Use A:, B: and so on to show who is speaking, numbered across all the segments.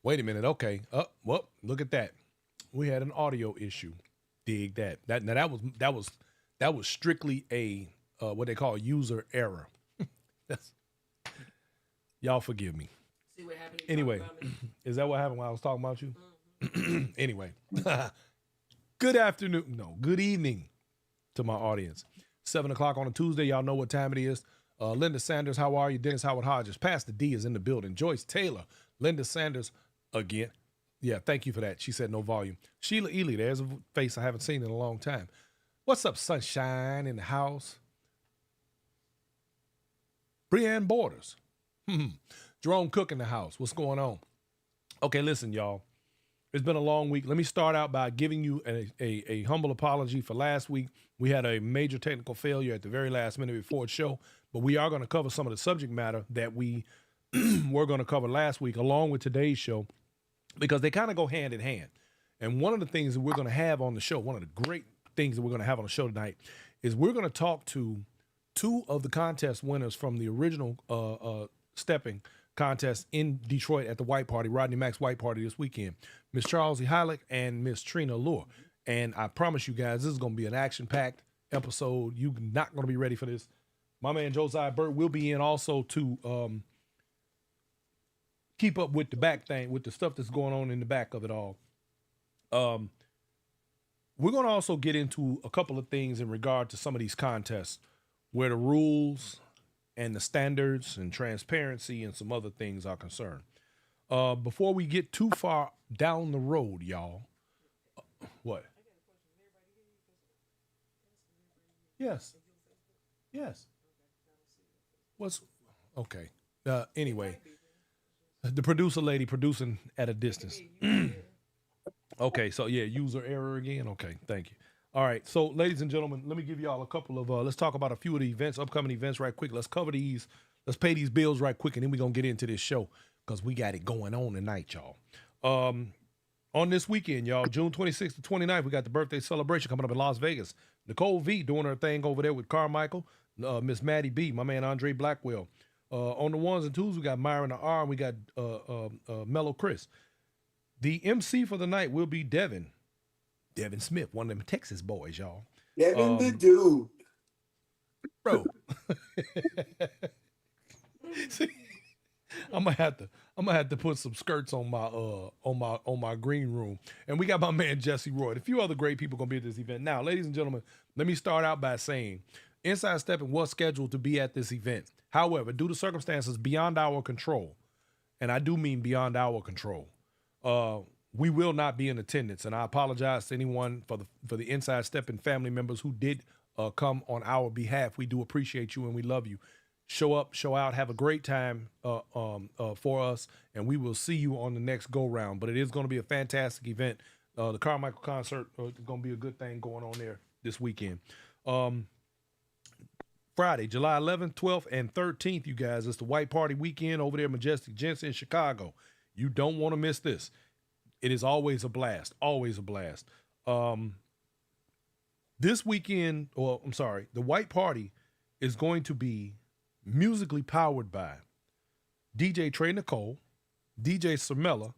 A: Wait a minute. Okay. Well, look at that. We had an audio issue. Dig that. That was strictly a what they call user error. That's, y'all forgive me.
B: See what happened?
A: Anyway, is that what happened when I was talking about you? Anyway, good afternoon. No, good evening to my audience. 7 o'clock on a Tuesday. Y'all know what time it is. Linda Sanders, how are you? Dennis Howard Hodges. Pastor D is in the building. Joyce Taylor. Linda Sanders again. Yeah, thank you for that. She said no volume. Sheila Ely, there's a face I haven't seen in a long time. What's up, Sunshine in the house? Brianne Borders. Jerome Cook in the house. What's going on? Okay, listen, y'all. It's been a long week. Let me start out by giving you a humble apology for last week. We had a major technical failure at the very last minute before the show, but we are going to cover some of the subject matter that we were going to cover last week along with today's show because they kind of go hand in hand. And one of the things that we're going to have on the show, one of the great things that we're going to have on the show tonight is we're going to talk to two of the contest winners from the original stepping contest in Detroit at the White Party, Rodney Mack's White Party this weekend. Miss Charlsie Hylick and Miss Trina Allure. And I promise you guys, this is going to be an action-packed episode. You're not going to be ready for this. My man Josiah Burt will be in also to keep up with the back thing, with the stuff that's going on in the back of it all. We're going to also get into a couple of things in regard to some of these contests where the rules and the standards and transparency and some other things are concerned. Before we get too far down the road, y'all. What? Yes. Yes. What's okay? Anyway, the producer lady producing at a distance. Okay, so yeah, user error again. Okay, thank you. All right, so ladies and gentlemen, let me give y'all a couple of, let's talk about a few of the events, upcoming events right quick. Let's cover these. Let's pay these bills right quick, and then we're going to get into this show because we got it going on tonight, y'all. On this weekend, y'all, June 26th to 29th, we got the birthday celebration coming up in Las Vegas. Nicole V doing her thing over there with Carmichael, Miss Maddie B, my man Andre Blackwell. On the ones and twos, we got Myron R, and we got Mellow Chris. The MC for the night will be Devin Smith, one of them Texas boys, y'all.
C: Devin the dude.
A: Bro. See, I'm gonna have to put some skirts on my green room. And we got my man Jesse Roy. A few other great people gonna be at this event. Now, ladies and gentlemen, let me start out by saying Inside Stepping was scheduled to be at this event. However, due to circumstances beyond our control, and I do mean beyond our control, we will not be in attendance, and I apologize to anyone for the Inside Stepping family members who did come on our behalf. We do appreciate you and we love you. Show up, show out, have a great time for us, and we will see you on the next go round. But it is going to be a fantastic event. The Carmichael concert is going to be a good thing going on there this weekend. Friday, July 11th, 12th, and 13th, you guys. It's the White Party weekend over there, Majestic Gents in Chicago. You don't want to miss this. It is always a blast, always a blast. This weekend, the White Party is going to be musically powered by DJ Trey Nicole, DJ Sermella,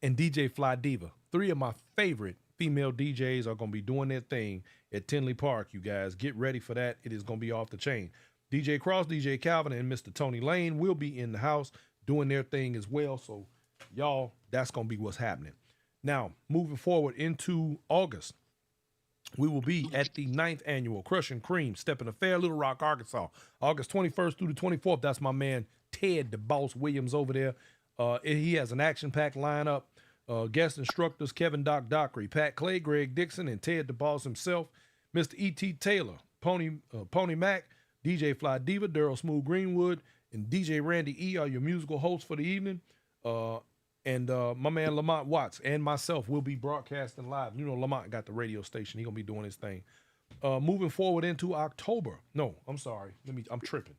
A: and DJ Fly Diva. Three of my favorite female DJs are going to be doing their thing at Tinley Park, you guys. Get ready for that. It is going to be off the chain. DJ Cross, DJ Calvin, and Mr. Tony Lane will be in the house doing their thing as well. So, y'all, that's going to be what's happening. Now, moving forward into August, we will be at the 9th annual Crush and Cream Stepping Affair, Little Rock, Arkansas. August 21st through the 24th. That's my man Ted, the Boss Williams over there. He has an action-packed lineup. Guest instructors Kevin Doc Dockery, Pat Clay, Greg Dixon, and Ted the Boss himself. Mr. E.T. Taylor, Pony Mac, DJ Fly Diva, Daryl Smooth Greenwood, and DJ Randy E. are your musical hosts for the evening. And my man Lamont Watts and myself will be broadcasting live. You know, Lamont got the radio station. He's going to be doing his thing. Moving forward into October. No, I'm sorry. I'm tripping.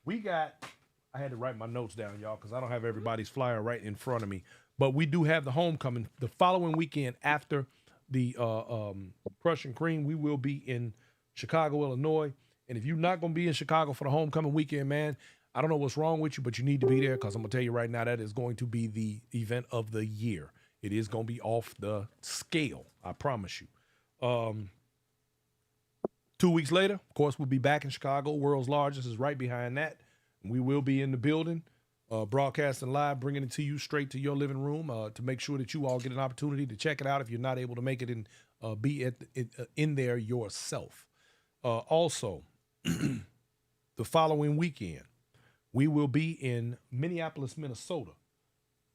A: I had to write my notes down, y'all, because I don't have everybody's flyer right in front of me. But we do have the homecoming the following weekend after the Crush and Cream. We will be in Chicago, Illinois. And if you're not going to be in Chicago for the homecoming weekend, man, I don't know what's wrong with you, but you need to be there because I'm going to tell you right now that is going to be the event of the year. It is going to be off the scale. I promise you. 2 weeks later, of course, we'll be back in Chicago. World's Largest is right behind that. We will be in the building, broadcasting live, bringing it to you straight to your living room to make sure that you all get an opportunity to check it out if you're not able to make it and be in there yourself. Also, the following weekend, we will be in Minneapolis, Minnesota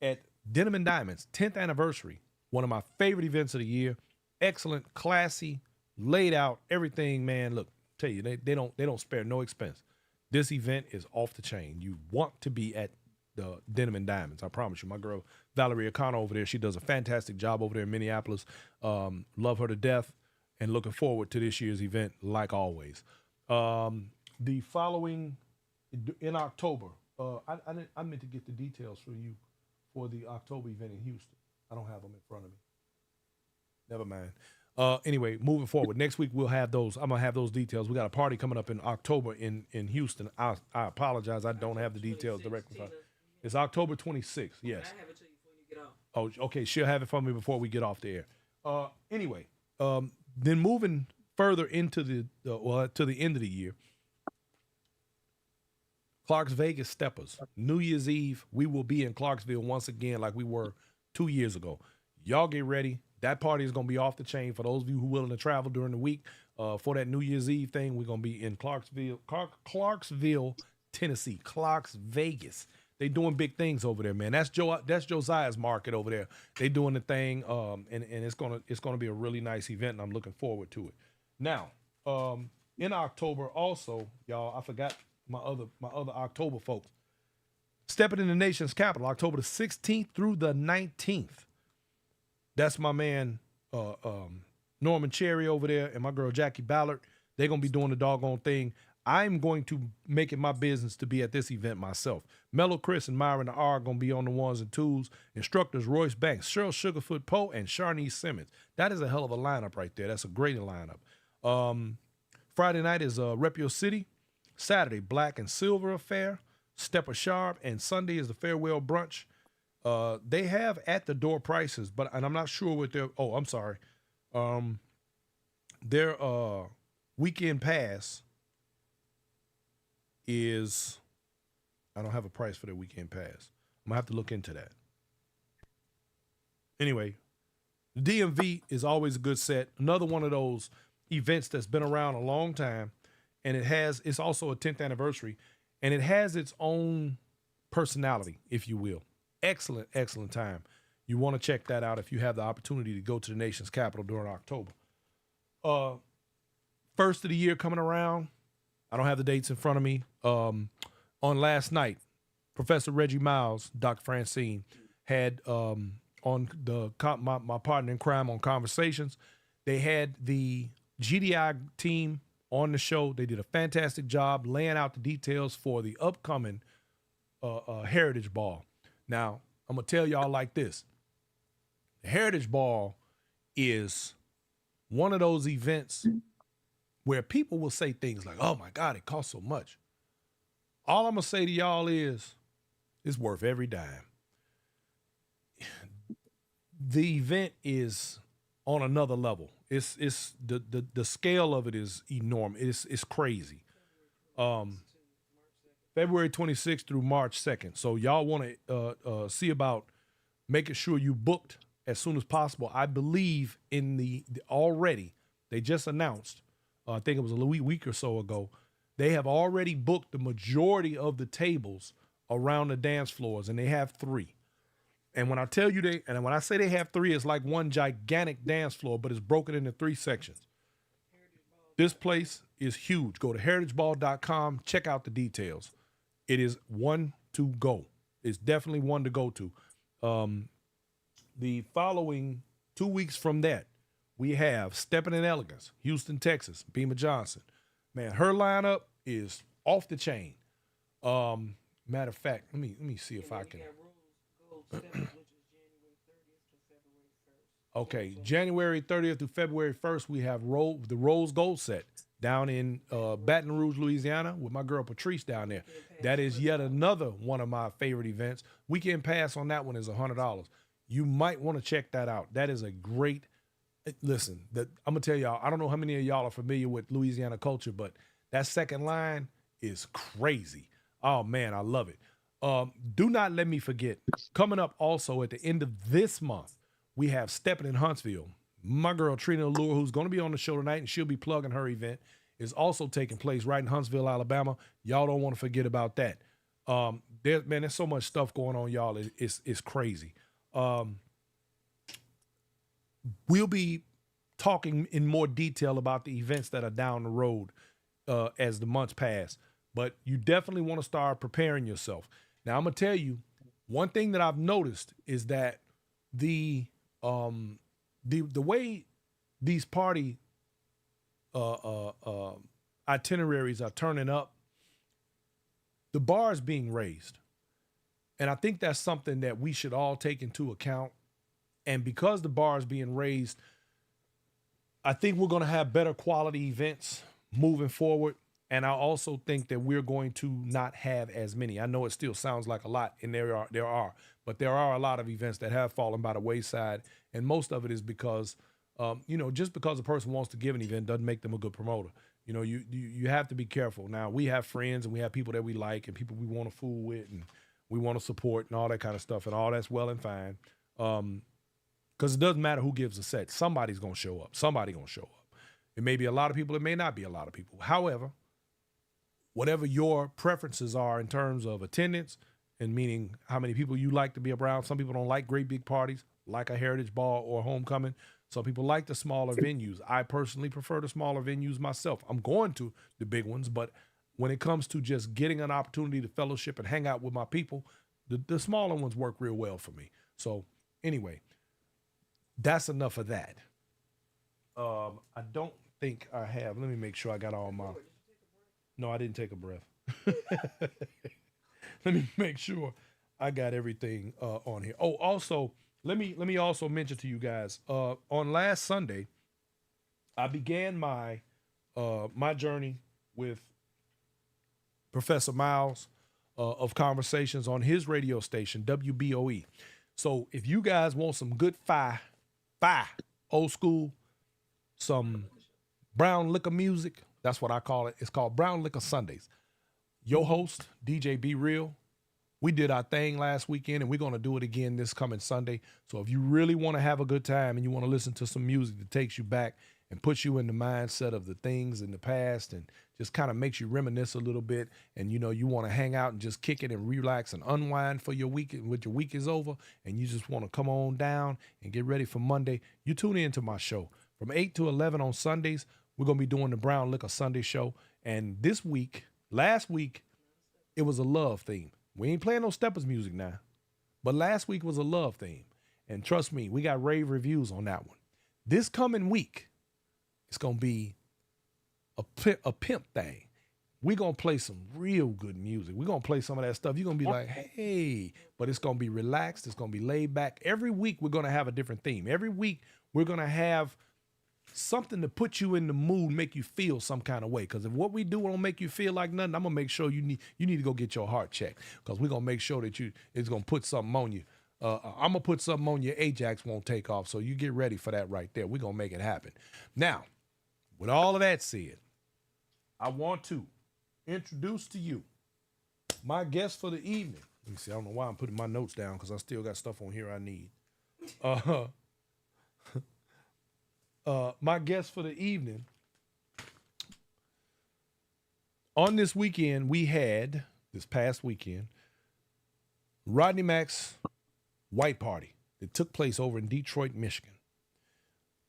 A: at Denim and Diamonds 10th anniversary. One of my favorite events of the year. Excellent, classy, laid out, everything, man. Look, tell you, they don't spare no expense. This event is off the chain. You want to be at the Denim and Diamonds. I promise you. My girl Valerie O'Connor over there, she does a fantastic job over there in Minneapolis. Love her to death, and looking forward to this year's event like always. The following in October, I meant to get the details for you for the October event in Houston. I don't have them in front of me. Never mind. Anyway, moving forward, next week we'll have those. I'm gonna have those details. We got a party coming up in October in Houston. I apologize, I don't have the details directly. It's October 26th. Yes.
B: I have it to you before you get off.
A: Oh, okay. She'll have it for me before we get off the air. Anyway, then moving further into to the end of the year. Clark's Vegas Steppers, New Year's Eve, we will be in Clarksville once again like we were 2 years ago. Y'all get ready. That party is going to be off the chain. For those of you who are willing to travel during the week for that New Year's Eve thing, we're going to be in Clarksville, Tennessee, Clarks Vegas. They doing big things over there, man. That's Josiah's market over there. They doing the thing, and it's gonna be a really nice event, and I'm looking forward to it. Now, in October also, y'all, I forgot my other October folks. Stepping in the nation's capital, October the 16th through the 19th. That's my man Norman Cherry over there and my girl Jackie Ballard. They're going to be doing the doggone thing. I'm going to make it my business to be at this event myself. Mellow Chris and Myron R are going to be on the ones and twos. Instructors Royce Banks, Cheryl Sugarfoot Poe, and Sharnice Simmons. That is a hell of a lineup right there. That's a great lineup. Friday night is Rep Your City. Saturday, Black and Silver Affair. Stepper Sharp. And Sunday is the Farewell Brunch. They have at the door prices, and I'm not sure what their. Oh, I'm sorry. Their weekend pass is. I don't have a price for their weekend pass. I'm gonna have to look into that. Anyway, the DMV is always a good set. Another one of those events that's been around a long time, and it's also a 10th anniversary, and it has its own personality, if you will. Excellent, excellent time. You want to check that out if you have the opportunity to go to the nation's capital during October. First of the year coming around. I don't have the dates in front of me. On last night, Professor Reggie Miles, Dr. Francine, had on my partner in crime on Conversations. They had the GDI team on the show. They did a fantastic job laying out the details for the upcoming Heritage Ball. Now, I'm going to tell y'all like this. The Heritage Ball is one of those events where people will say things like, oh, my God, it costs so much. All I'm going to say to y'all is it's worth every dime. The event is on another level. It's the scale of it is enormous. It's crazy. February 26th through March 2nd. So y'all want to see about making sure you booked as soon as possible. I believe in already, they just announced, I think it was a week or so ago, they have already booked the majority of the tables around the dance floors, and they have 3. And when I tell you when I say they have 3, it's like one gigantic dance floor, but it's broken into 3 sections. This place is huge. Go to heritageball.com, check out the details. It is one to go. It's definitely one to go to. The following 2 weeks from that, we have Steppin' in Elegance, Houston, Texas, Beamer Johnson. Man, her lineup is off the chain. Matter of fact, let me see if I can. Okay, January 30th through February 1st, we have the Rose Gold set. down in Baton Rouge, Louisiana, with my girl Patrice down there. That is yet another one of my favorite events. Weekend pass on that one is $100. You might want to check that out. That is a great. Listen, I'm gonna tell y'all. I don't know how many of y'all are familiar with Louisiana culture, but that second line is crazy. Oh man, I love it. Do not let me forget. Coming up also at the end of this month, we have Steppin' in Huntsville. My girl Trina, Allure, who's going to be on the show tonight, and she'll be plugging her event, is also taking place right in Huntsville, Alabama. Y'all don't want to forget about that. There's so much stuff going on, y'all. It's crazy. We'll be talking in more detail about the events that are down the road as the months pass. But you definitely want to start preparing yourself. Now, I'm going to tell you, one thing that I've noticed is that the way these party itineraries are turning up, the bar is being raised. And I think that's something that we should all take into account. And because the bar is being raised, I think we're going to have better quality events moving forward. And I also think that we're going to not have as many. I know it still sounds like a lot, and there are, but there are a lot of events that have fallen by the wayside. And most of it is because, just because a person wants to give an event doesn't make them a good promoter. You know, you have to be careful. Now, we have friends and we have people that we like and people we want to fool with and we want to support and all that kind of stuff, and all that's well and fine. Because it doesn't matter who gives a set. Somebody's going to show up. Somebody's going to show up. It may be a lot of people. It may not be a lot of people. However, whatever your preferences are in terms of attendance, and meaning how many people you like to be around. Some people don't like great big parties, like a Heritage Ball or homecoming. Some people like the smaller venues. I personally prefer the smaller venues myself. I'm going to the big ones, but when it comes to just getting an opportunity to fellowship and hang out with my people, the smaller ones work real well for me. So anyway, that's enough of that. I don't think I have. Let me make sure I got all my... No, I didn't take a breath. Let me make sure I got everything on here. Oh, also, let me also mention to you guys, on last Sunday, I began my my journey with Professor Miles of Conversations on his radio station, WBOE. So if you guys want some good old school, some brown liquor music, that's what I call it. It's called Brown Liquor Sundays. Your host, DJ Be Real, we did our thing last weekend, and we're going to do it again this coming Sunday. So if you really want to have a good time and you want to listen to some music that takes you back and puts you in the mindset of the things in the past and just kind of makes you reminisce a little bit, and you want to hang out and just kick it and relax and unwind for your week, when your week is over, and you just want to come on down and get ready for Monday, you tune in to my show. From 8 to 11 on Sundays, we're going to be doing the Brown Liquor Sunday show. And last week, it was a love theme. We ain't playing no Steppers music now, but last week was a love theme. And trust me, we got rave reviews on that one. This coming week, it's going to be a pimp thing. We're going to play some real good music. We're going to play some of that stuff. You're going to be like, hey, but it's going to be relaxed. It's going to be laid back. Every week, we're going to have a different theme. Every week, we're going to have something to put you in the mood, make you feel some kind of way. Because if what we do don't make you feel like nothing, I'm going to make sure you need to go get your heart checked. Because we're going to make sure that it's going to put something on you. I'm going to put something on your Ajax won't take off. So you get ready for that right there. We're going to make it happen. Now, with all of that said, I want to introduce to you my guest for the evening. Let me see. I don't know why I'm putting my notes down because I still got stuff on here I need. My guest for the evening. On this weekend, this past weekend, Rodney Mack's White Party that took place over in Detroit, Michigan.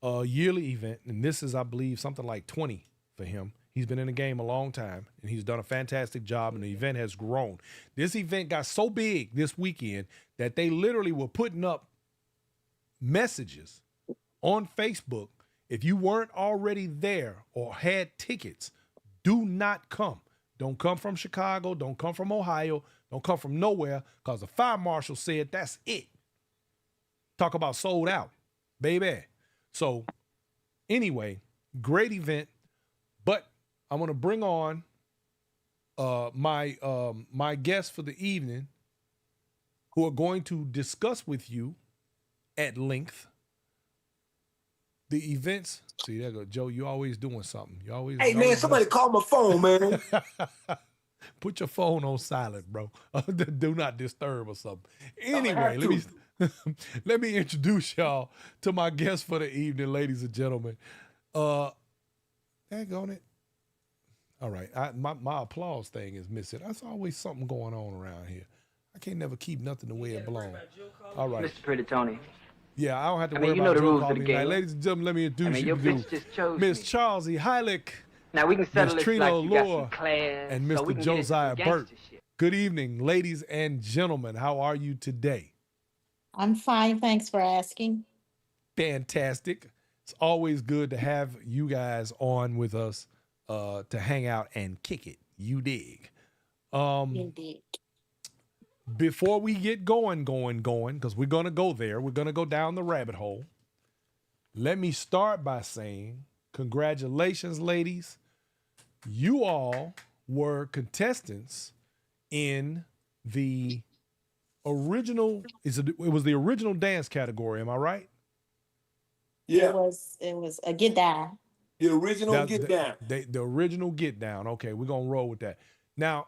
A: A yearly event, and this is, I believe, something like 20 for him. He's been in the game a long time, and he's done a fantastic job, and the event has grown. This event got so big this weekend that they literally were putting up messages on Facebook. If you weren't already there or had tickets, do not come. Don't come from Chicago. Don't come from Ohio. Don't come from nowhere, because the fire marshal said that's it. Talk about sold out, baby. So anyway, great event. But I'm gonna bring on my guests for the evening, who are going to discuss with you at length the events. See, there go Joe. You always doing something. You always.
C: Hey man, somebody call my phone, man.
A: Put your phone on silent, bro. Do not disturb or something. Anyway, let me introduce y'all to my guests for the evening, ladies and gentlemen. Daggone it. All right, my applause thing is missing. There's always something going on around here. I can't never keep nothing the way it belongs. All right.
D: Mr. Pretty Tony.
A: Yeah, I don't have to worry about
D: the
A: Joe
D: rules of
A: calling
D: the
A: me.
D: game.
A: Ladies and gentlemen, let me introduce you
D: your
A: to
D: bitch just chose
A: Miss
D: me.
A: Charlsie, Hylick,
D: Now we can settle
A: Miss
D: this
A: Trina,
D: like you got
A: Allure,
D: some class,
A: and
D: so
A: Mr.
D: we can
A: Josiah
D: get into some
A: Burt.
D: gangster shit.
A: Good evening, ladies and gentlemen. How are you today?
E: I'm fine, thanks for asking.
A: Fantastic. It's always good to have you guys on with us to hang out and kick it. You dig?
E: Indeed.
A: Before we get going, because we're going to go there. We're going to go down the rabbit hole. Let me start by saying congratulations, ladies. You all were contestants in the original, it was the original dance category, am I right?
C: Yeah,
E: It was a get down.
C: the original Get Down.
A: The original Get Down. Okay, we're gonna roll with that. Now,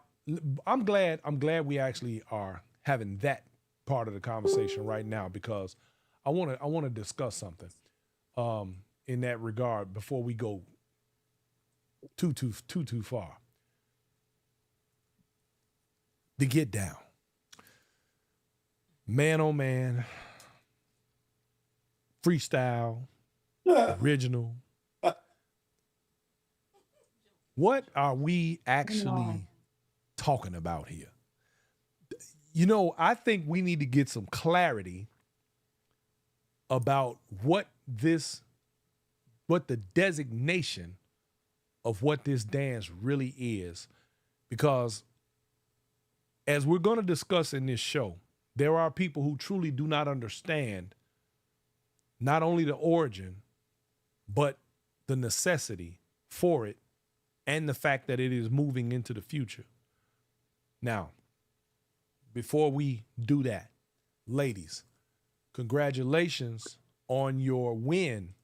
A: I'm glad we actually are having that part of the conversation right now, because I want to discuss something in that regard before we go too far. The Get Down. Man, oh man. Freestyle. Original. What are we actually talking about here? You know, I think we need to get some clarity about what the designation of what this dance really is, because as we're going to discuss in this show, there are people who truly do not understand not only the origin, but the necessity for it and the fact that it is moving into the future. Now, before we do that, ladies, congratulations on your win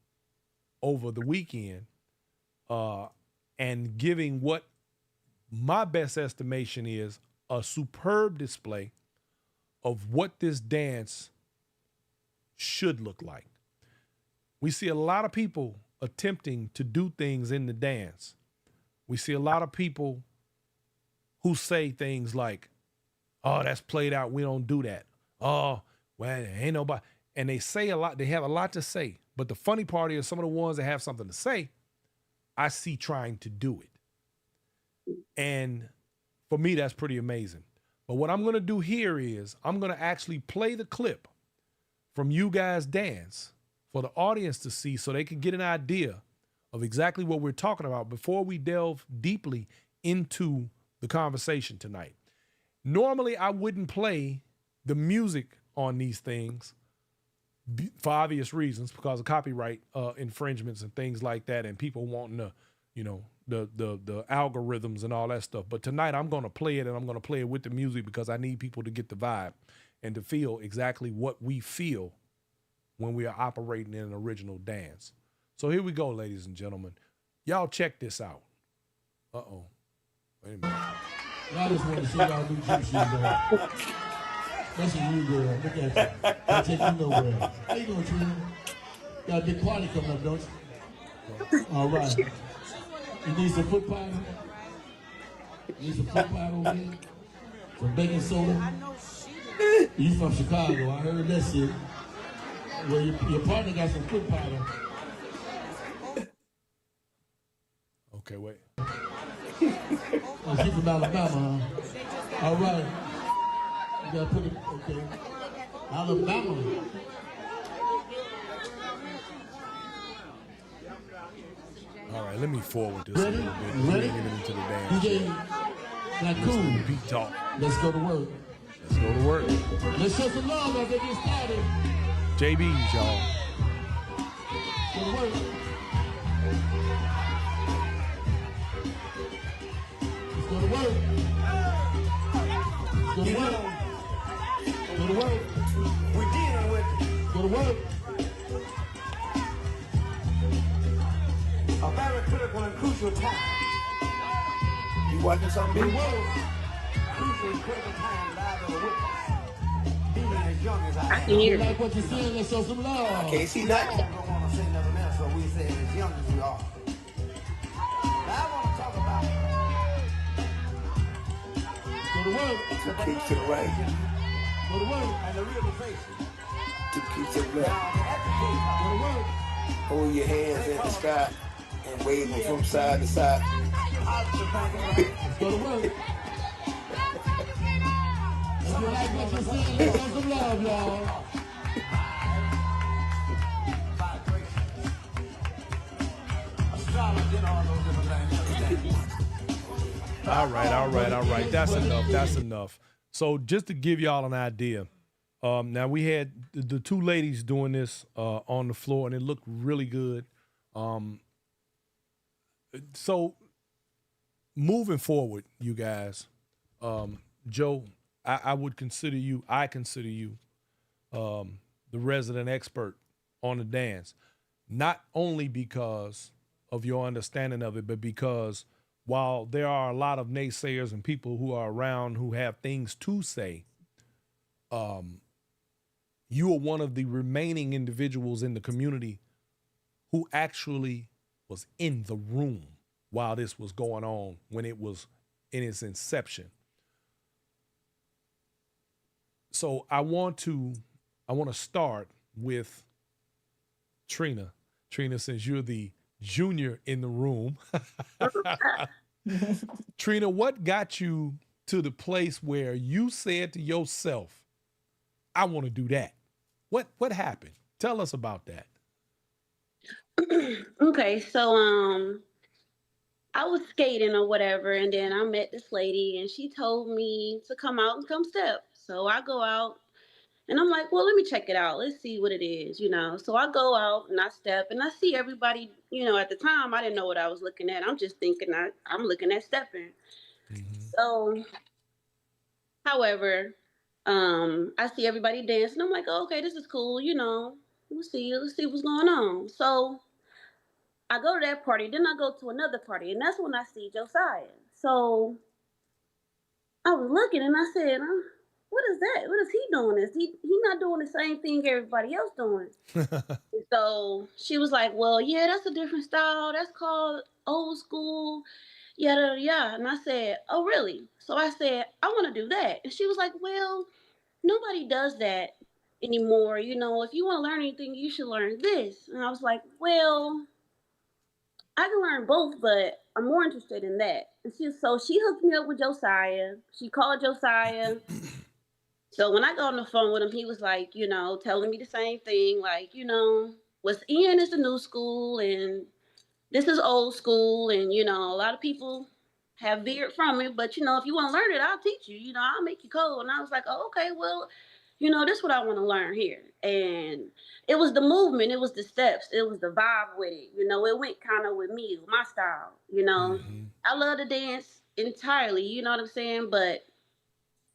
A: over the weekend and giving what my best estimation is a superb display of what this dance should look like. We see a lot of people attempting to do things in the dance. We see a lot of people who say things like, oh, that's played out, we don't do that. Oh, well, ain't nobody. And they say a lot, they have a lot to say. But the funny part is some of the ones that have something to say, I see trying to do it. And for me, that's pretty amazing. But what I'm going to do here is I'm going to actually play the clip from you guys' dance for the audience to see, so they can get an idea of exactly what we're talking about before we delve deeply into the conversation tonight. Normally, I wouldn't play the music on these things for obvious reasons, because of copyright infringements and things like that, and people wanting to, you know, the algorithms and all that stuff. But tonight I'm going to play it, and I'm going to play it with the music, because I need people to get the vibe and to feel exactly what we feel when we are operating in an original dance. So here we go, ladies and gentlemen. Y'all check this out. Uh-oh. Wait a minute.
F: I just want to see y'all do gym shoes on. That's a new girl. Look at you. I'll take you nowhere. How you doing, Trina? Got a big party coming up, don't you? All right. You need some foot powder? You need some foot powder over here? Some baking soda? You from Chicago. I heard that shit. Well, your partner got some foot powder.
A: Okay, wait.
F: Oh, she from Alabama, huh? All right. You gotta put it, okay. Alabama.
A: All right, let me forward this
F: Ready?
A: a little bit.
F: You ready?
A: Get into the dance.
F: DJ, not cool.
A: Beat talk.
F: Let's go to work.
A: Let's go to work.
F: Let's show some love as they get started.
A: JB's, y'all.
F: Go to work. Go to work.
C: We're dealing with
F: Go to work.
C: a very critical and crucial time. You watching something?
F: Go to work.
C: Crucial and critical time that I've ever witnessed. Being as young as I am.
F: You like what you saying? Let's show some love.
C: Can't see that. I don't want to say nothing else, so we say as young as we are. Now I want to talk about
F: Go to work.
C: two kicks to the right,
F: Go to work.
C: and the realization. Two kicks to the
F: Go
C: left.
F: to work.
C: Hold your hands in the sky and wave them from side to side.
F: Go to work. If you like what you're saying, let's show some love, y'all.
A: All right. That's enough. So just to give y'all an idea, now we had the two ladies doing this on the floor, and it looked really good. So moving forward, you guys, Joe, I consider you the resident expert on the dance, not only because of your understanding of it, but because while there are a lot of naysayers and people who are around who have things to say, you are one of the remaining individuals in the community who actually was in the room while this was going on when it was in its inception. So I want to start with Trina. Trina, since you're the junior in the room. Trina, what got you to the place where you said to yourself, I want to do that? What happened? Tell us about that.
D: Okay, so I was skating or whatever, and then I met this lady, and she told me to come out and come step. So I go out, and I'm like, well, let me check it out. Let's see what it is, you know. So I go out and I step, and I see everybody, you know. At the time, I didn't know what I was looking at. I'm just thinking I'm looking at stepping.
A: Mm-hmm.
D: So, however, I see everybody dancing. I'm like, oh, okay, this is cool, you know. Let's see what's going on. So I go to that party, then I go to another party, and that's when I see Josiah. So I was looking, and I said, what is that? What is he doing? He not doing the same thing everybody else doing? So she was like, well, yeah, that's a different style. That's called old school, yada, yada. And I said, oh, really? So I said, I want to do that. And she was like, well, nobody does that anymore. You know, if you want to learn anything, you should learn this. And I was like, well, I can learn both, but I'm more interested in that. And she hooked me up with Josiah. She called Josiah. So when I got on the phone with him, he was like, you know, telling me the same thing. Like, you know, what's in is the new school and this is old school. And, you know, a lot of people have veered from it. But, you know, if you want to learn it, I'll teach you. You know, I'll make you cold. And I was like, oh, okay, well, you know, this is what I want to learn here. And it was the movement. It was the steps. It was the vibe with it. You know, it went kind of with me, with my style. You know, I love to dance entirely. You know what I'm saying? But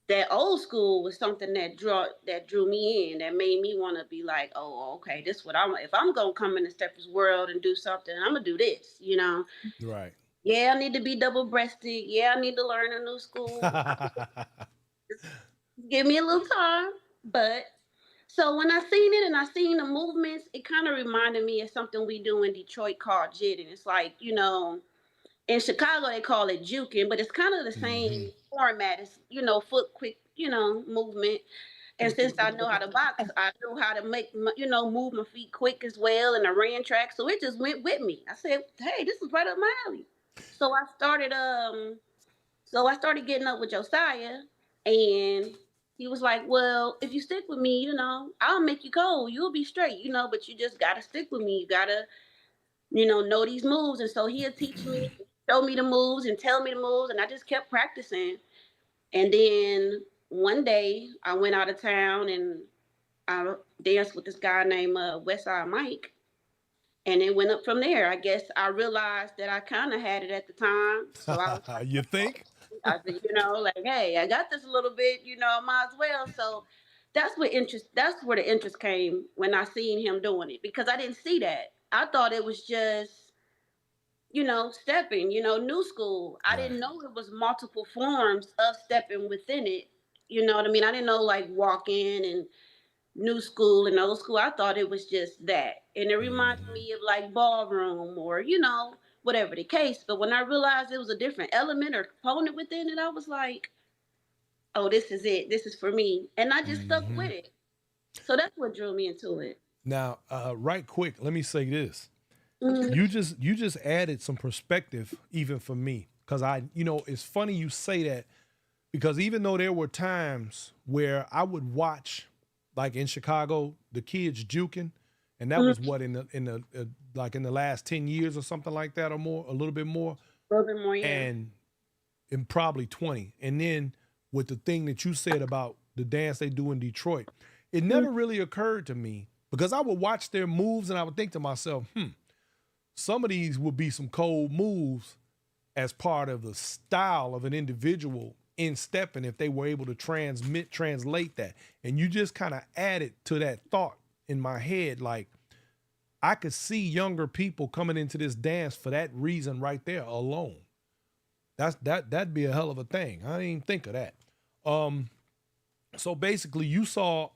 D: that old school was something that drew me in, that made me want to be like, oh, okay, this is what I want. If I'm going to come in the steppers world and do something, I'm going to do this, you know?
A: Right.
D: Yeah, I need to be double-breasted. Yeah, I need to learn a new school. Give me a little time. But so when I seen it and I seen the movements, it kind of reminded me of something we do in Detroit called jitting. It's like, you know, in Chicago, they call it juking, but it's kind of the same format. It's, you know, foot quick, you know, movement. And since I know how to box, I know how to make, you know, move my feet quick as well. And I ran track. So it just went with me. I said, hey, this is right up my alley. So I started getting up with Josiah, and he was like, well, if you stick with me, you know, I'll make you cold. You'll be straight, you know, but you just got to stick with me. You got to, you know these moves. And so he'll teach me, show me the moves and tell me the moves. And I just kept practicing. And then one day I went out of town and I danced with this guy named Westside Mike. And it went up from there. I guess I realized that I kind of had it at the time. So
A: You think?
D: I said, like, hey, I got this a little bit, might as well. So that's where the interest came when I seen him doing it, because I didn't see that. I thought it was just, stepping, new school. I
A: Right.
D: didn't know it was multiple forms of stepping within it. You know what I mean? I didn't know like walk in and new school and old school. I thought it was just that. And it reminded
A: Mhm.
D: me of like ballroom or, whatever the case. But when I realized it was a different element or component within it, I was like, oh, this is it. This is for me. And I just stuck with
A: Mhm.
D: it. So that's what drew me into it.
A: Now, right quick, let me say this.
D: Mhm.
A: You just added some perspective even for me, because it's funny you say that, because even though there were times where I would watch, like in Chicago, the kids juking, and that was
D: Mhm.
A: what in the like in the last 10 years or something like that, or more, a little bit more,
D: A little bit more, yeah.
A: and in probably 20. And then with the thing that you said about the dance they do in Detroit, it
D: Mhm.
A: never really occurred to me, because I would watch their moves and I would think to myself, some of these would be some cold moves as part of the style of an individual in stepping, if they were able to translate that. And you just kind of added to that thought in my head, like I could see younger people coming into this dance for that reason right there alone. That'd be a hell of a thing. I didn't even think of that. Um, so basically, you saw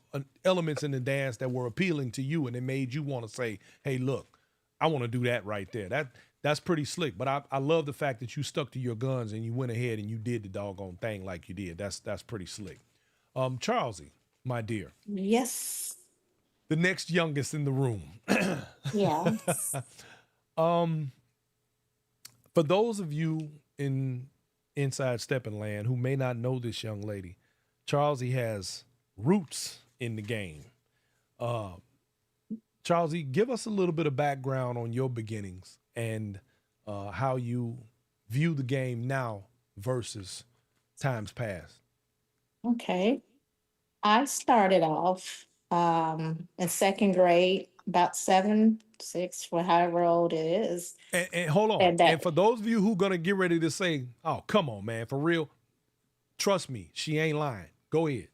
A: elements in the dance that were appealing to you, and it made you want to say, "Hey, look, I want to do that right there." That's pretty slick. But I love the fact that you stuck to your guns and you went ahead and you did the doggone thing like you did. That's pretty slick. Charlsie, my dear,
E: Yes.
A: the next youngest in the room.
E: Yes.
A: um, for those of you in inside stepping land who may not know this young lady, Charlsie has roots in the game. Uh, Charlsie, give us a little bit of background on your beginnings and how you view the game now versus times past.
E: Okay. I started off in second grade, about 7, 6, or however old it is.
A: And hold on.
E: And
A: And
E: that,
A: for those of you who gonna get ready to say, "Oh, come on, man, for real," trust me, she ain't lying. Go ahead.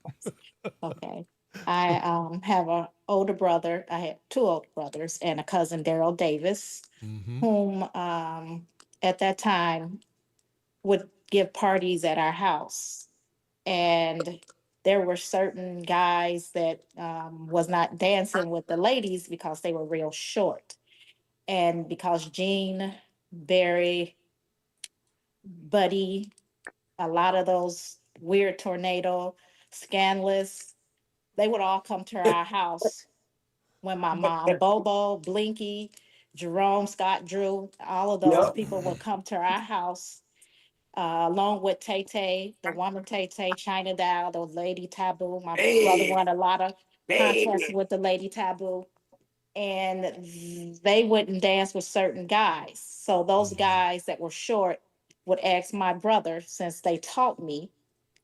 E: okay. I have a older brother. I had two older brothers and a cousin, Daryl Davis,
A: Mm-hmm.
E: whom at that time would give parties at our house. And there were certain guys that was not dancing with the ladies because they were real short. And because Gene, Barry, Buddy, a lot of those weird tornado, Scandalous, they would all come to our house when my mom, Bobo, Blinky, Jerome, Scott, Drew, all of those
B: Yep.
E: people would come to our house, along with Tay Tay, the woman Tay Tay, China Dow, the Lady Taboo. My brother
B: Hey,
E: won a lot of contests
B: hey.
E: with the Lady Taboo. And they wouldn't dance with certain guys. So those
A: Mm-hmm.
E: guys that were short would ask my brother, since they taught me,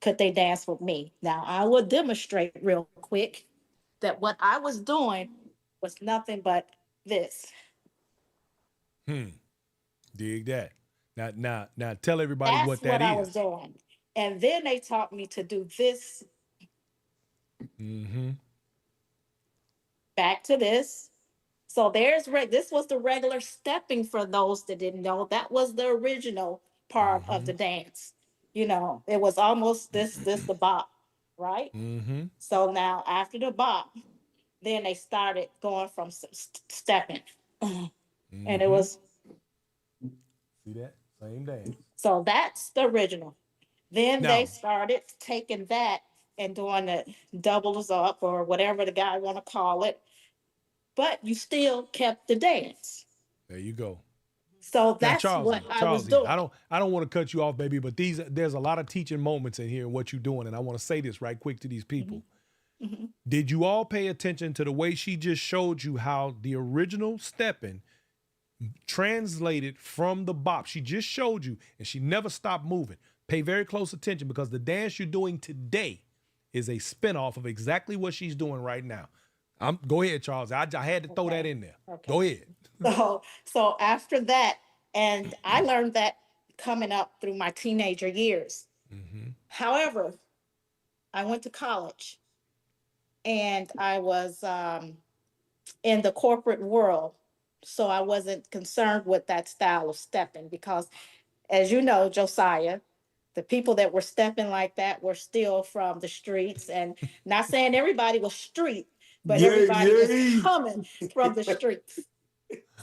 E: could they dance with me? Now I would demonstrate real quick that what I was doing was nothing but this.
A: Hmm. Dig that. Now, tell everybody
E: That's
A: what that
E: what I was
A: is.
E: doing. And then they taught me to do this,
A: Mm-hmm.
E: back to this. So this was the regular stepping for those that didn't know. That was the original part of
A: Mm-hmm.
E: the dance. It was almost the bop, right?
A: Mm-hmm.
E: So now after the bop, then they started going from stepping. And it
A: Mm-hmm.
E: was,
A: See that? Same dance.
E: so that's the original. Then they
A: Now,
E: started taking that and doing the doubles up or whatever the guy want to call it, but you still kept the dance.
A: there you go.
E: So
A: Now,
E: that's what I was
A: Charlsie,
E: doing.
A: I don't want to cut you off, baby, but there's a lot of teaching moments in here in what you're doing, and I want to say this right quick to these people.
E: Mm-hmm.
A: Did you all pay attention to the way she just showed you how the original stepping translated from the bop? She just showed you, and she never stopped moving. Pay very close attention, because the dance you're doing today is a spinoff of exactly what she's doing right now. Go ahead, Charles. I had to throw that
E: Okay.
A: in there.
E: Okay.
A: Go ahead.
E: So after that, and I learned that coming up through my teenager years. However, I went to college and I was in the corporate world. So I wasn't concerned with that style of stepping because, as you know, Josiah, the people that were stepping like that were still from the streets. And not saying everybody was street, but everybody is coming from the streets.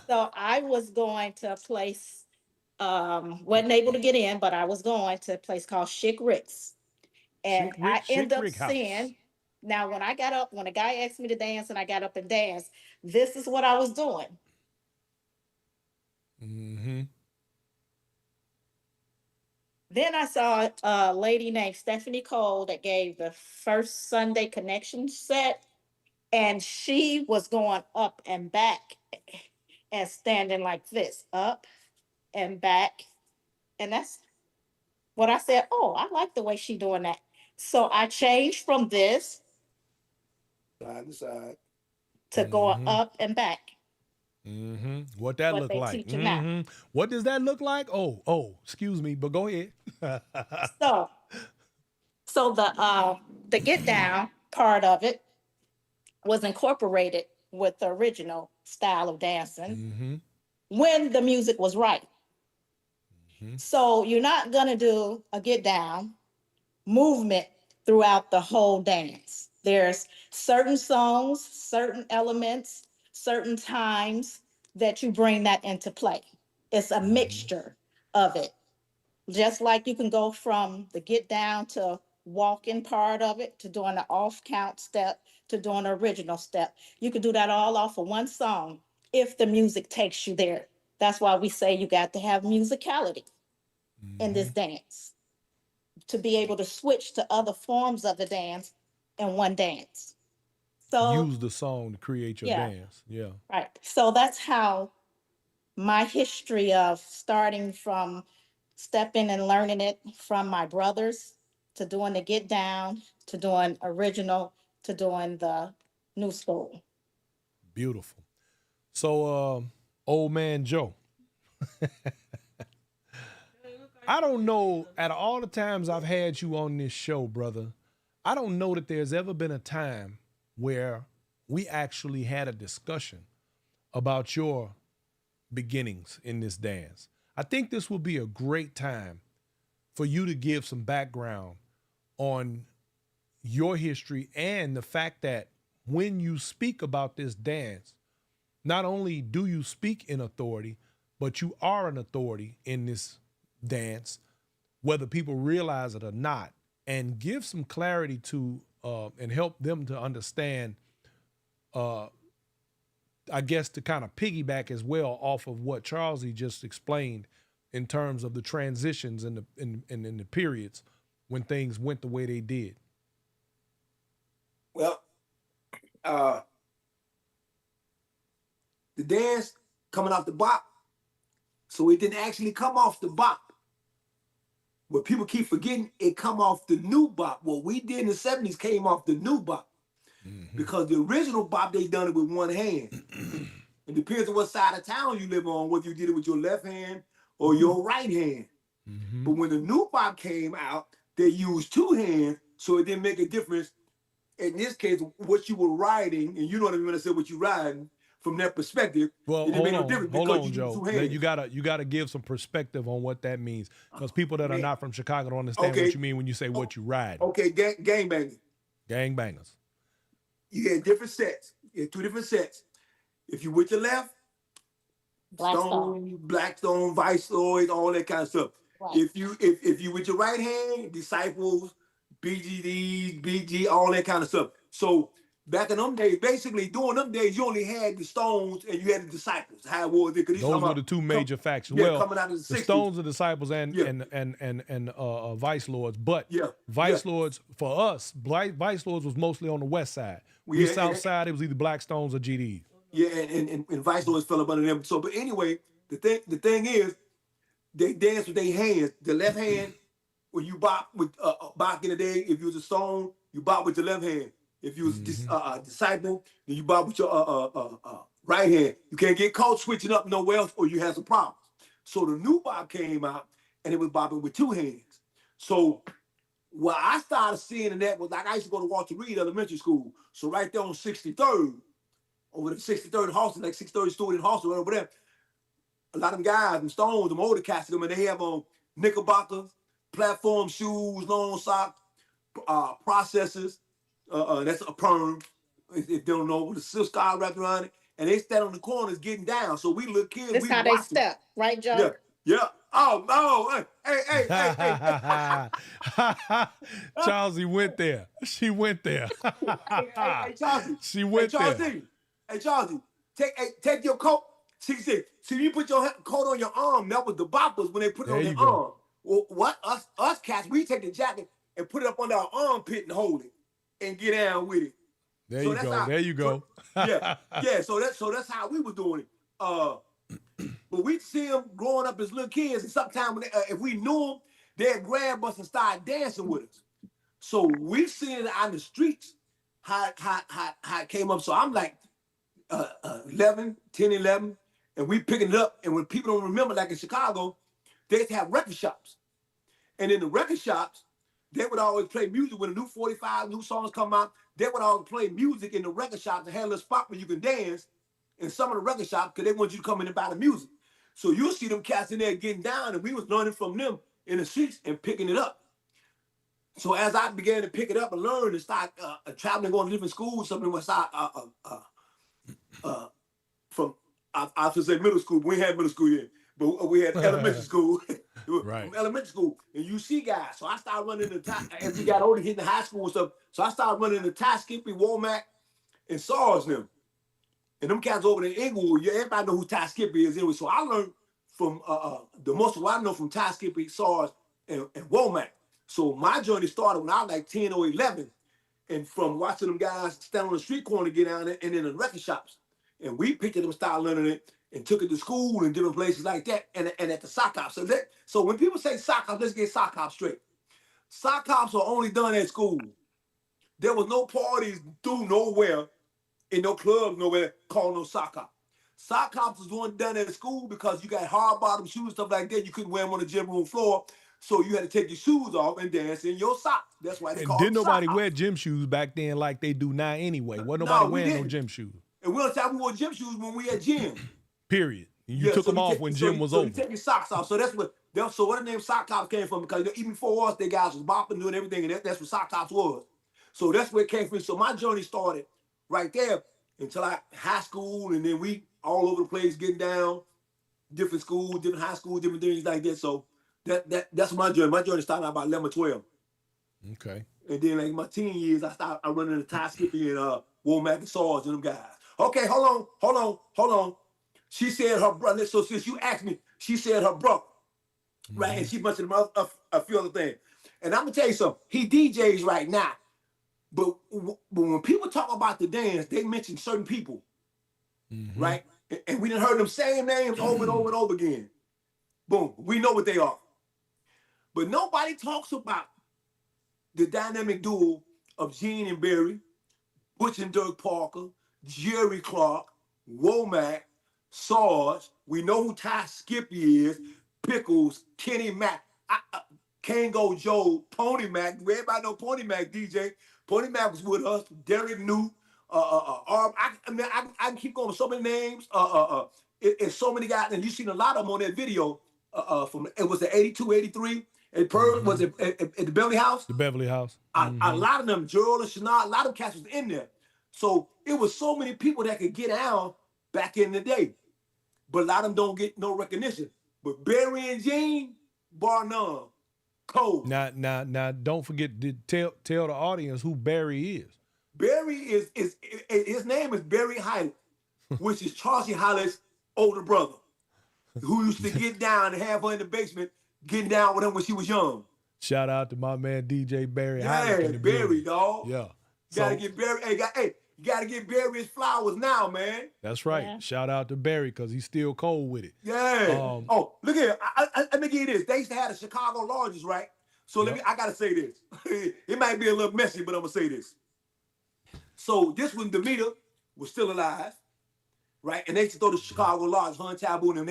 E: So I was going to a place, wasn't able to get in, but I was going to a place called Chick Rick's. And I end up seeing, now when I got up, when a guy asked me to dance and I got up and danced, this is what I was doing. Then I saw a lady named Stephanie Cole that gave the first Sunday Connection set, and she was going up and back and standing like this, up and back. And that's what I said, oh, I like the way she doing that. So I changed from this
C: Side to side.
E: to going up and back.
A: What that look like? What does that look like? Oh, excuse me, but go ahead.
E: So the get down part of it was incorporated with the original style of dancing when the music was right. So you're not gonna do a get down movement throughout the whole dance. There's certain songs, certain elements, certain times that you bring that into play. It's a mixture of it. Just like you can go from the get down to walking part of it, to doing the off count step, to doing the original step. You can do that all off of one song if the music takes you there. That's why we say you got to have musicality in this dance to be able to switch to other forms of the dance in one dance. So
A: use the song to create your dance. Yeah.
E: Right. So that's how my history of starting from stepping and learning it from my brothers to doing the get down, to doing original, to doing the new school.
A: Beautiful. So, old man Joe, I don't know, out of all the times I've had you on this show, brother, I don't know that there's ever been a time where we actually had a discussion about your beginnings in this dance. I think this will be a great time for you to give some background on your history and the fact that when you speak about this dance, not only do you speak in authority, but you are an authority in this dance, whether people realize it or not, and give some clarity to and help them to understand, I guess, to kind of piggyback as well off of what Charlsie just explained in terms of the transitions and the periods when things went the way they did.
C: Well, the dance coming off the bop, so it didn't actually come off the bop. What people keep forgetting, it come off the new bop. What we did in the 70s came off the new bop. Because the original bop, they done it with one hand. It depends on what side of town you live on, whether you did it with your left hand or your right hand. But when the new bop came out, they used two hands, so it didn't make a difference. In this case, what you were riding, and you know what I mean when I said what you riding, from that perspective,
A: well,
C: it didn't make no difference because you
A: Joe. You gotta give some perspective on what that means, because people that are not from Chicago don't understand what you mean when you say what you ride.
C: Okay, gangbangers.
A: Gangbangers.
C: You had different sets. You had two different sets. If you with your left, Blackstone, Viceroy, all that kind of stuff. Right. If you with your right hand, Disciples, BGDs, BG, all that kind of stuff. So back in them days, basically during them days, you only had the Stones and you had the Disciples. How it was.
A: Those were the two major factions.
C: Yeah, coming out of the 60s.
A: Stones, the Disciples, and Vice Lords. But Vice Lords for us, Vice Lords was mostly on the west side. We south side, it was either Black Stones or GDs.
C: Yeah, and Vice Lords fell up under them. So, but anyway, the thing is, they dance with their hands. The left hand, when you bop with back in the day, if you was a Stone, you bop with your left hand. If you was Disciple, then you bop with your right hand. You can't get caught switching up nowhere else, or you have some problems. So the new bop came out, and it was bopping with two hands. So Well, I started seeing that was like I used to go to Walter Reed Elementary School. So right there on 63rd, over the 63rd hostel, like 63rd student hostel, over there, a lot of them guys, them Stones, them older cats, them, and they have on knickerbockers, platform shoes, long socks, processors. That's a perm. If they don't know, with a silk scarf wrapped around it, and they stand on the corners getting down. So we little kids,
E: This
C: we
E: how they
C: watching.
E: step, right, Joe?
C: Yeah, yeah. Oh no! Hey!
A: Charlsie went there. She went there.
C: Hey, Charlsie.
A: She went there.
C: Hey, Charlsie, take your coat. See, you put your coat on your arm. That was the boppers when they put it on their arm. Well, what us cats, we take the jacket and put it up under our armpit and hold it and get down with it.
A: There you go.
C: Yeah. So that's how we were doing it. But we'd see them growing up as little kids, and sometimes if we knew them, they'd grab us and start dancing with us. So we seen it on the streets how it came up. So I'm like 10, 11, and we picking it up. And when people don't remember, like in Chicago, they used to have record shops. And in the record shops, they would always play music when a new 45, new songs come out. They would always play music in the record shops and have a little spot where you can dance in some of the record shops because they want you to come in and buy the music. So you'll see them cats in there getting down, and we was learning from them in the streets and picking it up. So as I began to pick it up and learn and start traveling, going to different schools, something was from, I should say middle school, but we had middle school yet, but we had elementary school.
A: Right.
C: From elementary school, and you see guys. So I started running the as we got older, hitting the high school and stuff. So I started running the Ty Skippy, Womack, and SARS them. And them cats over there in Inglewood, everybody know who Ty Skippy is anyway. So I learned from the most of what I know from Ty Skippy, SARS, and Womack. So my journey started when I was like 10 or 11, and from watching them guys stand on the street corner, get down there, and in the record shops. And we picked it up and started learning it and took it to school and different places like that, and at the sock hops. So when people say sock hops, let's get sock hops straight. Sock hops are only done at school. There was no parties through nowhere, in no clubs nowhere called no sock hop. Sock hops was only done at school because you got hard bottom shoes, stuff like that. You couldn't wear them on the gym room floor, so you had to take your shoes off and dance in your socks. That's why they call them sock hops.
A: Didn't nobody wear gym shoes back then like they do now anyway. Wasn't nobody wearing no gym shoes.
C: And we wore gym shoes when we had gym.
A: Period. You took them off when gym was over.
C: You take your socks off. So what the name sock hops came from, because even before us, they guys was bopping, doing everything, and that's what sock hops was. So that's where it came from. So my journey started right there until high school, and then we all over the place getting down, different schools, different high schools, different things like that. So that's my journey. My journey started about 11 or 12.
A: Okay.
C: And then like my teen years, I running the Ty Skippy and Womack and SARS and them guys. Okay, hold on. She said her brother. So since you asked me, she said her brother, right? And she mentioned a few other things. And I'm gonna tell you something. He DJs right now, but when people talk about the dance, they mention certain people, right? And we done heard them same names over and over and over again. Boom, we know what they are. But nobody talks about the dynamic duo of Gene and Barry, Butch and Dirk Parker, Jerry Clark, Womack, SARS. We know who Ty Skippy is, Pickles, Kenny Mack, Kango Joe, Pony Mac. Everybody know Pony Mac, DJ. Pony Mac was with us, Derek New, I can keep going with so many names. It's so many guys, and you've seen a lot of them on that video. It was the 82, 83. Was it at the Beverly House?
A: The Beverly House.
C: A lot of them, Gerald and Shania, a lot of cats was in there. So it was so many people that could get out back in the day. But a lot of them don't get no recognition. But Barry and Gene, bar none. Cold.
A: Now, don't forget to tell the audience who Barry is.
C: Barry is his name is Barry Hylick, which is Charlsie Hylick's older brother, who used to get down and have her in the basement, getting down with him when she was young.
A: Shout out to my man DJ Barry Hylick.
C: Yeah, Barry, dog.
A: Yeah.
C: Gotta get Barry. You gotta get Barry his flowers now, man.
A: That's right. Yeah. Shout out to Barry because he's still cold with it.
C: Yeah. Look here. Let me give you this. They used to have the Chicago Lodges, right? So I gotta say this. It might be a little messy, but I'm gonna say this. So this when Demeter was still alive, right? And they used to throw the Chicago Lodge, Hun Taboo and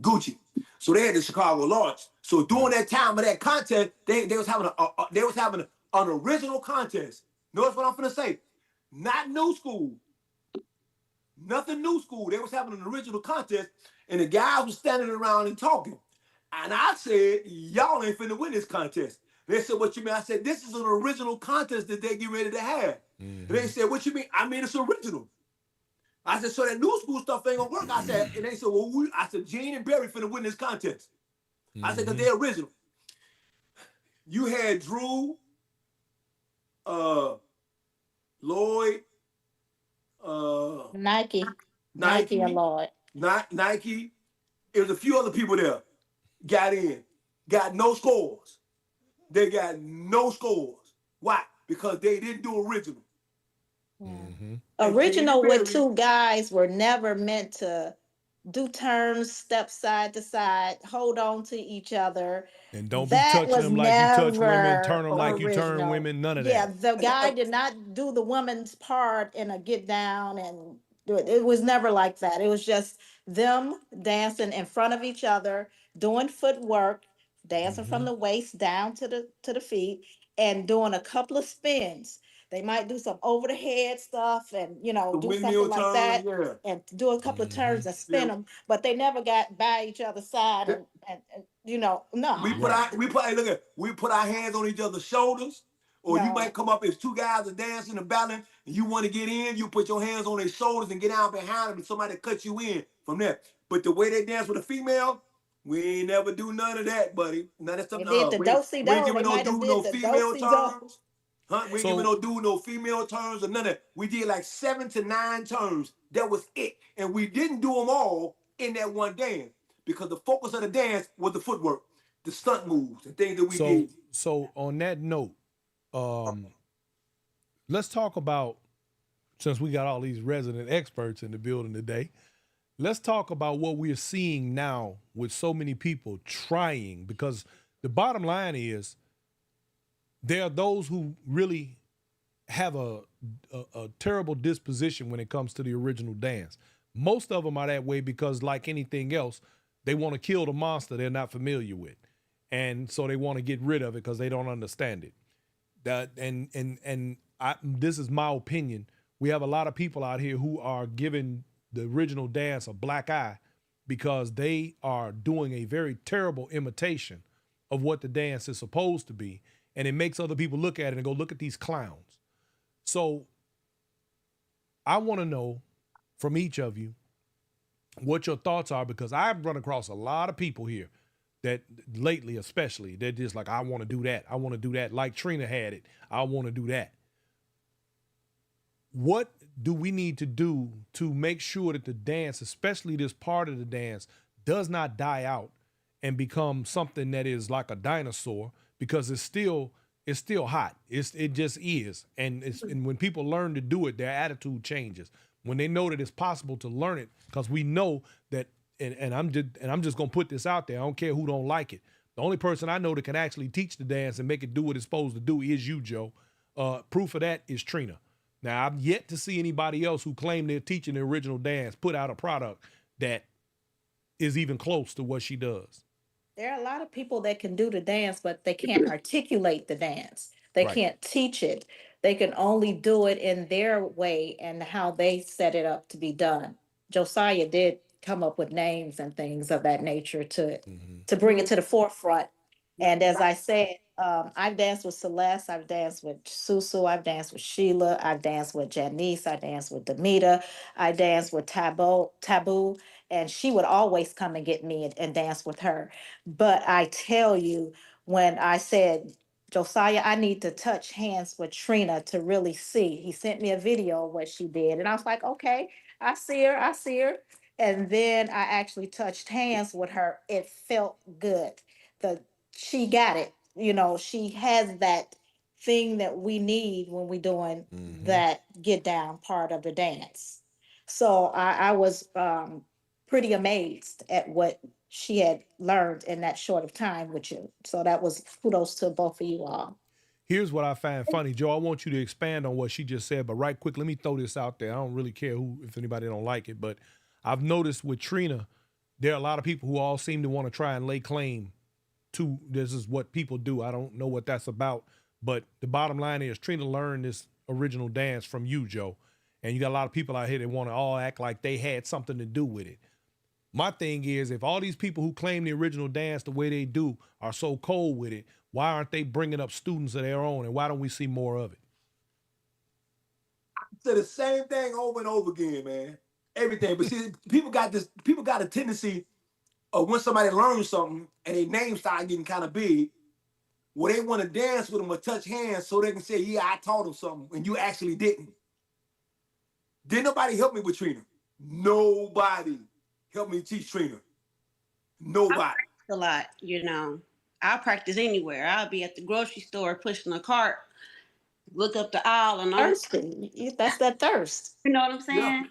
C: Gucci. So they had the Chicago Lawrence. So during that time of that contest, they was having an original contest. Notice what I'm finna say. Not new school. Nothing new school. They was having an original contest, and the guys was standing around and talking. And I said, y'all ain't finna win this contest. They said, what you mean? I said, this is an original contest that they get ready to have. And they said, what you mean? I mean, it's original. I said, so that new school stuff ain't gonna work. I said, and they said, well, I said, Gene and Barry finna win this contest. I said, because they're original. You had Drew, Lloyd,
E: Nike and Lloyd.
C: Nike. It was a few other people there. Got in. Got no scores. They got no scores. Why? Because they didn't do original.
E: Original with two guys were never meant to do turns, step side to side, hold on to each other.
A: And don't be touching them like you touch women, turn them like you turn
E: original.
A: women, none of that.
E: Yeah, the guy did not do the woman's part in a get down and do it. It was never like that. It was just them dancing in front of each other, doing footwork, dancing from the waist down to the feet, and doing a couple of spins. They might do some over the head stuff and, do something like that, and do a couple of turns and spin them, but they never got by each other's side and no.
C: We put our hands on each other's shoulders, or you might come up as two guys are dancing and battling, and you want to get in, you put your hands on their shoulders and get down behind them, and somebody cut you in from there. But the way they dance with a female, we ain't never do none of that, buddy. None of that stuff.
E: We ain't giving
C: no dude no female turns. We ain't giving no dude no female turns or none of that. We did like 7 to 9 turns. That was it. And we didn't do them all in that one dance because the focus of the dance was the footwork, the stunt moves, and things that we did.
A: So on that note, let's talk about, since we got all these resident experts in the building today, let's talk about what we're seeing now with so many people trying, because the bottom line is there are those who really have a terrible disposition when it comes to the original dance. Most of them are that way because, like anything else, they want to kill the monster they're not familiar with. And so they want to get rid of it because they don't understand it. This is my opinion. We have a lot of people out here who are giving the original dance a black eye because they are doing a very terrible imitation of what the dance is supposed to be. And it makes other people look at it and go, look at these clowns. So I want to know from each of you what your thoughts are, because I've run across a lot of people here that lately, especially, they're just like, I want to do that. I want to do that. Like Trina had it. I want to do that. What do we need to do to make sure that the dance, especially this part of the dance, does not die out and become something that is like a dinosaur? Because it's still hot. It just is. And when people learn to do it, their attitude changes. When they know that it's possible to learn it, because we know that, and I'm just gonna put this out there. I don't care who don't like it. The only person I know that can actually teach the dance and make it do what it's supposed to do is you, Joe. Proof of that is Trina. Now, I've yet to see anybody else who claim they're teaching the original dance put out a product that is even close to what she does.
E: There are a lot of people that can do the dance, but they can't articulate the dance. They can't teach it. They can only do it in their way and how they set it up to be done. Josiah did come up with names and things of that nature to bring it to the forefront. And as I said, I've danced with Celeste, I've danced with Susu, I've danced with Sheila, I've danced with Janice, I danced with Demita, I danced with Taboo, and she would always come and get me and dance with her. But I tell you, when I said, Josiah, I need to touch hands with Trina to really see. He sent me a video of what she did. And I was like, okay, I see her. And then I actually touched hands with her. It felt good. She got it. She has that thing that we need when we're doing that get down part of the dance. So I was pretty amazed at what she had learned in that short of time with you. So that was kudos to both of you all.
A: Here's what I find funny, Joe. I want you to expand on what she just said, but right quick, let me throw this out there. I don't really care if anybody don't like it, but I've noticed with Trina there are a lot of people who all seem to want to try and lay claim to this is what people do. I don't know what that's about, but the bottom line is Trina learned this original dance from you, Joe. And you got a lot of people out here that want to all act like they had something to do with it. My thing is, if all these people who claim the original dance the way they do are so cold with it, why aren't they bringing up students of their own, and why don't we see more of it?
C: I say the same thing over and over again, man. Everything. But see, people got a tendency of when somebody learns something and their name start getting kind of big, where they want to dance with them or touch hands so they can say, yeah, I taught them something, and you actually didn't. Didn't nobody help me with Trina? Nobody helped me teach Trina. Nobody.
D: I practice a lot, you know. I'll practice anywhere. I'll be at the grocery store pushing a cart, look up the aisle, and
E: Thirsty. That's that thirst.
D: you know what I'm saying?
C: Yeah.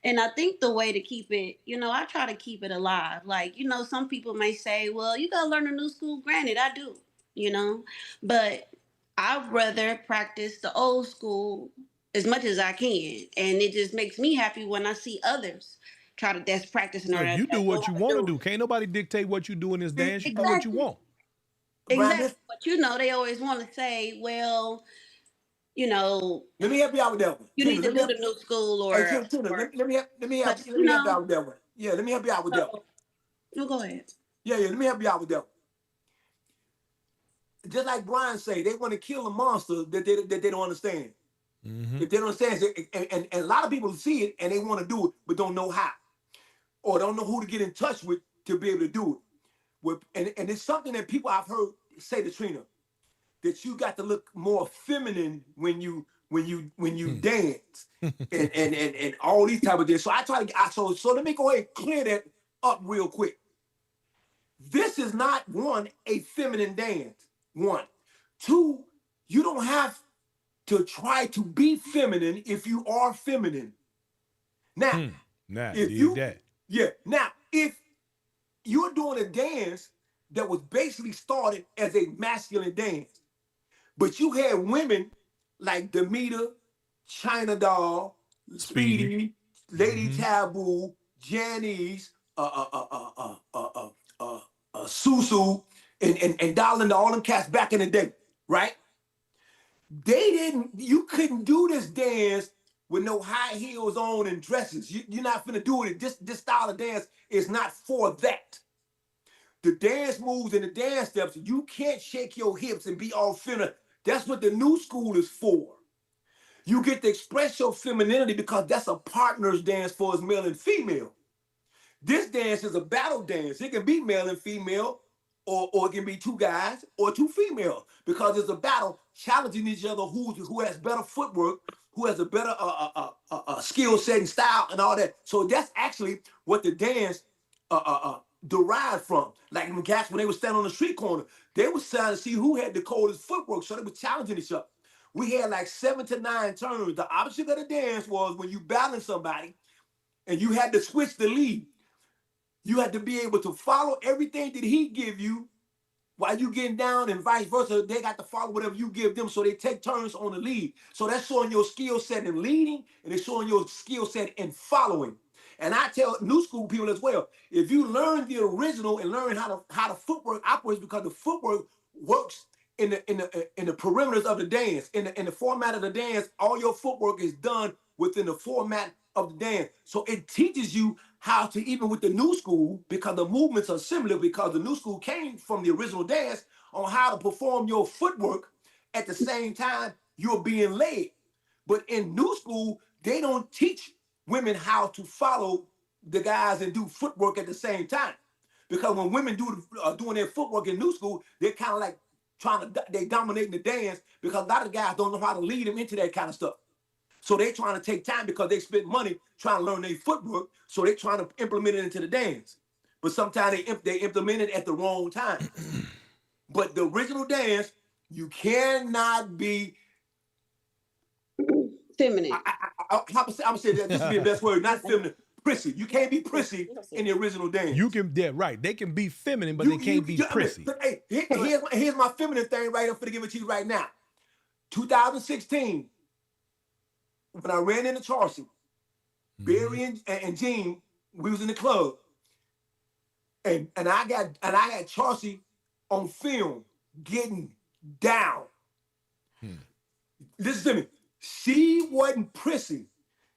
D: And I think the way to keep it, you know, I try to keep it alive. Like, you know, some people may say, well, you got to learn a new school. Granted, I do, you know, but I'd rather practice the old school as much as I can. And it just makes me happy when I see others try to that's practicing.
A: Yeah, you do what you want to do. Can't nobody dictate what you do in this dance. You do what you want.
D: Exactly. But, you know, they always want to say, well, you know,
C: let me help you out with that one.
D: You
C: Trina,
D: need to do the new school or.
C: Hey, Trina, let me help you out with that one. Yeah, let me help you out with that one.
D: No, go ahead.
C: Yeah, let me help you out with that one. Just like Brian say, they want to kill a monster that they don't understand.
A: Mm-hmm.
C: If they don't understand, and a lot of people see it and they want to do it, but don't know how, or don't know who to get in touch with to be able to do it. And it's something that people I've heard say to Trina, that you got to look more feminine when you dance and all these type of things. So I try to so let me go ahead and clear that up real quick. This is not a feminine dance. 1, 2, you don't have to try to be feminine if you are feminine. Now, if you're doing a dance that was basically started as a masculine dance, but you had women like Demeter, China Doll, Speedy, Lady Taboo, Janice, Susu, and Darling, all them cats back in the day, right? You couldn't do this dance with no high heels on and dresses. You're not finna do it. This style of dance is not for that. The dance moves and the dance steps, you can't shake your hips and be all feminine. That's what the new school is for. You get to express your femininity because that's a partner's dance for us, male and female. This dance is a battle dance. It can be male and female, or it can be 2 guys or 2 females, because it's a battle challenging each other who has better footwork, who has a better skill set and style and all that. So that's actually what the dance derived from. Like when cats, when they were standing on the street corner, they were trying to see who had the coldest footwork, so they were challenging each other. We had like 7 to 9 turns. The opposite of the dance was when you balance somebody and you had to switch the lead. You had to be able to follow everything that he give you while you getting down, and vice versa. They got to follow whatever you give them, so they take turns on the lead. So that's showing your skill set in leading, and it's showing your skill set in following. And I tell new school people as well, if you learn the original and learn how the footwork operates, because the footwork works in the perimeters of the dance, in the format of the dance, all your footwork is done within the format of the dance. So it teaches you how to, even with the new school, because the movements are similar, because the new school came from the original dance, on how to perform your footwork at the same time you're being led. But in new school, they don't teach women how to follow the guys and do footwork at the same time. Because when women doing their footwork in new school, they're kind of like they dominating the dance, because a lot of guys don't know how to lead them into that kind of stuff. So they're trying to take time because they spend money trying to learn their footwork, so they're trying to implement it into the dance. But sometimes they implement it at the wrong time. But the original dance, you cannot be
D: feminine.
C: I'm gonna say that this would be the best word, not feminine. Prissy. You can't be prissy in the original dance.
A: You can, right. They can be feminine, but they can't be prissy.
C: Hey, here's my feminine thing right. I'm gonna give it to you right now. 2016, when I ran into Charlsie, Barry and Gene, we was in the club. And I had Charlsie on film getting down. Listen to me. She wasn't prissy.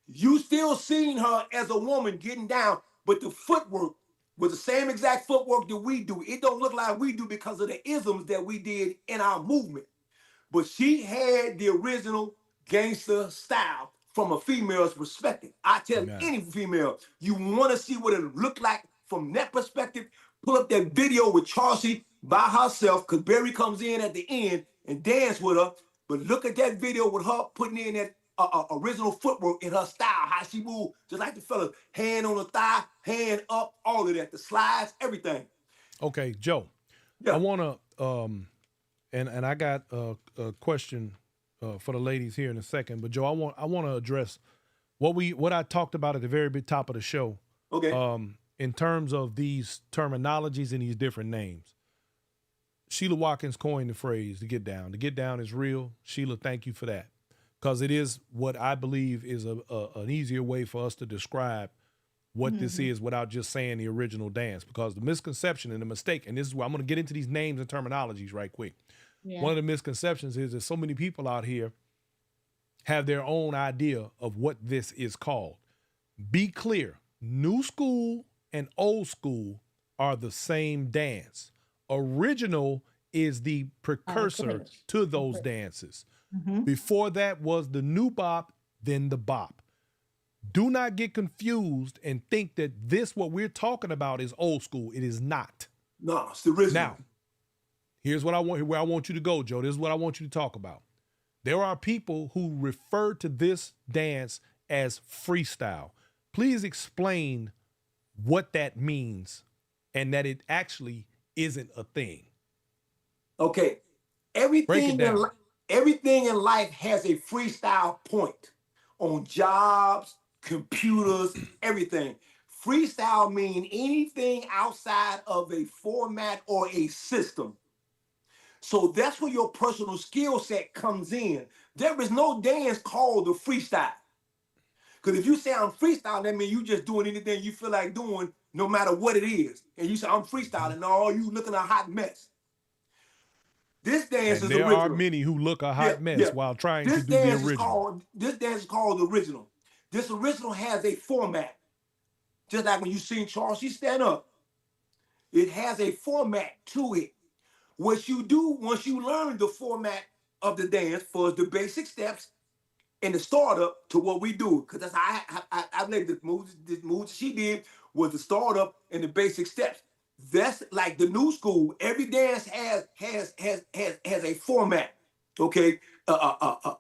C: You still seen her as a woman getting down, but the footwork was the same exact footwork that we do. It don't look like we do because of the isms that we did in our movement. But she had the original gangster style from a female's perspective. I tell any female, you want to see what it looked like from that perspective, pull up that video with Charlsie by herself, because Barry comes in at the end and dance with her. But look at that video with her putting in that original footwork in her style, how she moved, just like the fellas, hand on the thigh, hand up, all of that, the slides, everything.
A: Okay, Joe, I want to, and I got a question for the ladies here in a second, but Joe, I want to address what I talked about at the very top of the show.
C: Okay.
A: In terms of these terminologies and these different names. Sheila Watkins coined the phrase, the get down. The get down is real. Sheila, thank you for that. Because it is what I believe is an easier way for us to describe what this is without just saying the original dance. Because the misconception and the mistake, and this is where I'm going to get into these names and terminologies right quick. Yeah. One of the misconceptions is that so many people out here have their own idea of what this is called. Be clear, new school and old school are the same dance. Original is the precursor to those dances. Before that was the new bop, then the bop. Do not get confused and think that what we're talking about is old school. It is not.
C: No, it's the original.
A: Now, here's where I want you to go, Joe. This is what I want you to talk about. There are people who refer to this dance as freestyle. Please explain what that means and that it actually isn't a thing.
C: Okay. Everything in life has a freestyle point on jobs, computers, everything. Freestyle means anything outside of a format or a system. So that's where your personal skill set comes in. There is no dance called the freestyle. Because if you say I'm freestyling, that means you just doing anything you feel like doing, no matter what it is. And you say I'm freestyling, no, you looking a hot mess. This dance is original.
A: There are many who look a hot mess while trying to do the original.
C: This dance is called the original. This original has a format. Just like when you seen Charlsie stand up, it has a format to it. What you do once you learn the format of the dance for the basic steps and the startup to what we do, because that's how I believe the moves she did was the startup and the basic steps. That's like the new school. Every dance has a format, okay, a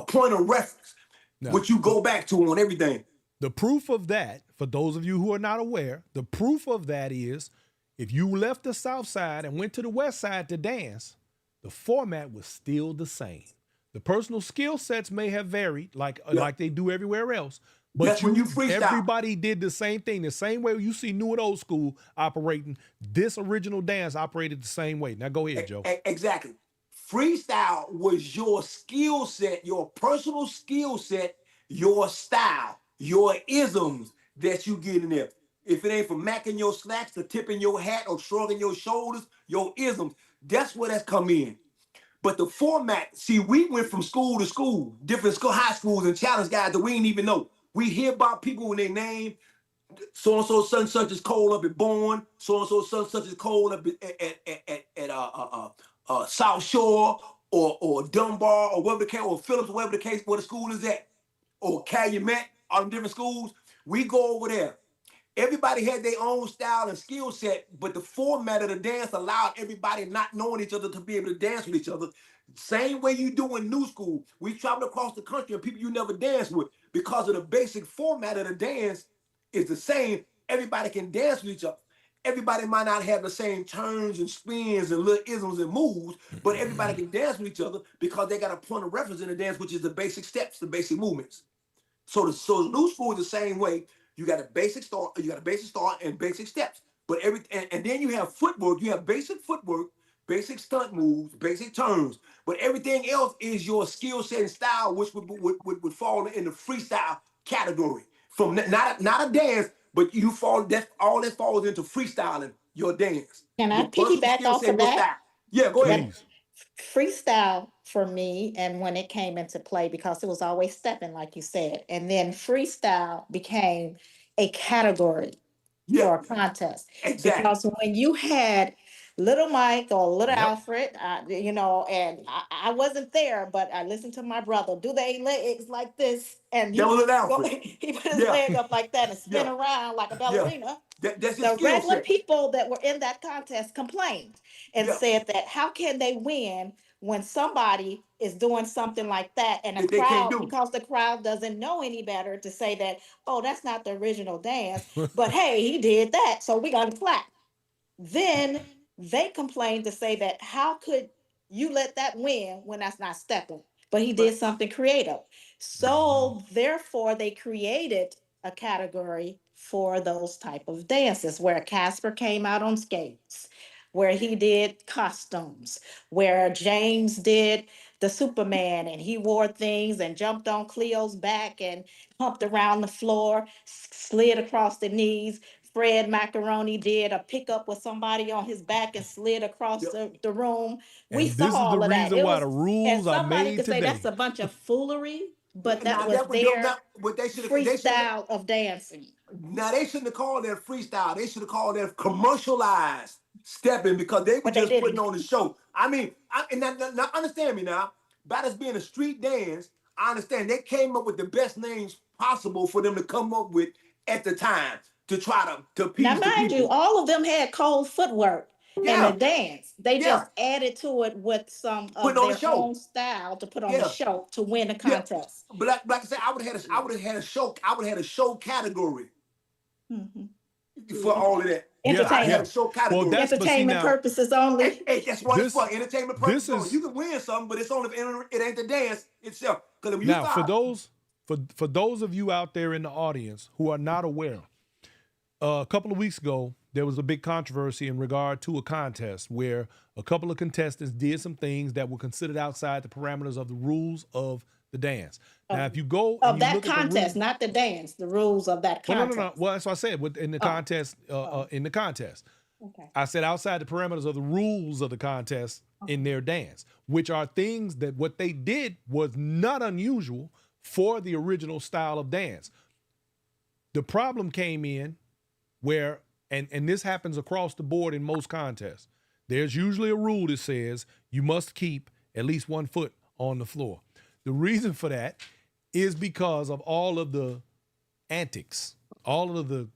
C: point of reference, which you go back to on everything.
A: The proof of that, for those of you who are not aware, the proof of that is if you left the South Side and went to the West Side to dance, the format was still the same. The personal skill sets may have varied, like they do everywhere else, but everybody did the same thing. The same way you see new and old school operating, this original dance operated the same way. Now go ahead, Joe.
C: Exactly. Freestyle was your skill set, your personal skill set, your style, your isms that you get in there. If it ain't from macking your slacks to tipping your hat or shrugging your shoulders, your isms, that's where that's come in. But the format, see, we went from school to school, different high schools and challenge guys that we didn't even know. We hear about people when they name so-and-so son such as Cole up at Bourne, so-and-so son such as Cole up at South Shore or Dunbar or whatever the case, or Phillips, whatever the case, where the school is at, or Calumet, all them different schools. We go over there. Everybody had their own style and skill set, but the format of the dance allowed everybody not knowing each other to be able to dance with each other. Same way you do in new school. We traveled across the country and people you never danced with, because of the basic format of the dance is the same. Everybody can dance with each other. Everybody might not have the same turns and spins and little isms and moves, but everybody can dance with each other because they got a point of reference in the dance, which is the basic steps, the basic movements. So the new school is the same way. You got a basic start, and basic steps. But and then you have footwork. You have basic footwork, basic stunt moves, basic turns. But everything else is your skill set and style, which would fall in the freestyle category. From not a dance, but you fall. That's all that falls into freestyling your dance.
E: Can I
C: Your personal
E: piggyback
C: skill
E: off
C: set,
E: of
C: your
E: that?
C: style. Yeah, go ahead.
A: Please.
E: Freestyle for me, and when it came into play, because it was always stepping, like you said, and then freestyle became a category
C: Yeah,
E: for a contest.
C: exactly.
E: Because when you had Little Mike or Little
A: Yep.
E: Alfred, you know, and I wasn't there, but I listened to my brother do they legs like this, and
C: That
E: he
C: was an
E: go,
C: Alfred.
E: he put his
C: Yeah,
E: leg up like that and spin
C: yeah,
E: around like a
C: yeah.
E: ballerina.
C: That's his
E: The
C: skill
E: regular
C: set.
E: people that were in that contest complained and
C: Yeah,
E: said that how can they win when somebody is doing something like that, and a
C: that they can't
E: crowd,
C: do.
E: because the crowd doesn't know any better, to say that, oh, that's not the original dance, but hey, he did that, so we got to clap. Then they complained to say that how could you let that win when that's not stepping? But he did
C: But
E: something creative.
A: Mhm.
E: So therefore they created a category for those type of dances where Casper came out on skates, where he did costumes, where James did the Superman and he wore things and jumped on Cleo's back and humped around the floor, slid across the knees. Fred Macaroni did a pickup with somebody on his back and slid across
C: yeah,
E: the room. We
A: And
E: saw
A: this is the
E: all of that.
A: reason
E: It
A: why
E: was,
A: the
E: and
A: rules are
E: somebody
A: made
E: could say that's
A: today.
E: a bunch of foolery, but that
C: now
E: was
C: that would do
E: their
C: not what they should have. They should have.
E: freestyle of dancing.
C: Now they shouldn't have called that freestyle. They should have called that commercialized stepping because they were
E: But they
C: just putting
E: didn't.
C: on the show. I mean, now understand me now. By this being a street dance, I understand they came up with the best names possible for them to come up with at the time to try to
E: Now,
C: appease the
E: mind you,
C: people.
E: all of them had cold footwork in the
C: Yeah,
E: dance. They
C: yeah,
E: just added to it with some
C: putting
E: of
C: on the
E: their
C: show.
E: own style to put on the
C: Yeah,
E: show to win the
C: yeah.
E: contest.
C: But like I said, I would have had a show. I would have had a show category
E: Mhm.
C: for all of that.
A: Yeah,
C: I had
E: Entertainment,
C: a
A: yeah.
C: show
A: Well,
C: category.
A: that's but see
E: entertainment
A: now
E: purposes
C: Hey,
E: only.
C: hey, that's what it's for.
A: this
C: Entertainment
A: this
C: purposes only.
A: is
C: You can win something, but it's only it ain't the dance itself. Because if you
A: now
C: start,
A: for those of you out there in the audience who are not aware, a couple of weeks ago there was a big controversy in regard to a contest where a couple of contestants did some things that were considered outside the parameters of the rules of the dance. Now, if you go and
E: Of
A: you
E: that
A: look at the
E: contest,
A: rules,
E: not the dance, the rules of that
A: well, no.
E: contest.
A: Well, that's what I said in the
E: Oh,
A: contest. In the contest,
E: okay.
A: I said outside the parameters of the rules of the contest in their dance, which are things that what they did was not unusual for the original style of dance. The problem came in where, and this happens across the board in most contests, there's usually a rule that says you must keep at least 1 foot on the floor. The reason for that is because of all of the antics, all of the,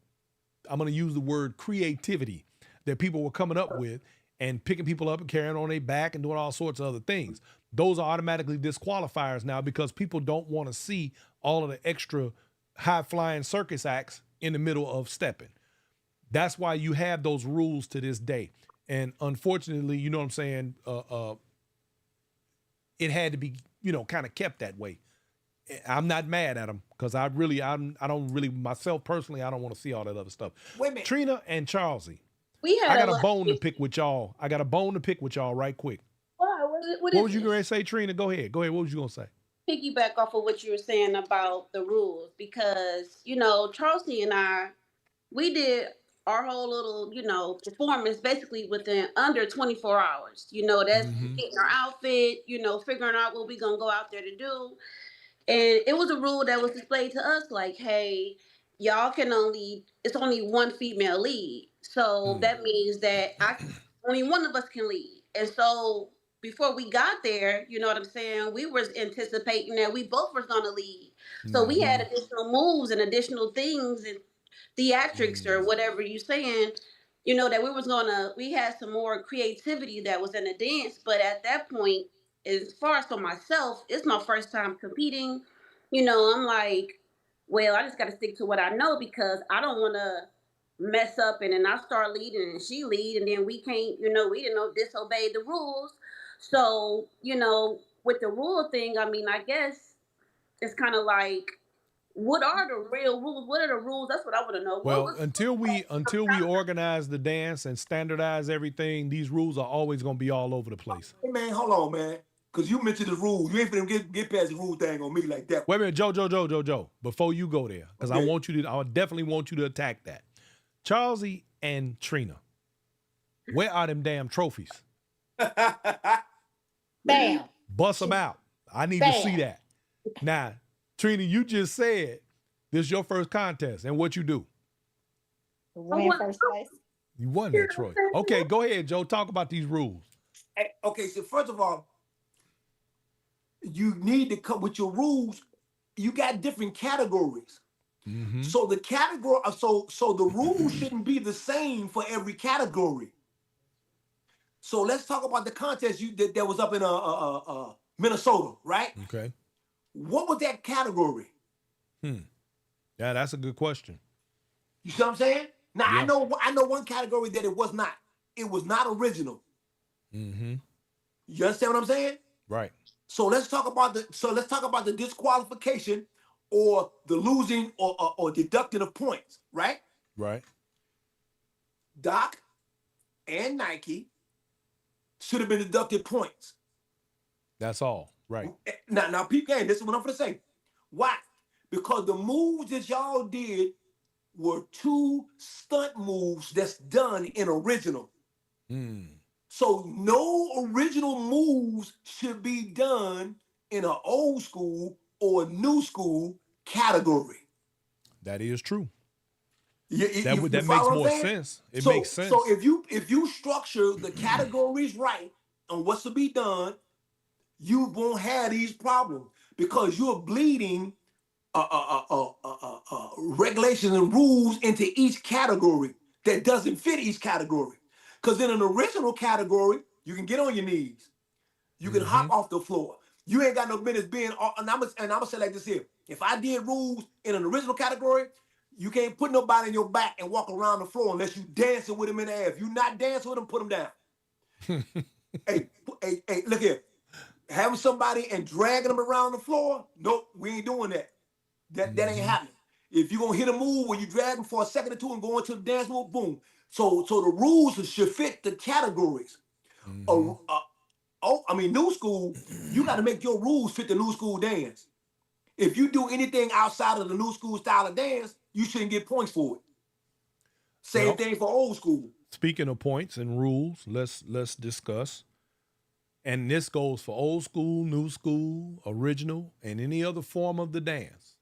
A: I'm going to use the word creativity that people were coming up with and picking people up and carrying on their back and doing all sorts of other things. Those are automatically disqualifiers now because people don't want to see all of the extra high flying circus acts in the middle of stepping. That's why you have those rules to this day. And unfortunately, you know what I'm saying? It had to be, kind of kept that way. I'm not mad at them because I don't really, myself personally, I don't want to see all that other stuff.
C: wait a minute.
A: Trina and Charlsie,
D: We
A: I
D: had
A: got
D: a
A: a
D: lot.
A: bone to pick with y'all. right quick.
D: Why? What
A: What
D: is
A: was you
D: it?
A: going to say, Trina? Go ahead. What was you going to say?
D: Piggyback off of what you were saying about the rules because Charlsie and I, we did our whole little performance basically within under 24 hours. That's
A: Mm-hmm.
D: getting our outfit, figuring out what we gonna go out there to do. And it was a rule that was displayed to us like, hey, it's only one female lead. So
A: Mm.
D: that means that only one of us can lead. And so before we got there, you know what I'm saying, we was anticipating that we both was gonna lead. So we had
A: Mm-hmm.
D: additional moves and additional things and theatrics or
A: Mm.
D: whatever you saying, that we had some more creativity that was in the dance. But at that point, as far as for myself, it's my first time competing. I'm like, well, I just got to stick to what I know because I don't want to mess up and then I start leading and she lead and then we can't, we didn't know disobey the rules. So, with the rule thing, I mean, I guess it's kind of like, what are the real rules? What are the rules? That's what I want to know. What
A: Well,
D: was
A: until we organize the dance and standardize everything, these rules are always going to be all over the place.
C: Hey man, hold on, man. Because you mentioned the rules. You ain't finna get past the rule thing on me like that.
A: Wait a minute, Joe. Before you go there, because
C: Okay.
A: I definitely want you to attack that. Charlsie and Trina, where are them damn trophies?
E: Bam.
A: Bust them out. I need to see that. Now, Trina, you just said this is your first contest, and what you do?
E: Win first place.
A: You won that, Troy. Okay, go ahead, Joe. Talk about these rules.
C: Okay, so first of all, you need to come with your rules. You got different categories.
A: Mm-hmm.
C: So the category, so the rules shouldn't be the same for every category. So let's talk about the contest that was up in Minnesota, right?
A: Okay.
C: What was that category?
A: Yeah, that's a good question.
C: You see what I'm saying? Now
A: Yeah.
C: I know one category that it was not. It was not original.
A: Mm-hmm.
C: You understand what I'm saying?
A: Right.
C: So let's talk about the disqualification or the losing or deducting of points, right?
A: Right.
C: Doc and Nike should have been deducted points.
A: That's all. Right.
C: Now, peep game, this is what I'm gonna say. Why? Because the moves that y'all did were 2 stunt moves that's done in original. So no original moves should be done in an old school or new school category.
A: That is true.
C: That
A: makes more sense. It makes sense.
C: So if you structure the categories right on what's to be done, you won't have these problems because you're bleeding regulations and rules into each category that doesn't fit each category. Because in an original category, you can get on your knees, you can hop off the floor. You ain't got no business being. And I'm gonna say like this here: if I did rules in an original category, you can't put nobody in your back and walk around the floor unless you dancing with him in the air. If you not dancing with him, put him down. hey, look here. Having somebody and dragging them around the floor, nope, we ain't doing that. That ain't happening. If you're gonna hit a move where you drag them for a second or two and go into the dance move, boom. So the rules should fit the categories. New school, you got to make your rules fit the new school dance. If you do anything outside of the new school style of dance, you shouldn't get points for it. Same thing for old school.
A: Speaking of points and rules, let's discuss. And this goes for old school, new school, original, and any other form of the dance.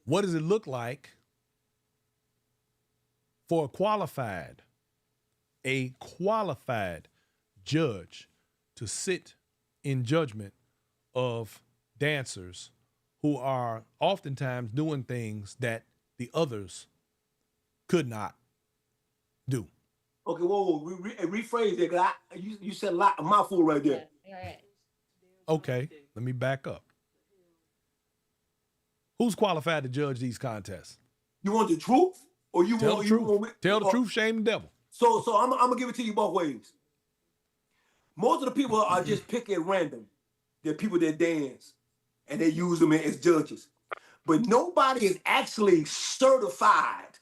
A: What does it look like for a qualified judge to sit in judgment of dancers who are oftentimes doing things that the others could not do?
C: Okay, whoa, rephrase that, because you said a mouthful right there.
A: Okay, let me back up. Who's qualified to judge these contests?
C: You want the truth? Or you
A: Tell
C: want
A: the truth. Tell the
C: or,
A: truth, shame the devil.
C: So I'm gonna give it to you both ways. Most of the people are just picking at random. They're people that dance and they use them as judges. But nobody is actually certified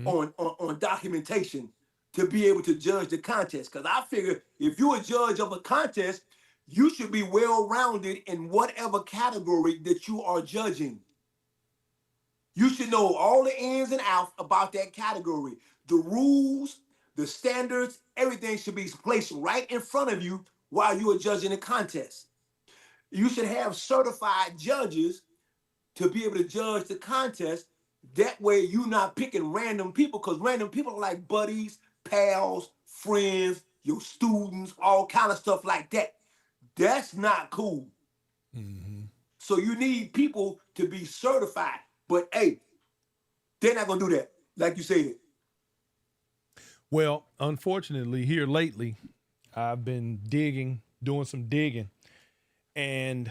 C: on documentation to be able to judge the contest. Because I figure if you're a judge of a contest, you should be well-rounded in whatever category that you are judging. You should know all the ins and outs about that category. The rules, the standards, everything should be placed right in front of you while you are judging the contest. You should have certified judges to be able to judge the contest. That way you're not picking random people, because random people are like buddies, pals, friends, your students, all kind of stuff like that. That's not cool. So you need people to be certified. But hey, they're not gonna do that, like you said.
A: Well, unfortunately, here lately, I've been doing some digging, and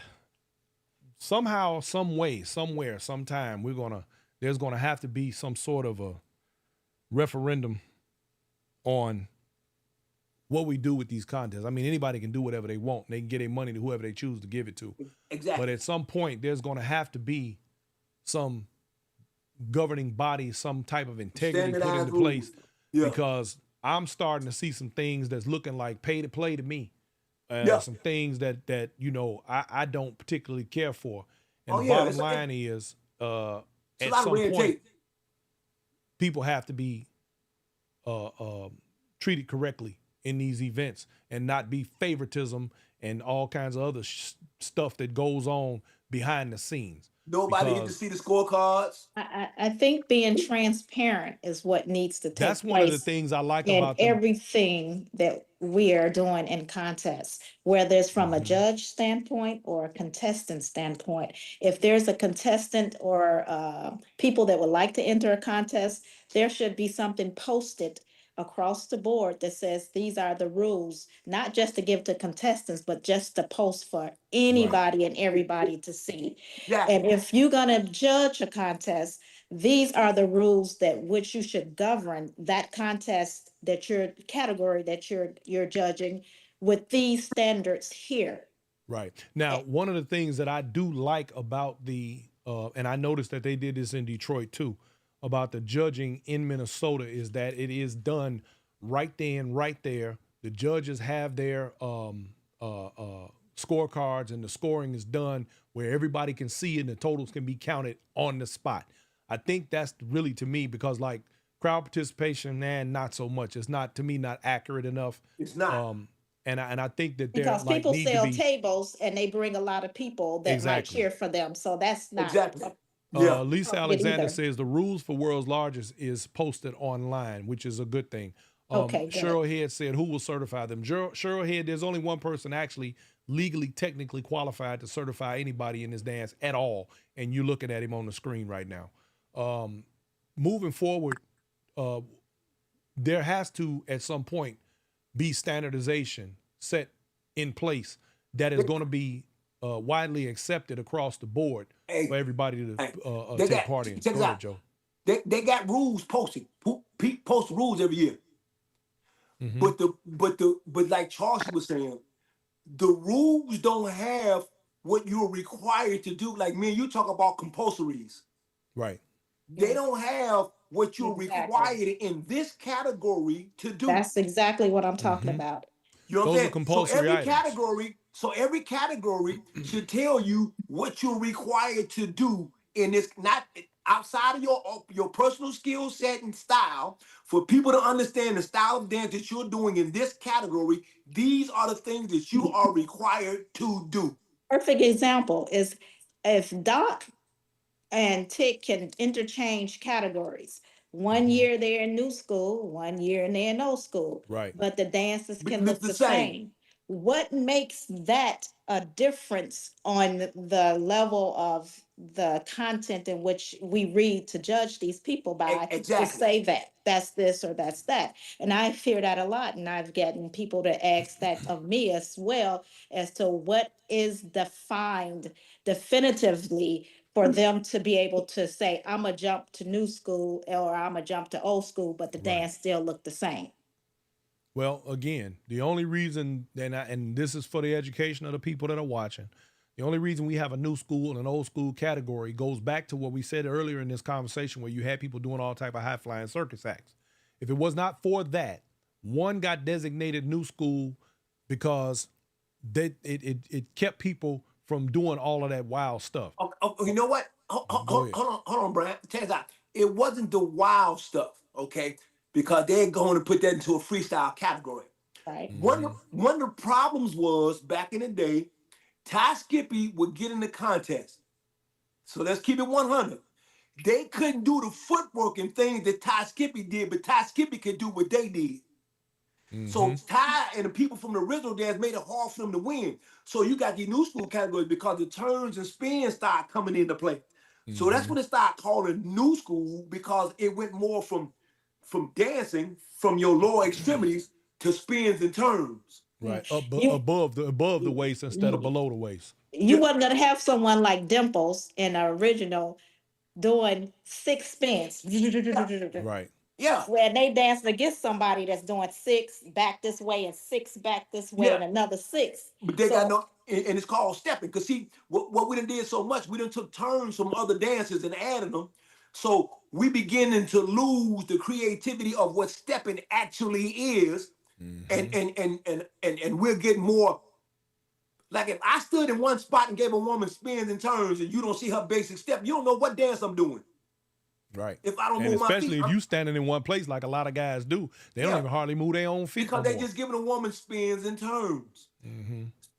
A: somehow, some way, somewhere, sometime, there's gonna have to be some sort of a referendum on what we do with these contests. I mean, anybody can do whatever they want. They can get their money to whoever they choose to give it to.
C: Exactly.
A: But at some point, there's going to have to be some governing body, some type of integrity put into place, because I'm starting to see some things that's looking like pay to play to me.
C: Yeah.
A: some things that I don't particularly care for. And
C: Oh
A: the
C: yeah.
A: bottom line is,
C: It's a
A: at
C: lot of
A: some
C: red
A: point,
C: tape.
A: people have to be treated correctly in these events and not be favoritism and all kinds of other stuff that goes on behind the scenes.
C: Nobody get to
A: Because
C: see the scorecards.
E: I think being transparent is what needs to
A: that's
E: take
A: one of the
E: place
A: things I like
E: in
A: about them.
E: everything that we are doing in contests, whether it's from a judge standpoint or a contestant standpoint. If there's a contestant or people that would like to enter a contest, there should be something posted across the board that says these are the rules, not just to give to contestants, but just to post for anybody and everybody to see.
C: Exactly.
E: And if you're gonna judge a contest, these are the rules that which you should govern that contest, that your category that you're judging, with these standards here.
A: Right. Now, one of the things that I do like about and I noticed that they did this in Detroit too, about the judging in Minnesota, is that it is done right then, right there. The judges have their scorecards, and the scoring is done where everybody can see and the totals can be counted on the spot. I think that's really, to me, because like crowd participation, not so much. It's not, to me, not accurate enough.
C: It's not.
A: And I think that there
E: Because
A: like
E: people
A: need to
E: sell
A: be
E: tables and they bring a lot of people that might
A: exactly.
E: cheer for them. So that's not
C: Exactly. Yeah.
A: Lisa
E: appropriate
A: Alexander
E: either.
A: says the rules for World's Largest is posted online, which is a good thing.
E: Okay, good.
A: Cheryl Head said, who will certify them? Cheryl Head, there's only one person actually legally, technically qualified to certify anybody in this dance at all. And you're looking at him on the screen right now. Moving forward, there has to, at some point, be standardization set in place that is going to be widely accepted across the board for everybody to take part in.
C: Check
A: Go
C: this
A: ahead,
C: out.
A: Joe.
C: They got rules posted. Pete posts rules every year. But like Charlsie was saying, the rules don't have what you're required to do. Like me and you talk about compulsories.
A: Right.
C: They don't have what you're
E: Exactly.
C: required in this category to do.
E: That's exactly what I'm talking about.
C: You know what I'm
A: Those are
C: saying?
A: compulsory items.
C: So every category should tell you what you're required to do in this, not outside of your personal skill set and style. For people to understand the style of dance that you're doing in this category, these are the things that you are required to do.
E: Perfect example is if Doc and Tick can interchange categories. One year they're in new school, 1 year they're in old school.
A: Right.
E: But the dances can
C: Look
E: look the same. What makes that a difference on the level of the content in which we read to judge these people by,
C: Exactly.
E: to say that that's this or that's that? And I hear that a lot, and I've gotten people to ask that of me as well, as to what is defined definitively for them to be able to say, I'm a jump to new school or I'm a jump to old school, but the dance still look the same.
A: Well, again, the only reason, and this is for the education of the people that are watching, the only reason we have a new school and an old school category goes back to what we said earlier in this conversation, where you had people doing all type of high flying circus acts. If it was not for that, one got designated new school because it kept people from doing all of that wild stuff.
C: You know what? Hold on, Brian. Check this out. It wasn't the wild stuff, okay? Because they're going to put that into a freestyle category.
E: Right.
C: One of the problems was, back in the day, Ty Skippy would get in the contest. So let's keep it 100. They couldn't do the footwork and things that Ty Skippy did, but Ty Skippy could do what they did. So Ty and the people from the original dance made it hard for them to win. So you got the new school categories because the turns and spins start coming into play. So that's when they start calling new school, because it went more from dancing from your lower extremities to spins and turns.
A: Right. Above the waist instead of below the waist.
E: You wasn't gonna have someone like Dimples in the original doing 6 spins.
A: Right.
C: Yeah.
E: Where they dancing against somebody that's doing 6 back this way and 6 back this way and another 6.
C: But they got no, and it's called stepping. Because see, what we done did so much, we done took turns from other dances and added them. So we beginning to lose the creativity of what stepping actually is. And we're getting more Like if I stood in one spot and gave a woman spins and turns and you don't see her basic step, you don't know what dance I'm doing.
A: Right.
C: If I don't
A: and
C: move my feet.
A: especially if you standing in one place like a lot of guys do, they don't even hardly move their own feet.
C: Because they just giving a woman spins and turns.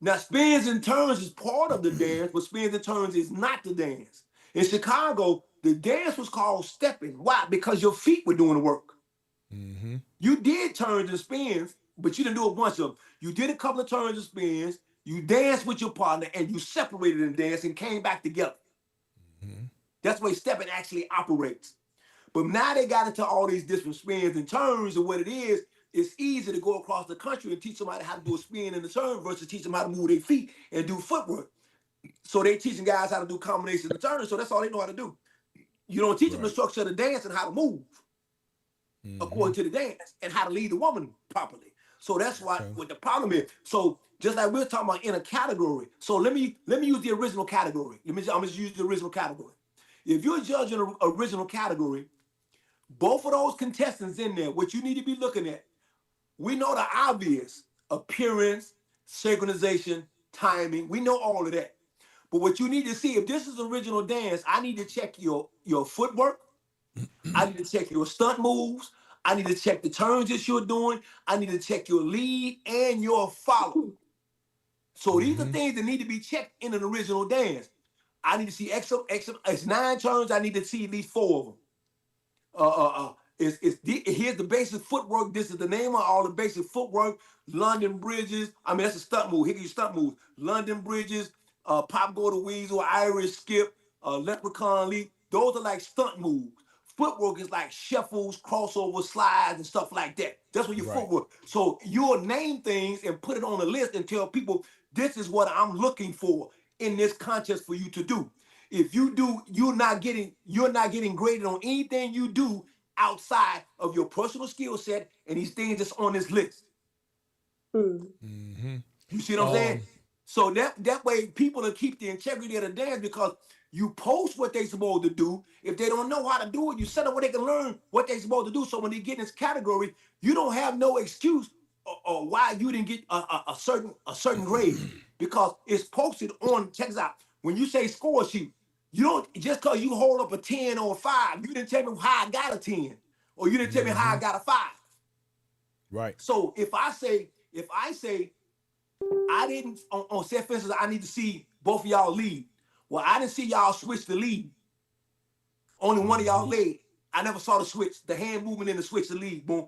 C: Now, spins and turns is part of the dance, but spins and turns is not the dance. In Chicago, the dance was called stepping. Why? Because your feet were doing the work. You did turns and spins, but you didn't do a bunch of them. You did a couple of turns and spins, you danced with your partner, and you separated in dance and came back together. That's the way stepping actually operates. But now they got into all these different spins and turns, and what it is, it's easy to go across the country and teach somebody how to do a spin and a turn versus teach them how to move their feet and do footwork. So they teaching guys how to do combinations and turns, so that's all they know how to do. You don't teach them the structure of the dance and how to move according to the dance and how to lead the woman properly. So that's why what the problem is. So just like we're talking about in a category. So let me use the original category. I'm gonna use the original category. If you're judging an original category, both of those contestants in there, what you need to be looking at, we know the obvious: appearance, synchronization, timing. We know all of that. But what you need to see, if this is original dance, I need to check your footwork. I need to check your stunt moves. I need to check the turns that you're doing. I need to check your lead and your follow. So these are things that need to be checked in an original dance. I need to see it's 9 turns. I need to see at least 4 of them. Here's the basic footwork. This is the name of all the basic footwork. London bridges. I mean, that's a stunt move. Here are your stunt moves. London bridges, pop go to weasel, Irish skip, leprechaun leap. Those are like stunt moves. Footwork is like shuffles, crossover, slides, and stuff like that. That's what your footwork. So you'll name things and put it on a list and tell people, this is what I'm looking for in this contest for you to do. If you do, you're not getting graded on anything you do outside of your personal skill set and these things that's on this list. You see what I'm saying? So that way people will keep the integrity of the dance, because you post what they're supposed to do. If they don't know how to do it, you set up where they can learn what they're supposed to do. So when they get in this category, you don't have no excuse or why you didn't get a certain grade, because it's posted on. Check this out. When you say score sheet, you don't just because you hold up a 10 or a 5. You didn't tell me how I got a 10, or you didn't tell me how I got a 5.
A: Right.
C: So if I say I didn't on set, for instance, I need to see both of y'all lead. Well, I didn't see y'all switch the lead. Only one of y'all led. I never saw the switch, the hand movement in the switch, the lead. Boom.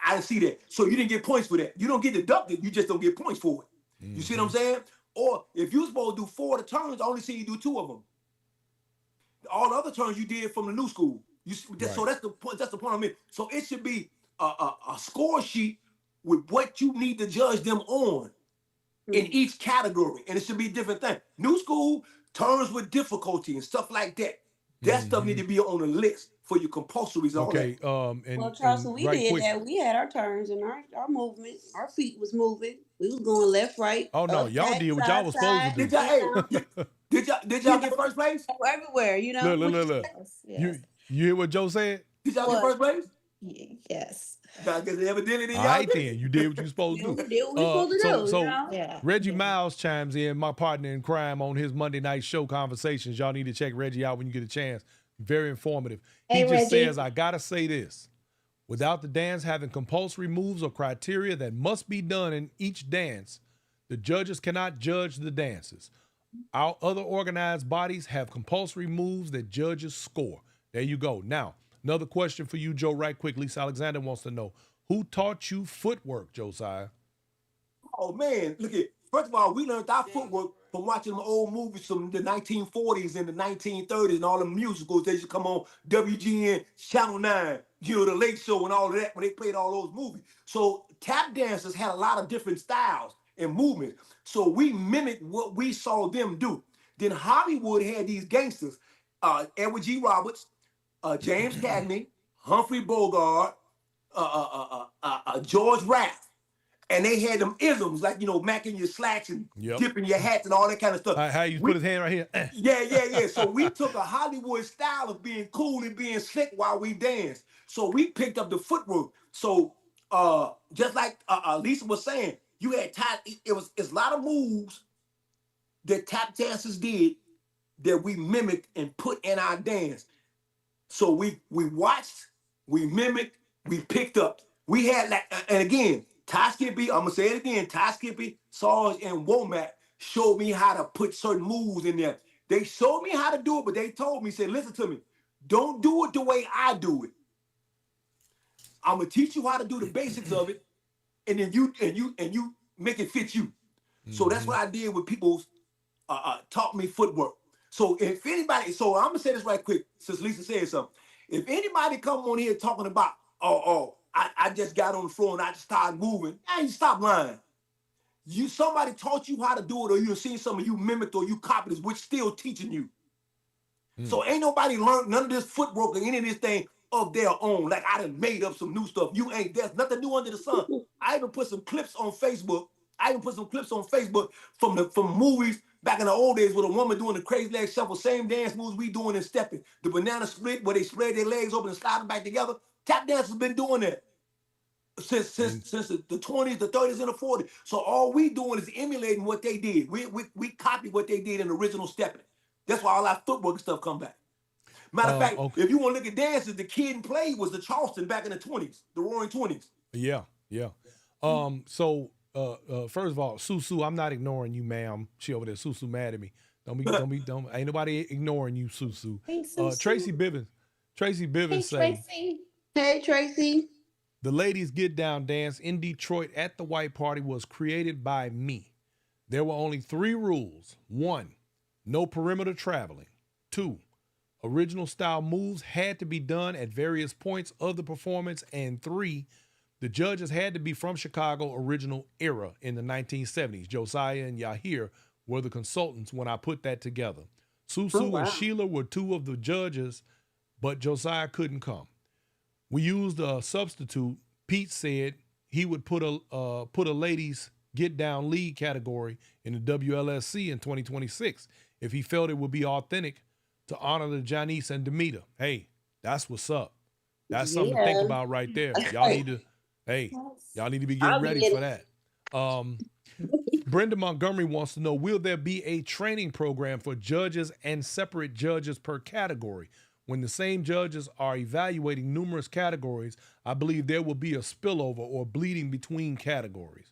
C: I didn't see that. So you didn't get points for that. You don't get deducted. You just don't get points for it. You see what I'm saying? Or if you're supposed to do 4 of the turns, I only see you do 2 of them. All the other turns you did from the new school. So that's the point. That's the point I'm in. So it should be a score sheet with what you need to judge them on in each category, and it should be a different thing. New school, turns with difficulty and stuff like that. That stuff need to be on the list for your compulsories.
A: Okay.
D: Well, Charlsie, we did that. We had our turns and our movement. Our feet was moving. We was going left, right.
A: Oh no, y'all did what y'all was supposed to do.
C: Did y'all get first place?
D: Everywhere, you know.
A: Look.
E: Yes.
A: You hear what Joe said?
C: Did y'all get first place?
E: Yes.
C: I guess evidently
A: all right, then you did what you supposed to do.
D: We did what we supposed to do.
A: So
D: you know?
A: Reggie Miles chimes in, my partner in crime, on his Monday night show Conversations. Y'all need to check Reggie out when you get a chance. Very informative. He just says, I gotta say this. Without the dance having compulsory moves or criteria that must be done in each dance, the judges cannot judge the dances. Our other organized bodies have compulsory moves that judges score. There you go. Now, another question for you, Joe, right quick. Lisa Alexander wants to know, who taught you footwork, Josiah?
C: Oh, man, look at, first of all, we learned our footwork from watching them old movies from the 1940s and the 1930s and all the musicals that used to come on WGN, Channel 9, you know, The Late Show and all of that when they played all those movies. So tap dancers had a lot of different styles and movements. So we mimicked what we saw them do. Then Hollywood had these gangsters, Edward G. Roberts, James Cagney, Humphrey Bogart, George Raft. And they had them isms, like, you know, macking your slacks and dipping your hats and all that kind of stuff.
A: How you put his hand right here?
C: Yeah. So we took a Hollywood style of being cool and being slick while we danced. So we picked up the footwork. So just like Lisa was saying, you had it's a lot of moves that tap dancers did that we mimicked and put in our dance. So we watched, we mimicked, we picked up. We had like, and again, Ty Skippy, I'm gonna say it again, Ty Skippy, Sarge, and Womack showed me how to put certain moves in there. They showed me how to do it, but they told me, said, listen to me, don't do it the way I do it. I'm gonna teach you how to do the basics of it, and then you make it fit you. So that's what I did with people's taught me footwork. So if anybody, so I'm gonna say this right quick, since Lisa said something. If anybody come on here talking about, I just got on the floor and I just started moving, you stop lying. Somebody taught you how to do it, or you seen some of you mimicked or you copied this, which still teaching you. So ain't nobody learned none of this footwork or any of this thing of their own. Like I done made up some new stuff. You ain't, there's nothing new under the sun. I even put some clips on Facebook. From movies back in the old days with a woman doing the crazy leg shuffle, same dance moves we doing in stepping. The banana split where they spread their legs open and slide them back together. Tap dancers been doing that since the 20s, the 30s, and the 40s. So all we doing is emulating what they did. We copied what they did in original stepping. That's why all our footwork and stuff come back. Matter of fact, if you want to look at dances, the kid and play was the Charleston back in the 20s, the Roaring 20s.
A: Yeah. So first of all, Susu, I'm not ignoring you, ma'am. She over there, Susu, mad at me. Don't. Ain't nobody ignoring you, Susu.
E: Hey, Susu.
A: Tracy Bivens
E: Hey,
A: say,
E: Tracy.
D: Hey, Tracy.
A: the ladies get down dance in Detroit at the white party was created by me. There were only 3 rules. 1, no perimeter traveling. 2, original style moves had to be done at various points of the performance. And 3, the judges had to be from Chicago original era in the 1970s. Josiah and Yahir were the consultants when I put that together. Susu and Sheila were 2 of the judges, but Josiah couldn't come. We used a substitute. Pete said he would put a ladies get down lead category in the WLSC in 2026 if he felt it would be authentic to honor the Janice and Demeter. Hey, that's what's up. That's something to think about right there. Y'all need to, y'all need to be getting ready for that. Brenda Montgomery wants to know, will there be a training program for judges and separate judges per category? When the same judges are evaluating numerous categories, I believe there will be a spillover or bleeding between categories.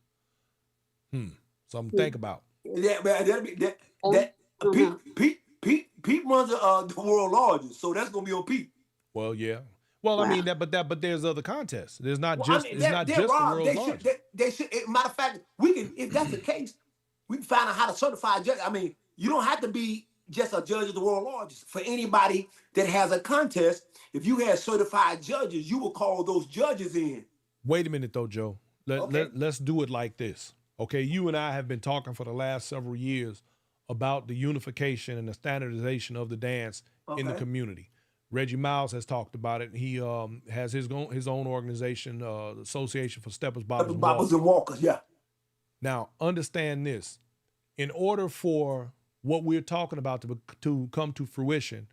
A: Something to think about.
C: Pete runs the world largest, so that's gonna be on Pete.
A: Well, yeah. Well, I mean that, but there's other contests. There's not just it's not just the world largest.
C: They should. Matter of fact, we can, if that's the case, we can find out how to certify a judge. I mean, you don't have to be just a judge of the world largest. For anybody that has a contest, if you had certified judges, you will call those judges in.
A: Wait a minute though, Joe. Let's do it like this. Okay, you and I have been talking for the last several years about the unification and the standardization of the dance in the community. Reggie Miles has talked about it. He has his own organization, the Association for Steppers, Bobbers,
C: and Walkers. Yeah.
A: Now, understand this. In order for what we're talking about to come to fruition,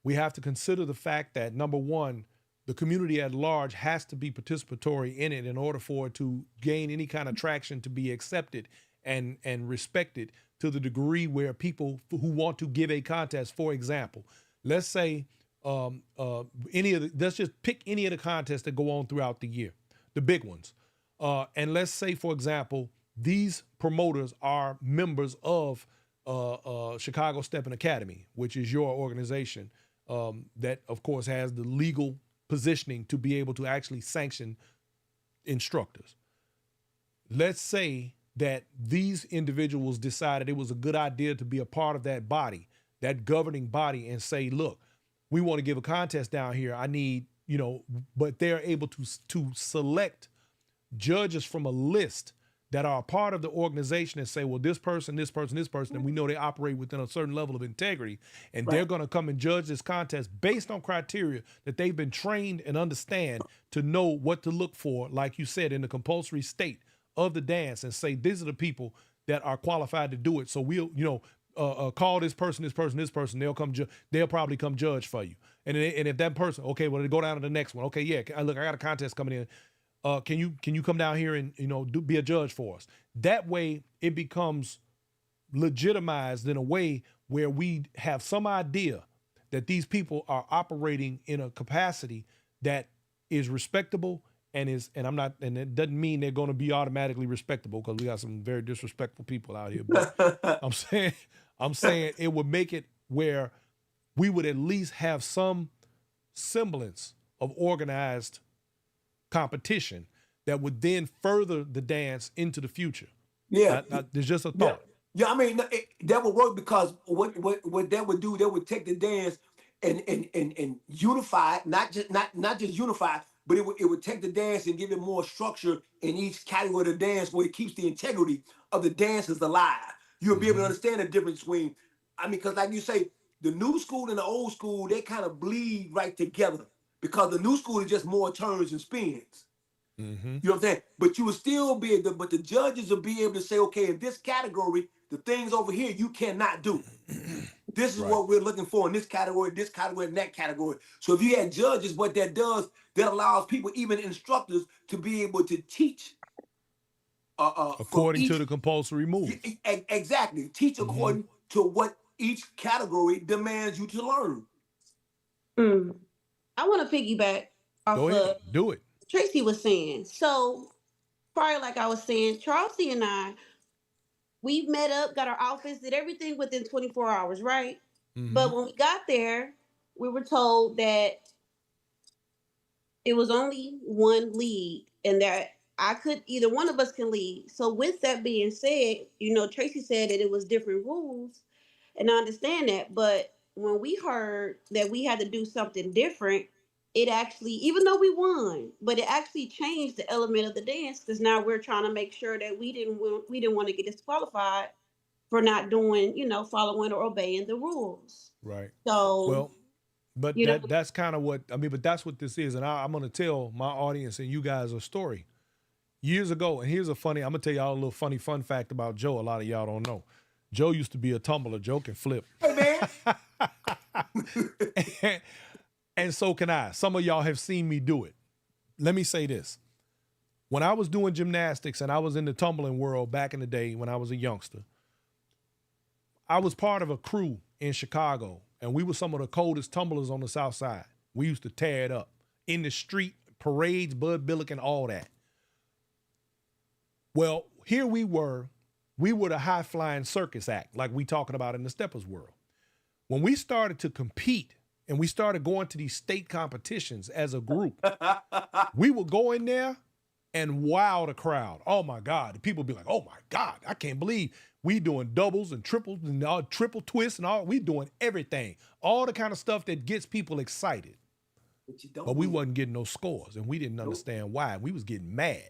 A: we have to consider the fact that, number one, the community at large has to be participatory in it in order for it to gain any kind of traction, to be accepted and respected to the degree where people who want to give a contest, for example, let's say let's just pick any of the contests that go on throughout the year, the big ones. And let's say, for example, these promoters are members of Chicago Stepping Academy, which is your organization that, of course, has the legal positioning to be able to actually sanction instructors. Let's say that these individuals decided it was a good idea to be a part of that body, that governing body, and say, look, we want to give a contest down here. I need, but they're able to select judges from a list that are a part of the organization and say, well, this person, and we know they operate within a certain level of integrity, and they're going to come and judge this contest based on criteria that they've been trained and understand to know what to look for, like you said, in the compulsory state of the dance, and say, these are the people that are qualified to do it. So we'll, call this person, they'll probably come judge for you. And if that person, okay, well, they go down to the next one. Okay, yeah, look, I got a contest coming in. Can you come down here and be a judge for us? That way it becomes legitimized in a way where we have some idea that these people are operating in a capacity that is respectable and it doesn't mean they're going to be automatically respectable, because we got some very disrespectful people out here. But I'm saying it would make it where we would at least have some semblance of organized competition that would then further the dance into the future.
C: Yeah.
A: There's just a thought.
C: Yeah, I mean, that would work, because what that would do, that would take the dance and unify it, not just unify it, but it would take the dance and give it more structure in each category of the dance, where it keeps the integrity of the dancers alive. You'll be able to understand the difference between, I mean, because like you say, the new school and the old school, they kind of bleed right together, because the new school is just more turns and spins. You know what I'm saying? But you will still be able to, but the judges will be able to say, okay, in this category, the things over here you cannot do. This is what we're looking for in this category, and that category. So if you had judges, what that does, that allows people, even instructors, to be able to teach
A: according to the compulsory move.
C: Exactly. Teach according to what each category demands you to learn.
D: I want to piggyback off of
A: Do it.
D: Tracy was saying. So prior, like I was saying, Charlsie and I, we met up, got our outfits, did everything within 24 hours, right? But when we got there, we were told that it was only one lead, and that either one of us can lead. So with that being said, Tracy said that it was different rules, and I understand that. But when we heard that we had to do something different, it actually, even though we won, but it actually changed the element of the dance, because now we're trying to make sure that we didn't want to get disqualified for not doing, following or obeying the rules.
A: Right.
D: So,
A: well, but that's kind of what, but that's what this is. And I'm going to tell my audience and you guys a story. Years ago, and here's I'm going to tell y'all a little funny fun fact about Joe. A lot of y'all don't know. Joe used to be a tumbler. Joe can flip.
C: Hey, man.
A: And so can I. Some of y'all have seen me do it. Let me say this. When I was doing gymnastics and I was in the tumbling world back in the day when I was a youngster, I was part of a crew in Chicago, and we were some of the coldest tumblers on the South Side. We used to tear it up in the street, parades, Bud Billiken, all that. Well, here we were the high-flying circus act, like we talking about in the steppers world. When we started to compete and we started going to these state competitions as a group, we would go in there and wow the crowd. Oh my God. The people be like, oh my God, I can't believe we doing doubles and triples and all, triple twists and all. We doing everything. All the kind of stuff that gets people excited. But we wasn't getting no scores, and we didn't understand why. We was getting mad.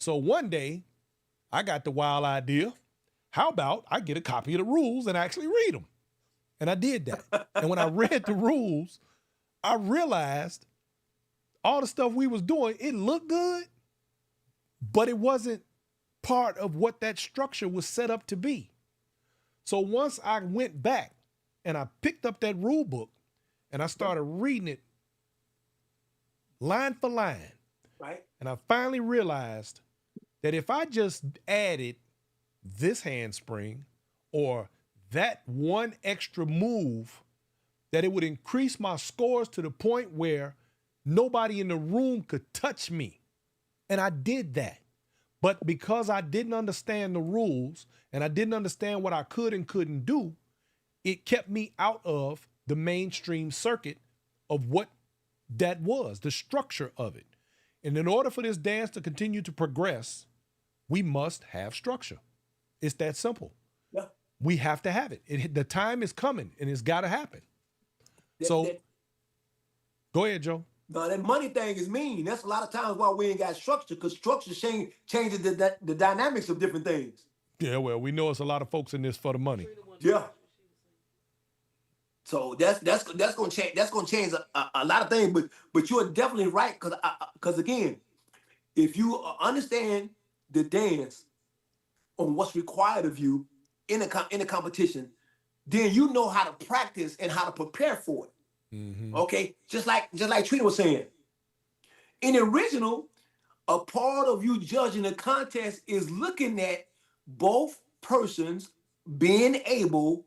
A: So one day, I got the wild idea, how about I get a copy of the rules and actually read them? And I did that. And when I read the rules, I realized all the stuff we was doing, it looked good, but it wasn't part of what that structure was set up to be. So once I went back and I picked up that rule book and I started reading it line for line,
C: right?
A: And I finally realized that if I just added this handspring or that one extra move, that it would increase my scores to the point where nobody in the room could touch me. And I did that. But because I didn't understand the rules and I didn't understand what I could and couldn't do, it kept me out of the mainstream circuit of what that was, the structure of it. And in order for this dance to continue to progress, we must have structure. It's that simple.
C: Yeah.
A: We have to have it. The time is coming and it's got to happen. Go ahead, Joe.
C: No, that money thing is mean. That's a lot of times why we ain't got structure, because structure changes the dynamics of different things.
A: Yeah, well, we know it's a lot of folks in this for the money.
C: Yeah. So that's gonna change. That's gonna change a lot of things. But you are definitely right, because again, if you understand the dance on what's required of you in a competition, then you know how to practice and how to prepare for it. Mm-hmm. Okay, just like Trina was saying, in the original, a part of you judging the contest is looking at both persons' being able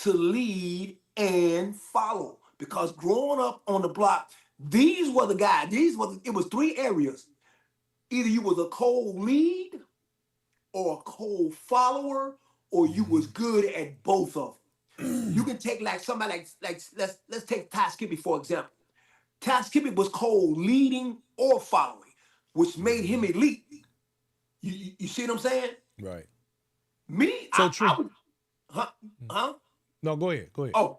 C: to lead and follow. Because growing up on the block, these were the guys. It was 3 areas. Either you was a cold lead or a cold follower, or you was good at both of them. You can take like somebody like let's take Ty Skippy for example. Ty Skippy was cold leading or following, which made him elite. You see what I'm saying?
A: Right.
C: Me,
A: So
C: I was, huh?
A: No, go ahead.
C: Oh,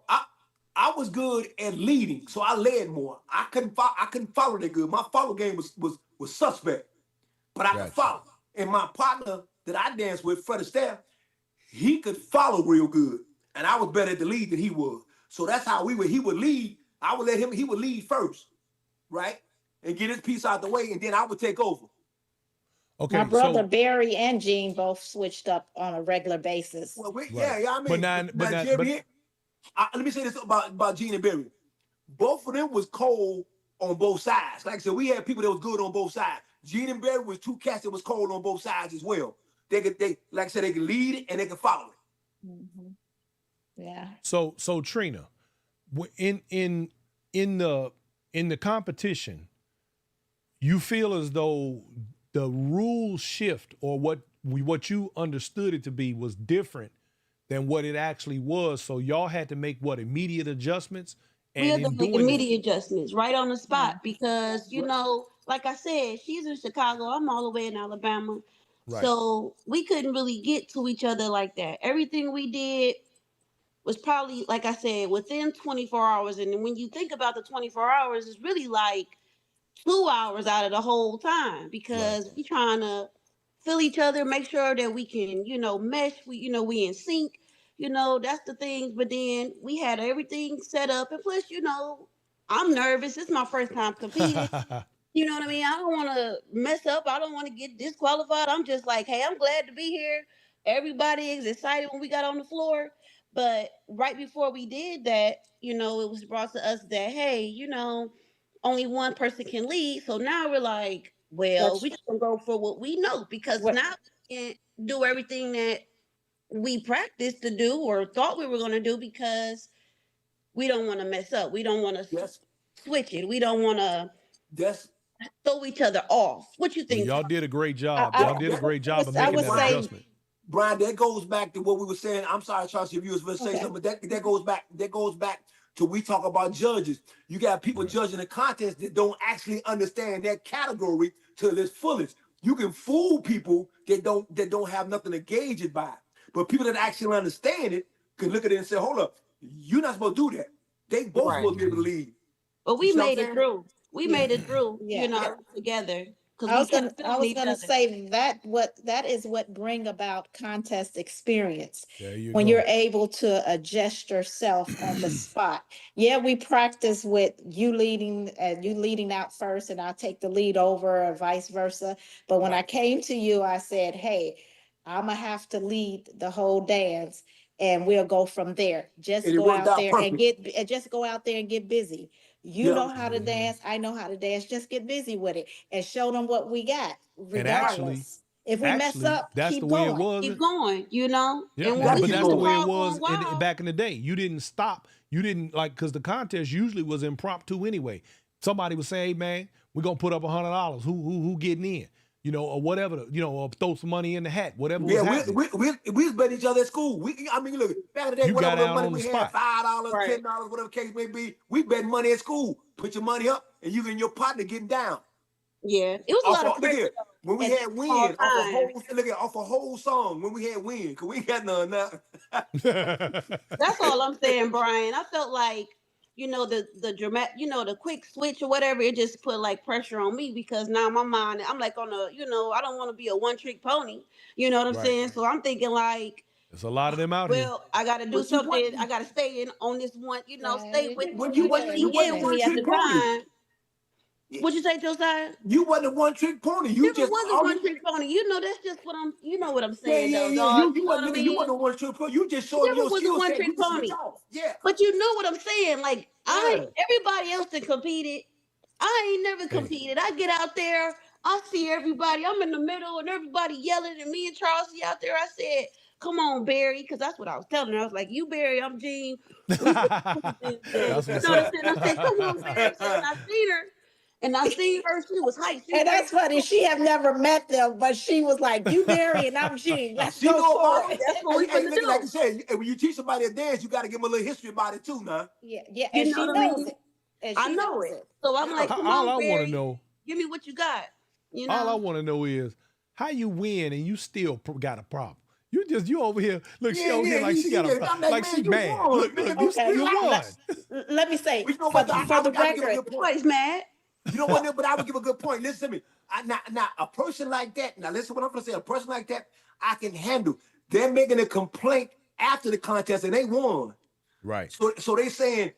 C: I was good at leading, so I led more. I couldn't follow that good. My follow game was suspect, but I could follow. And my partner that I danced with, Fred Astaire, he could follow real good, and I was better at the lead than he was. So that's how he would lead. I would let him. He would lead first, right, and get his piece out the way, and then I would take over.
A: Okay,
E: my brother Barry and Gene both switched up on a regular basis.
C: Well, yeah, I mean, let me say this about Gene and Barry. Both of them was cold on both sides. Like I said, we had people that was good on both sides. Gene and Barry was 2 cats that was cold on both sides as well. They like I said, they could lead it and they could follow it.
E: Mm-hmm. Yeah.
A: So Trina, in the competition, you feel as though the rule shift or what you understood it to be was different than what it actually was. So y'all had to make immediate adjustments. And
D: we had to make immediate adjustments right on the spot because, like I said, she's in Chicago. I'm all the way in Alabama. Right. So we couldn't really get to each other like that. Everything we did was probably, like I said, within 24 hours. And when you think about the 24 hours, it's really like 2 hours out of the whole time because we trying to feel each other, make sure that we can, mesh. We in sync. That's the thing. But then we had everything set up. And plus, I'm nervous. It's my first time competing. You know what I mean? I don't want to mess up. I don't want to get disqualified. I'm just like, hey, I'm glad to be here. Everybody is excited when we got on the floor. But right before we did that, it was brought to us that, hey, only one person can lead. So now we're like, well, we just going to go for what we know because now we can't do everything that we practiced to do or thought we were going to do because we don't want to mess up. We don't want to switch it. We don't want to throw each other off. What you think?
A: Well, y'all did a great job. Y'all did a great job of making that adjustment.
C: Brian, that goes back to what we were saying. I'm sorry, Charlsie, if you was going to say something, but that goes back to we talk about judges. You got people judging the contest that don't actually understand that category to its fullest. You can fool people that don't have nothing to gauge it by. But people that actually understand it can look at it and say, hold up, you're not supposed to do that. They both supposed to be able to lead.
D: But we made it through. We made it through, together.
E: I was gonna say that is what bring about contest experience. When you're able to adjust yourself on the spot. Yeah, we practice with you leading out first, and I'll take the lead over, or vice versa. But when I came to you, I said, "Hey, I'm gonna have to lead the whole dance, and we'll go from there. Just go out there and get busy." You know how to dance. I know how to dance. Just get busy with it and show them what we got. Regardless, if we mess up,
A: that's the way it was.
D: Keep going.
A: Yeah, but that's the way it was back in the day. You didn't stop. You didn't because the contest usually was impromptu anyway. Somebody would say, "Hey man, we're gonna put up $100. Who getting in?" Or whatever, or throw some money in the hat, whatever.
C: We was betting each other at school. Look, back in the day, whatever money we had, $5, $10, whatever case may be, we bet money at school. Put your money up, and you and your partner getting down.
D: Yeah, it was a lot of pressure.
C: When we had win off a whole song, when we had win, because we ain't got none now.
D: That's all I'm saying, Brian. I felt like, the dramatic, the quick switch or whatever, it just put like pressure on me because now my mind, I'm like on a, I don't want to be a one-trick pony. You know what I'm saying? So I'm thinking like,
A: there's a lot of them out here.
D: Well, I got to do something. I got to stay in on this one, stay with
C: when you wasn't a one-trick pony.
D: What'd you say, Josiah?
C: You wasn't a one-trick pony. You just
D: wasn't a one-trick pony. That's just what I'm. You know what I'm saying?
C: Yeah. You wasn't a one-trick pony. You just showed your skills.
D: One-trick pony.
C: Yeah.
D: But you know what I'm saying? Like everybody else that competed, I ain't never competed. I get out there, I see everybody. I'm in the middle, and everybody yelling, and me and Charlsie out there. I said, come on, Barry, because that's what I was telling her. I was like, you Barry, I'm Jean.
A: That's
D: You
A: what's
D: know what I'm
A: up.
D: saying? I said, come on, Barry. So when I seen her, and I seen her, she was hyped. She was
E: And that's funny. She have never met them, but she was like, "You Barry and I'm Jean. Let's
C: She
E: go
C: know about
E: for
C: it.
E: it."
D: That's what we
C: Hey,
D: finna
C: look, like I
D: do.
C: said, when you teach somebody a dance, you got to give them a little history about it too, now.
E: Yeah, yeah,
D: You
E: and
D: know
E: she
D: what I
E: knows
D: mean?
E: it. And
D: I
E: she
D: know
E: knows
D: it.
E: it.
D: So I'm
C: Yeah.
D: like, come
A: All
D: on,
A: I want to
D: Barry,
A: know,
D: give me what you got. You
A: all I
D: know?
A: want to know is how you win and you still got a problem. You over here. Look, she
C: Yeah,
A: over here
C: yeah,
A: like
C: you
A: she
C: see
A: got a
C: that.
A: problem.
C: I'm like,
A: Like
C: man,
A: she
C: you
A: mad.
C: won,
A: Look,
C: man.
E: Okay,
A: you won.
E: let me say,
C: You know
E: for
C: what?
E: the,
C: I
E: for the
C: would give a
E: record,
C: good point.
D: Nobody's mad.
C: You know what? But I would give a good point. Listen to me. Now, a person like that. Now, listen to what I'm gonna say. A person like that, I can handle. They're making a complaint after the contest, and they won.
A: Right.
C: So they saying,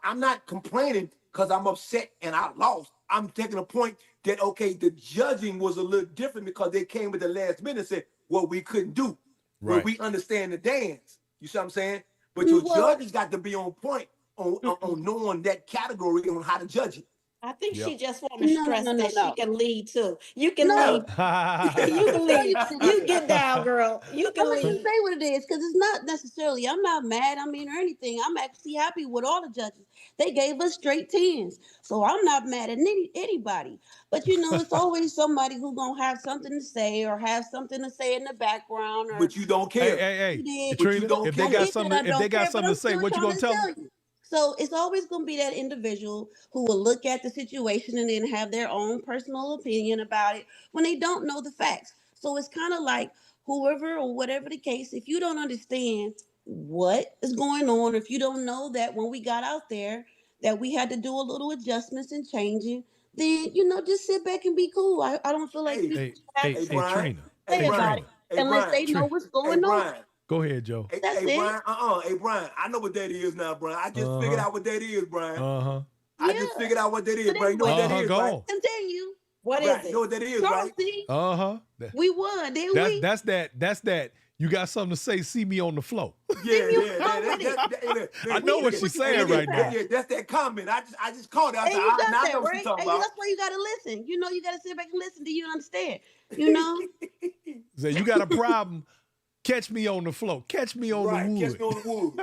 C: I'm not complaining because I'm upset and I lost. I'm taking a point that okay, the judging was a little different because they came at the last minute and said what we couldn't do. Well,
A: Right.
C: we understand the dance. You see what I'm saying? But your
D: Well,
C: judges got to be on point on knowing that category on how to judge it.
E: I think
A: Yep.
E: she just want to
D: no, no,
E: stress
D: no, no,
E: that she
D: no.
E: can lead too. You can
C: Yeah.
E: lead. You can
D: Tell you
E: lead.
D: what it
E: You
D: is.
E: get down, girl. You
D: I'm
E: can
D: gonna
E: lead.
D: say what it is because it's not necessarily. I'm not mad. I mean, or anything. I'm actually happy with all the judges. They gave us straight tens, so I'm not mad at anybody. But you know, it's always somebody who gonna have something to say or have something to say in the background or
C: But you don't
A: Hey,
C: care.
A: hey,
D: did.
C: But you
A: Trina,
C: don't
A: if they
C: care.
D: I
A: got
D: get that
A: something,
D: I
A: if they
D: don't
A: got
D: care, but
A: something
D: I'm
A: to say,
D: still
A: what you
D: trying
A: gonna
D: to
A: tell them?
D: tell you. So it's always going to be that individual who will look at the situation and then have their own personal opinion about it when they don't know the facts. So it's kind of like whoever or whatever the case, if you don't understand what is going on, if you don't know that when we got out there that we had to do a little adjustments and changing, then you know just sit back and be cool. I don't feel like
C: Hey,
D: people
A: Hey,
D: have
A: hey,
C: hey,
D: to
A: hey,
C: Brian.
A: Trina.
C: Hey,
D: say
A: Hey,
D: about
C: Brian.
D: it
A: Trina.
C: Hey,
D: unless
C: Brian.
D: they know
A: Trina.
D: what's
C: Hey,
D: going on.
C: Brian.
A: Go ahead, Joe.
D: That's
C: Hey,
D: it.
C: Brian. Hey, Brian. I know what that is now, Brian. I just figured
A: Uh-huh.
C: out what that is, Brian.
A: Uh-huh.
C: I
D: Yeah.
C: just figured out what that is,
D: But
C: Brian. You know what that
D: anyway,
A: Uh-huh.
C: is,
A: Go
C: right?
A: on.
D: continue.
E: What is
C: Right. You know
E: it?
C: what that is, right?
D: Charlsie,
A: Uh-huh.
D: we won, didn't we?
A: That's that. You got something to say, see me on the floor.
D: See
C: Yeah,
D: me
C: yeah.
D: already.
A: I know what she's saying right now.
C: Yeah, that's that comment. I just caught it. I
D: And
C: said,
D: you got
C: now I know
D: that,
C: what she's
D: right?
C: talking
D: And
C: about.
D: that's why you gotta listen. You know, you gotta sit back and listen. Do you understand? You know?
A: Say you got a problem, catch me on the floor. Catch me on
C: Right.
A: the
C: Catch
A: wood.
C: me on the wood.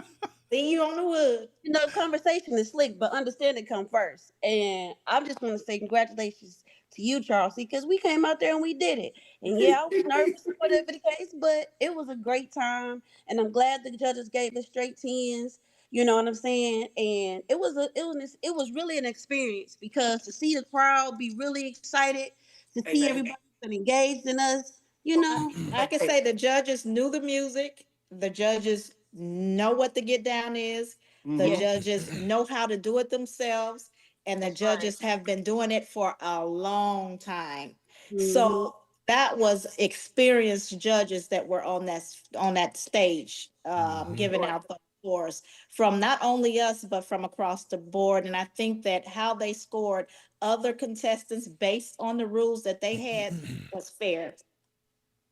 E: See you on the wood.
D: You know, conversation is slick, but understanding come first. And I'm just gonna say congratulations to you, Charlsie, because we came out there and we did it. And yeah, I was nervous or whatever the case, but it was a great time. And I'm glad the judges gave us straight tens. You know what I'm saying? And it was really an experience because to see the crowd be really excited, to
C: Hey,
D: see
C: man.
D: everybody engaged in us, you
C: Oh,
D: know.
E: I can
C: hey,
E: say the judges knew the music. The judges know what the get down is. The
C: mhm.
E: judges know how to do it themselves. And the
D: That's right.
E: judges have been doing it for a long time.
D: Mhm.
E: So that was experienced judges that were on that stage,
A: Mhm.
E: giving
D: Sure.
E: out the scores from not only us, but from across the board. And I think that how they scored other contestants based on the rules that they had was fair.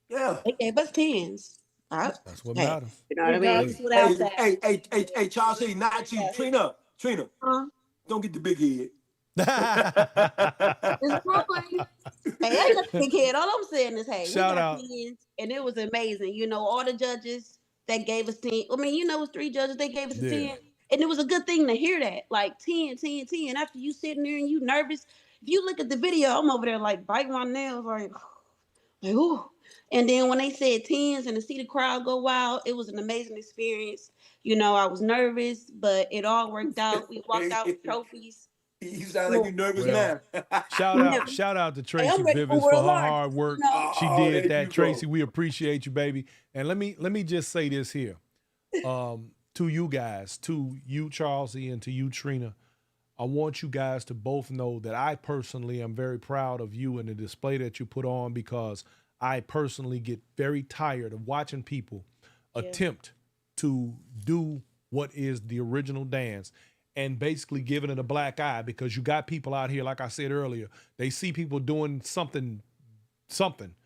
C: Yeah.
D: They gave us tens.
A: That's what
D: Hey,
A: matters.
D: you know what I mean?
E: Regardless,
A: Hey.
E: without that.
C: Hey, Charlsie, not you.
E: Yes.
C: Trina,
D: Huh?
C: don't get the big head.
D: It's Brooklyn. Hey, I got a big head. All I'm saying is, hey, we
A: Shout
D: got
A: out.
D: tens, and it was amazing. You know, all the judges that gave us 10. I mean, you know, it was 3 judges. They gave us a
A: Yeah.
D: 10. And it was a good thing to hear that. Like 10, 10, 10. After you sitting there and you nervous, if you look at the video, I'm over there like biting my nails, like, ooh. And then when they said tens and to see the crowd go wild, it was an amazing experience. You know, I was nervous, but it all worked out. We walked out with trophies.
C: You sound like
D: No,
C: you nervous
A: Well,
C: now.
D: never.
A: shout out to
D: Hey,
A: Tracy
D: I'm ready for
A: Vivens for
D: World
A: her
D: Large.
A: hard
D: You
A: work.
D: know,
A: She
C: Oh,
A: did
C: thank
A: that,
C: you,
A: Tracy.
C: bro.
A: We appreciate you, baby. And let me just say this here. To you guys, to you, Charlsie, and to you, Trina. I want you guys to both know that I personally am very proud of you and the display that you put on because I personally get very tired of watching people attempt to do what is the original dance and basically giving it a black eye because you got people out here, like I said earlier, they see people doing something,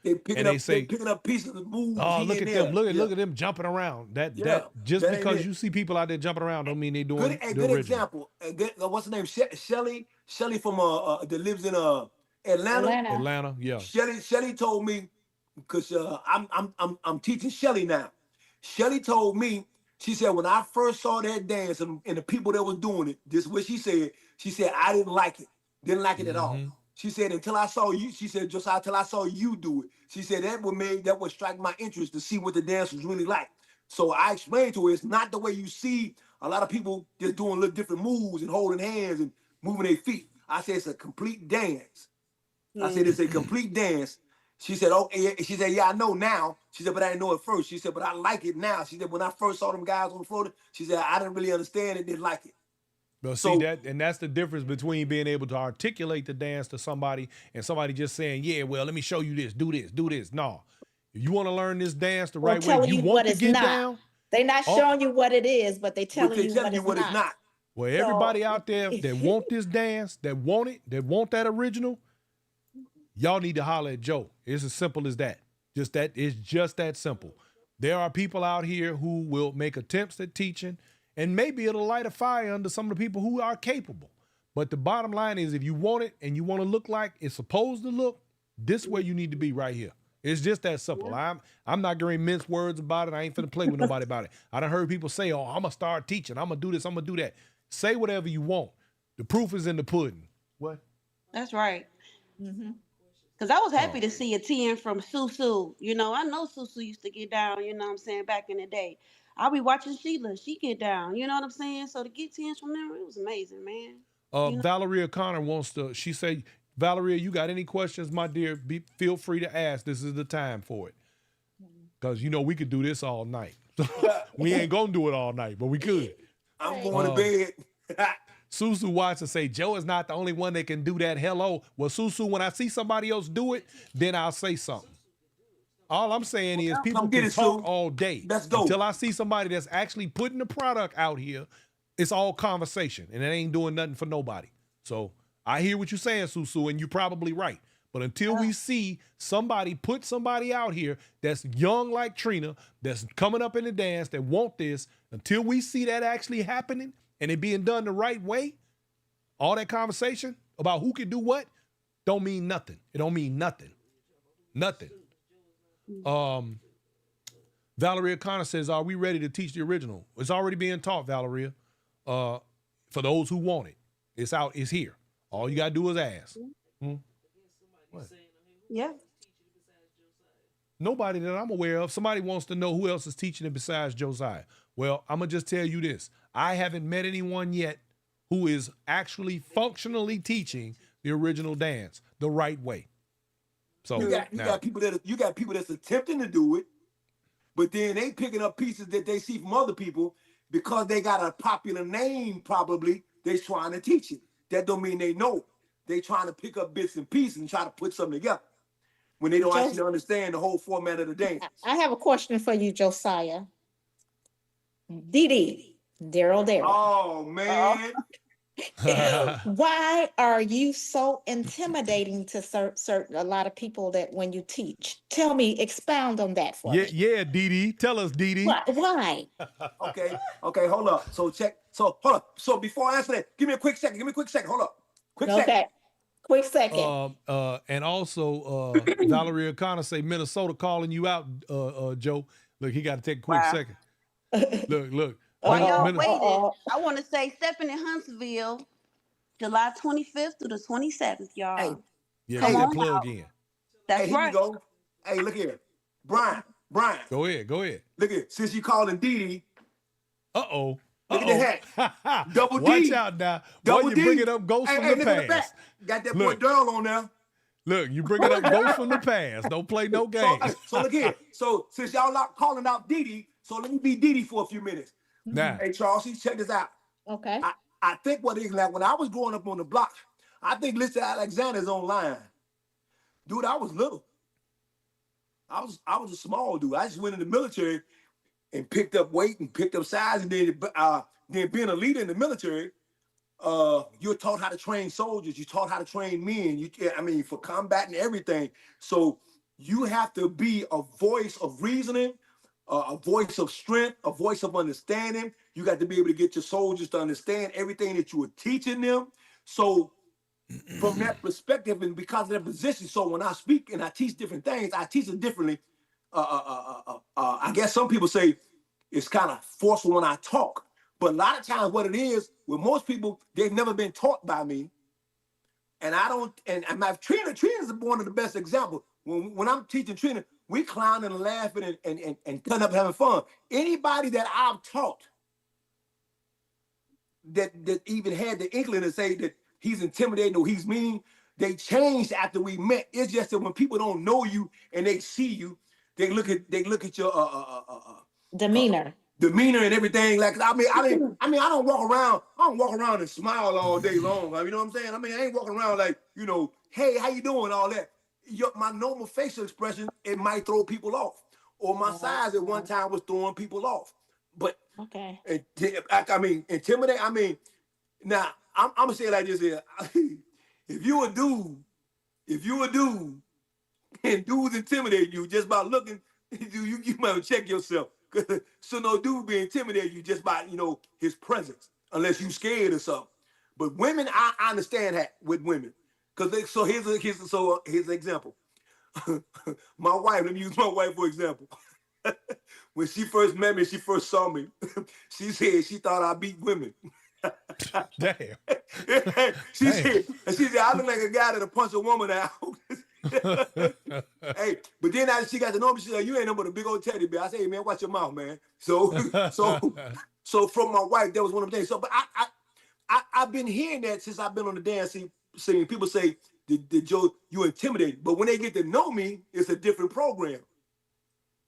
C: They picking
A: and they
C: up
A: say,
C: pieces of moves
A: oh,
C: here
A: look
C: and
A: at
C: there.
A: them. Look
C: Yeah.
A: at them jumping around. That
C: Yeah,
A: just
C: that ain't
A: because
C: it.
A: you see people out there jumping around don't mean they doing the
C: Good
A: original.
C: example. What's her name? Shelly from that lives in Atlanta.
E: Atlanta.
A: Atlanta, yeah.
C: Shelly told me because I'm teaching Shelly now. Shelly told me, she said, when I first saw that dance and the people that was doing it, this is what she said. She said, I didn't like it. Didn't like it at all. She said, until I saw you, she said, Josiah, until I saw you do it. She said, that would strike my interest to see what the dance was really like. So I explained to her, it's not the way you see a lot of people just doing little different moves and holding hands and moving their feet. I said, it's a complete dance. I said, it's a complete dance. She said, okay. She said, yeah, I know now. She said, but I didn't know it first. She said, but I like it now. She said, when I first saw them guys on the floor, she said, I didn't really understand it, didn't like it.
A: Well, see that's the difference between being able to articulate the dance to somebody and somebody just saying, yeah, well, let me show you this, do this, do this. No. If you want to learn this dance the right way, you want to get down.
E: They're not showing you what it is, but they're telling you what it's not.
A: Well, everybody out there that want this dance, that want it, that want that original, y'all need to holler at Joe. It's as simple as that. It's just that simple. There are people out here who will make attempts at teaching, and maybe it'll light a fire under some of the people who are capable. But the bottom line is, if you want it and you want to look like it's supposed to look, this is where you need to be right here. It's just that simple. I'm not going to mince words about it. I ain't finna play with nobody about it. I done heard people say, oh, I'm going to start teaching. I'm going to do this. I'm going to do that. Say whatever you want. The proof is in the pudding. What?
D: That's right. Because I was happy to see a 10 from Susu. You know, I know Susu used to get down, you know what I'm saying, back in the day. I'll be watching Sheila. She get down. You know what I'm saying? So to get 10s from them, it was amazing, man.
A: Valeria Connor wants to, she said, Valeria, you got any questions, my dear? Feel free to ask. This is the time for it. Because, you know, we could do this all night. We ain't going to do it all night, but we could.
C: I'm going to bed.
A: Susu Watson say, Joe is not the only one that can do that. Hello. Well, Susu, when I see somebody else do it, then I'll say something. All I'm saying is people can talk all day.
C: Let's go.
A: Until I see somebody that's actually putting the product out here, it's all conversation, and it ain't doing nothing for nobody. So I hear what you're saying, Susu, and you're probably right. But until we see somebody put somebody out here that's young like Trina, that's coming up in the dance, that want this, until we see that actually happening and it being done the right way, all that conversation about who can do what don't mean nothing. It don't mean nothing. Nothing. Valeria Connor says, are we ready to teach the original? It's already being taught, Valeria. For those who want it. It's out, it's here. All you gotta do is ask. What?
D: Yeah.
A: Nobody that I'm aware of. Somebody wants to know who else is teaching it besides Josiah. Well, I'm gonna just tell you this. I haven't met anyone yet who is actually functionally teaching the original dance the right way. So
C: you got people that's attempting to do it, but then they picking up pieces that they see from other people because they got a popular name. Probably they trying to teach it. That don't mean they know. They trying to pick up bits and pieces and try to put something together when they don't actually understand the whole format of the dance.
E: I have a question for you, Josiah. Dee, Daryl.
C: Oh man.
E: Why are you so intimidating to certain a lot of people that when you teach? Tell me, expound on that for me.
A: Yeah, Dee. Tell us, Dee.
E: Why?
C: Okay, hold up. So hold up. So before I answer that, give me a quick second. Hold up. Quick second.
A: And also, Valeria Connor say Minnesota calling you out, Joe. Look, he got to take a quick second. Look.
D: While y'all waiting, I want to say Stepping in Huntsville, July 25th through the 27th, y'all.
C: Hey,
A: yeah, get that plug in.
D: That's
C: here
D: right.
C: You go. Hey, look here. Brian.
A: Go ahead.
C: Look here. Since you calling Dee.
A: Uh-oh.
C: Look at the hat. Double D.
A: Watch out now. Boy, you bringing up ghosts from the past.
C: Got that boy Daryl on there.
A: Look, you bringing up ghosts from the past. Don't play no games.
C: So look here. So since y'all not calling out Dee, so let me be Dee for a few minutes.
A: Nah.
C: Hey, Charlsie, check this out.
E: Okay.
C: I think what it is, like when I was growing up on the block, I think Lisa Alexander's online. Dude, I was little. I was a small dude. I just went in the military and picked up weight and picked up size, and then being a leader in the military, you're taught how to train soldiers. You're taught how to train men. For combat and everything. So you have to be a voice of reasoning, a voice of strength, a voice of understanding. You got to be able to get your soldiers to understand everything that you were teaching them. So from that perspective and because of that position. So when I speak and I teach different things, I teach it differently. I guess some people say it's kind of forceful when I talk, but a lot of times what it is with most people, they've never been taught by me. And I don't, and my Trina's one of the best examples. When I'm teaching Trina, we clowning and laughing and cutting up having fun. Anybody that I've taught that even had the inkling to say that he's intimidating or he's mean, they changed after we met. It's just that when people don't know you and they see you, they look at your
E: Demeanor.
C: Demeanor and everything. Like I don't walk around and smile all day long. You know what I'm saying? I mean, I ain't walking around like, hey, how you doing? All that. My normal facial expression, it might throw people off. Or my size at one time was throwing people off. But
E: okay.
C: Intimidate. Now I'm gonna say it like this here. If you a dude, and dudes intimidate you just by looking, you might check yourself. So no dude be intimidated you just by his presence, unless you scared or something. But women, I understand that with women, because here's an example. My wife, let me use my wife for example. When she first met me, she first saw me, she said she thought I beat women.
A: Damn.
C: She said, I look like a guy that'll punch a woman out. Hey, but then after she got to know me, she said, you ain't no but a big old teddy bear. I said, hey man, watch your mouth, man. So from my wife, that was one of the things. So, but I've been hearing that since I've been on the dance scene. People say, Joe, you intimidated. But when they get to know me, it's a different program.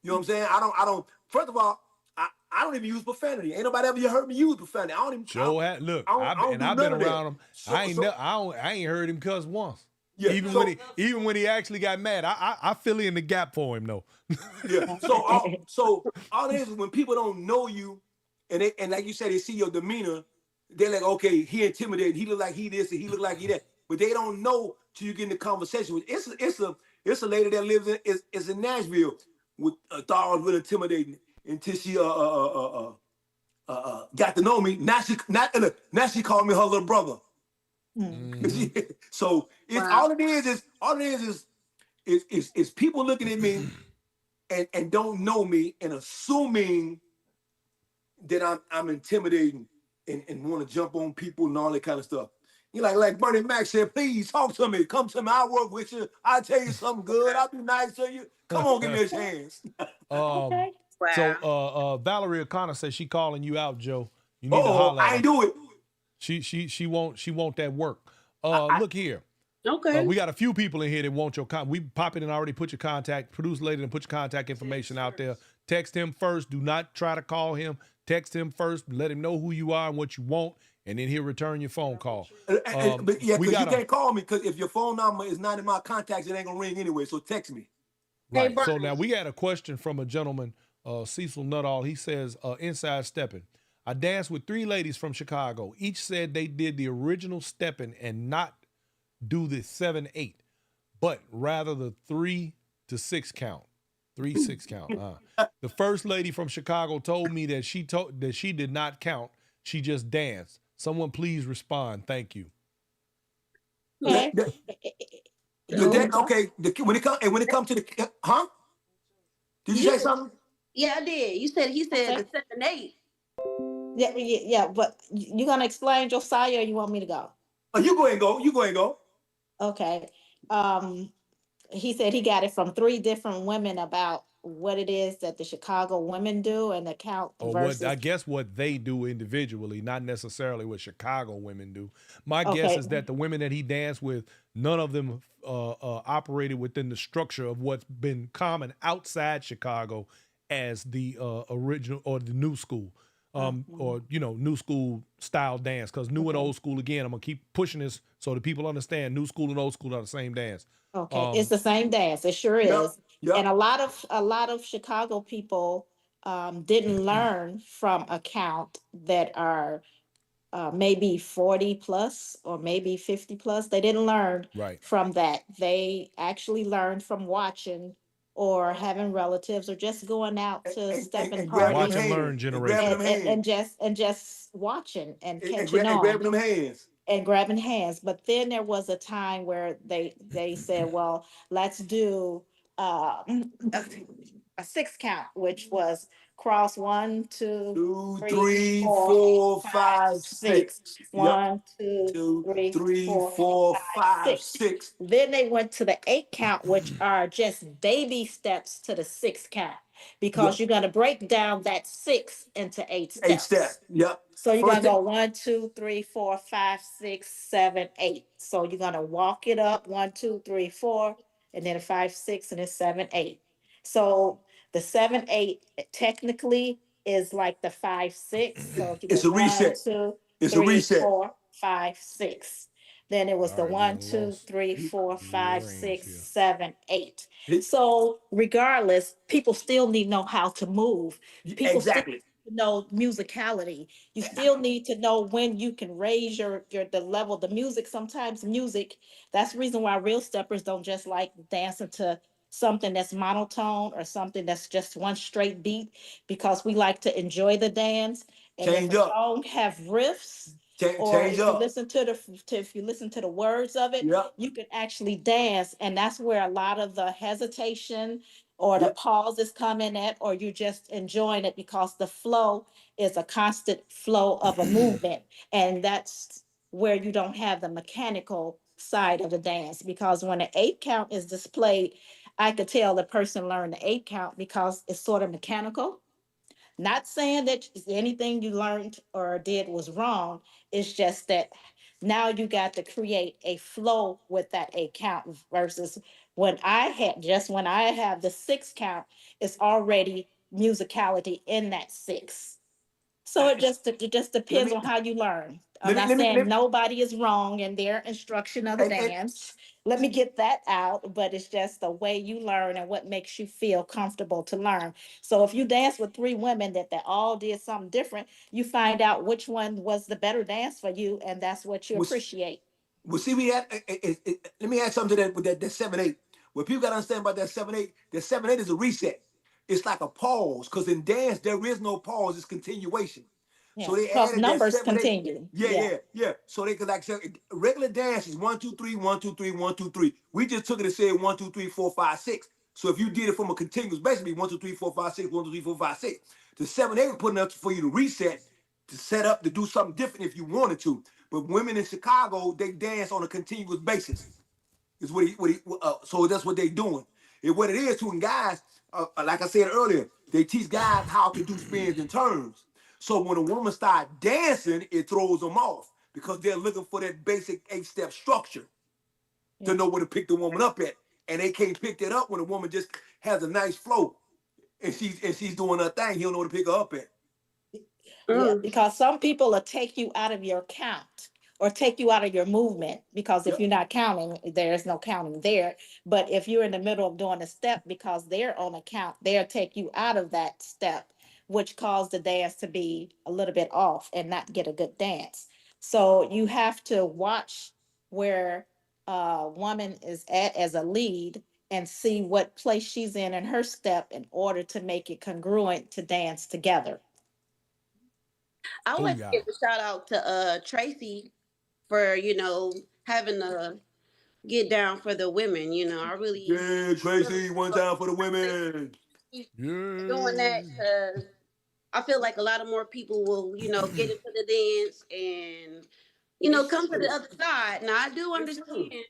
C: You know what I'm saying? I don't. First of all, I don't even use profanity. Ain't nobody ever heard me use profanity. I don't even.
A: Joe had look. I've been around him. I ain't heard him cuss once. Yeah, even when he actually got mad, I fill in the gap for him though.
C: Yeah. So all it is when people don't know you, and like you said, they see your demeanor, they're like, okay, he intimidated. He look like he this and he look like he that. But they don't know till you get in the conversation with. It's a lady that lives in Nashville with thought I was really intimidating until she got to know me. Now she called me her little brother. Mm-hmm. So all it is people looking at me and don't know me and assuming that I'm intimidating and want to jump on people and all that kind of stuff. You like Bernie Mac said, please talk to me. Come to me. I'll work with you. I'll tell you something good. I'll be nice to you. Come on, give me his hands.
E: Okay.
D: Wow.
A: So Valerie O'Connor says she calling you out, Joe. You need to holler at her.
C: I ain't do it.
A: She want that work. Look here.
D: Okay.
A: We got a few people in here that want your contact. We pop it and already put your contact. Producer lady and put your contact information out there. Text him first. Do not try to call him. Text him first. Let him know who you are and what you want, and then he'll return your phone call.
C: But yeah, because you can't call me because if your phone number is not in my contacts, it ain't gonna ring anyway. So text me.
A: Right. So now we got a question from a gentleman, Cecil Nuttall. He says, inside stepping. I danced with 3 ladies from Chicago. Each said they did the original stepping and not do the 7/8, but rather the 3 to 6 count. 3-6 count. The first lady from Chicago told me that she did not count. She just danced. Someone please respond. Thank you.
E: Okay.
C: Okay. When it comes to the Did you say something?
D: Yeah, I did. He said the 7/8.
E: Yeah. But you gonna explain, Josiah, or you want me to go?
C: Oh, you go and go. You go and go.
E: Okay. He said he got it from 3 different women about what it is that the Chicago women do and the count versus.
A: I guess what they do individually, not necessarily what Chicago women do. My guess is that the women that he danced with, none of them operated within the structure of what's been common outside Chicago as the original or the new school. Or new school style dance, because new and old school, again, I'm gonna keep pushing this so that people understand new school and old school are the same dance.
E: Okay, it's the same dance. It sure is. Yep. And a lot of Chicago people didn't learn from a count that are maybe 40 plus or maybe 50 plus. They didn't learn from that. They actually learned from watching or having relatives or just going out to step and party.
A: Watch and learn generation.
E: And just watching and catching on.
C: And grabbing them hands.
E: and grabbing hands. But then there was a time where they said, well, let's do a six count, which was cross one, two,
C: 2,
E: three,
C: 3,
E: four,
C: 4,
E: five,
C: 5,
E: six.
C: 6. Yep.
E: One, two,
C: 2,
E: three,
C: 3,
E: four,
C: 4,
E: five,
C: 5,
E: six.
C: 6.
E: Then they went to the eight count, which are just baby steps to the six count, because
C: Yep.
E: you're gonna break down that six into 8
C: 8 steps.
E: steps.
C: Yep.
E: So you're
C: First
E: gonna
C: step.
E: go 1, 2, 3, 4, 5, 6, 7, 8. So you're gonna walk it up 1, 2, 3, 4, and then 5, 6, and then 7, 8. So the 7, 8 technically is like the 5, 6. So if you go
C: It's a
E: 1,
C: reset.
E: 2,
C: It's a
E: 3,
C: reset.
E: 4, 5, 6. Then it was
A: All
E: the
A: right, we
E: 1,
A: done
E: 2,
A: lost
E: 3, 4,
A: Lil
E: 5,
A: Reigns
E: 6,
A: here.
E: 7, 8.
C: It-
E: So regardless, people still need to know how to move. People still
C: exactly.
E: know musicality. You still need to know when you can raise your the level of the music. Sometimes music, that's the reason why real steppers don't just like dancing to something that's monotone or something that's just one straight beat, because we like to enjoy the dance. And if
C: Change
E: a
C: up.
E: song have riffs, or
C: Change
E: if you
C: up.
E: listen to if you listen to the words of it,
C: Yep.
E: you can actually dance. And that's where a lot of the hesitation or the
C: Yep.
E: pause is coming at, or you're just enjoying it because the flow is a constant flow of a movement. And that's where you don't have the mechanical side of the dance, because when an eight count is displayed, I could tell the person learned the eight count because it's sort of mechanical. Not saying that anything you learned or did was wrong. It's just that now you got to create a flow with that eight count, versus when I have the six count, it's already musicality in that six. So it just
C: Let
E: depends
C: me
E: on how you learn. I'm
C: let me
E: not
C: let me
E: saying
C: let,
E: nobody is wrong in their instruction of the
C: and
E: dance. Let me get that out, but it's just the way you learn and what makes you feel comfortable to learn. So if you dance with three women that they all did something different, you find out which one was the better dance for you, and that's what you
C: was
E: appreciate.
C: well, see, let me add something to that with that 7/8. What people gotta understand about that 7/8, that 7/8 is a reset. It's like a pause, because in dance there is no pause; it's continuation. So
E: Yeah,
C: they
E: because
C: added that
E: numbers
C: 7/8.
E: continue.
C: Yeah,
E: Yeah.
C: yeah, yeah. So they could like say regular dance is 1, 2, 3, 1, 2, 3, 1, 2, 3. We just took it and said 1, 2, 3, 4, 5, 6. So if you did it from a continuous, basically 1, 2, 3, 4, 5, 6, 1, 2, 3, 4, 5, 6. The 7/8 was putting up for you to reset, to set up, to do something different if you wanted to. But women in Chicago, they dance on a continuous basis. Is so that's what they doing. And what it is to guys, like I said earlier, they teach guys how to do spins and turns. So when a woman start dancing, it throws them off because they're looking for that basic 8-step structure to
E: Yeah.
C: know where to pick the woman up at, and they can't pick that up when a woman just has a nice flow and she's doing her thing. He don't know where to pick her up at.
E: Yeah,
D: Mm.
E: because some people will take you out of your count or take you out of your movement, because if
C: Yep.
E: you're not counting, there's no counting there. But if you're in the middle of doing a step because they're on a count, they'll take you out of that step, which caused the dance to be a little bit off and not get a good dance. So you have to watch where a woman is at as a lead and see what place she's in her step in order to make it congruent to dance together.
D: I would
A: Oh
D: like to
A: yeah.
D: give a shout out to Tracy for, having to get down for the women. I really,
C: Yeah,
D: really
C: Tracy, one time for the
D: appreciate
C: women.
D: you doing that,
A: Yeah.
D: because I feel like a lot of more people will, get into the dance and,
C: They
D: come to the
C: should.
D: other side. Now I do
C: They should.
D: understand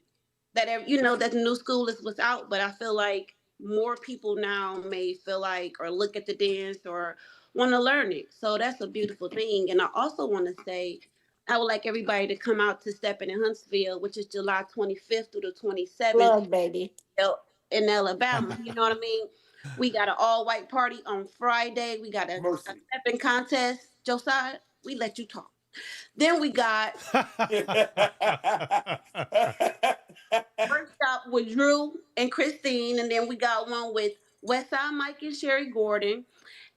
D: that that the new school is what's out, but I feel like more people now may feel like or look at the dance or want to learn it. So that's a beautiful thing. And I also want to say I would like everybody to come out to Stepping in Huntsville, which is July 25th through the 27th
E: Plug, baby.
D: in Alabama. You know what I mean? We got an all white party on Friday. We got a
C: Mercy.
D: stepping contest. Josiah, we let you talk. Then we got workshop with Drew and Christine, and then we got one with Westside Mike and Sherry Gordon,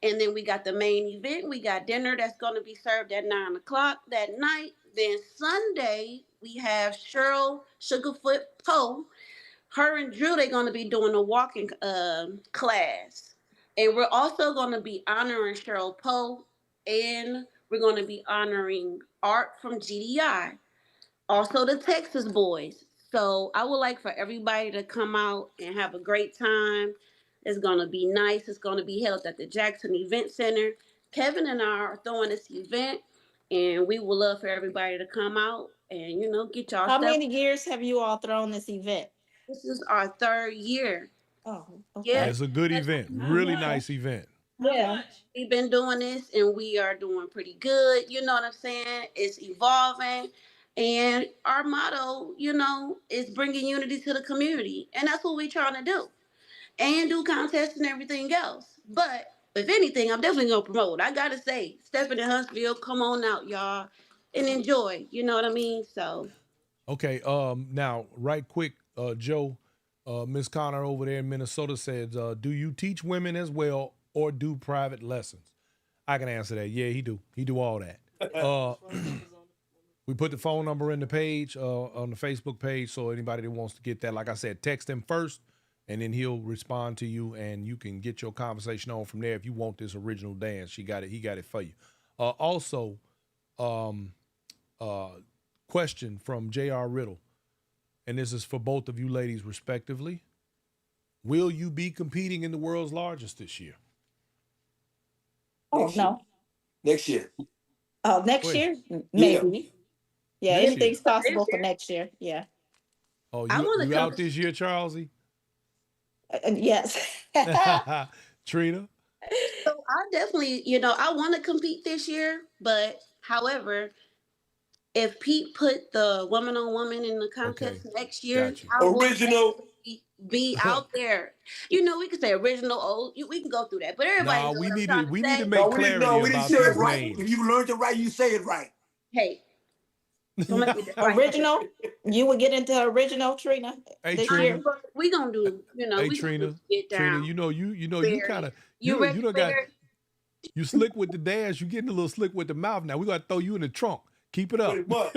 D: and then we got the main event. We got dinner that's going to be served at 9 o'clock that night. Then Sunday we have Cheryl Sugarfoot Poe. Her and Drew they're going to be doing a walking class, and we're also going to be honoring Cheryl Poe, and we're going to be honoring Art from GDI. Also the Texas boys. So I would like for everybody to come out and have a great time. It's gonna be nice. It's gonna be held at the Jackson Event Center. Kevin and I are throwing this event, and we would love for everybody to come out and get y'all
E: How
D: stuff.
E: many years have you all thrown this event?
D: This is our third year.
E: Oh,
D: Yeah,
E: okay.
A: It's a good event. Really nice event.
E: Yeah.
D: we've been doing this and we are doing pretty good. You know what I'm saying? It's evolving. And our motto, is bringing unity to the community. And that's what we're trying to do. And do contests and everything else. But if anything, I'm definitely going to promote. I got to say, Stephanie Huntsville, come on out, y'all, and enjoy. You know what I mean? So.
A: Okay. Now, right quick, Joe, Miss Connor over there in Minnesota says, do you teach women as well or do private lessons? I can answer that. Yeah, he do. He do all that. We put the phone number in the page, on the Facebook page, so anybody that wants to get that, like I said, text him first, and then he'll respond to you, and you can get your conversation on from there if you want this original dance. He got it for you. Also, question from J.R. Riddle, and this is for both of you ladies respectively. Will you be competing in the world's largest this year?
E: No.
C: Next year.
E: Oh, next
A: Wait.
E: year? Maybe. Yeah,
A: Next
E: anything's
A: year.
E: possible for next year. Yeah.
A: Oh,
D: I wanna
A: you
D: come-
A: out this year, Charlsie?
E: Yes.
A: Trina?
D: So I definitely, I want to compete this year, but however, if Pete put the woman on woman in the contest next year,
A: Got you.
D: I will
C: Original.
D: be out there. We could say original, old. We can go through that, but everybody.
A: Nah,
D: knows
A: we
D: what I'm
A: need
D: trying
A: to- we
D: say.
A: need to make clarity
C: we didn't
A: about
C: say it
A: these
C: right.
A: names.
C: If you learned it right, you say it right.
D: Hey, don't make me right.
E: Original? You would get into original, Trina,
A: Hey,
E: this
A: Trina.
E: year?
D: We gonna do,
A: Hey,
D: we
A: Trina.
D: gonna get down.
A: Trina, you
D: Barry.
A: kind of
D: You
A: you
D: ready,
A: done got
D: Barry?
A: you slick with the dance. You getting a little slick with the mouth now. We got to throw you in the trunk. Keep it up.
C: Pretty much.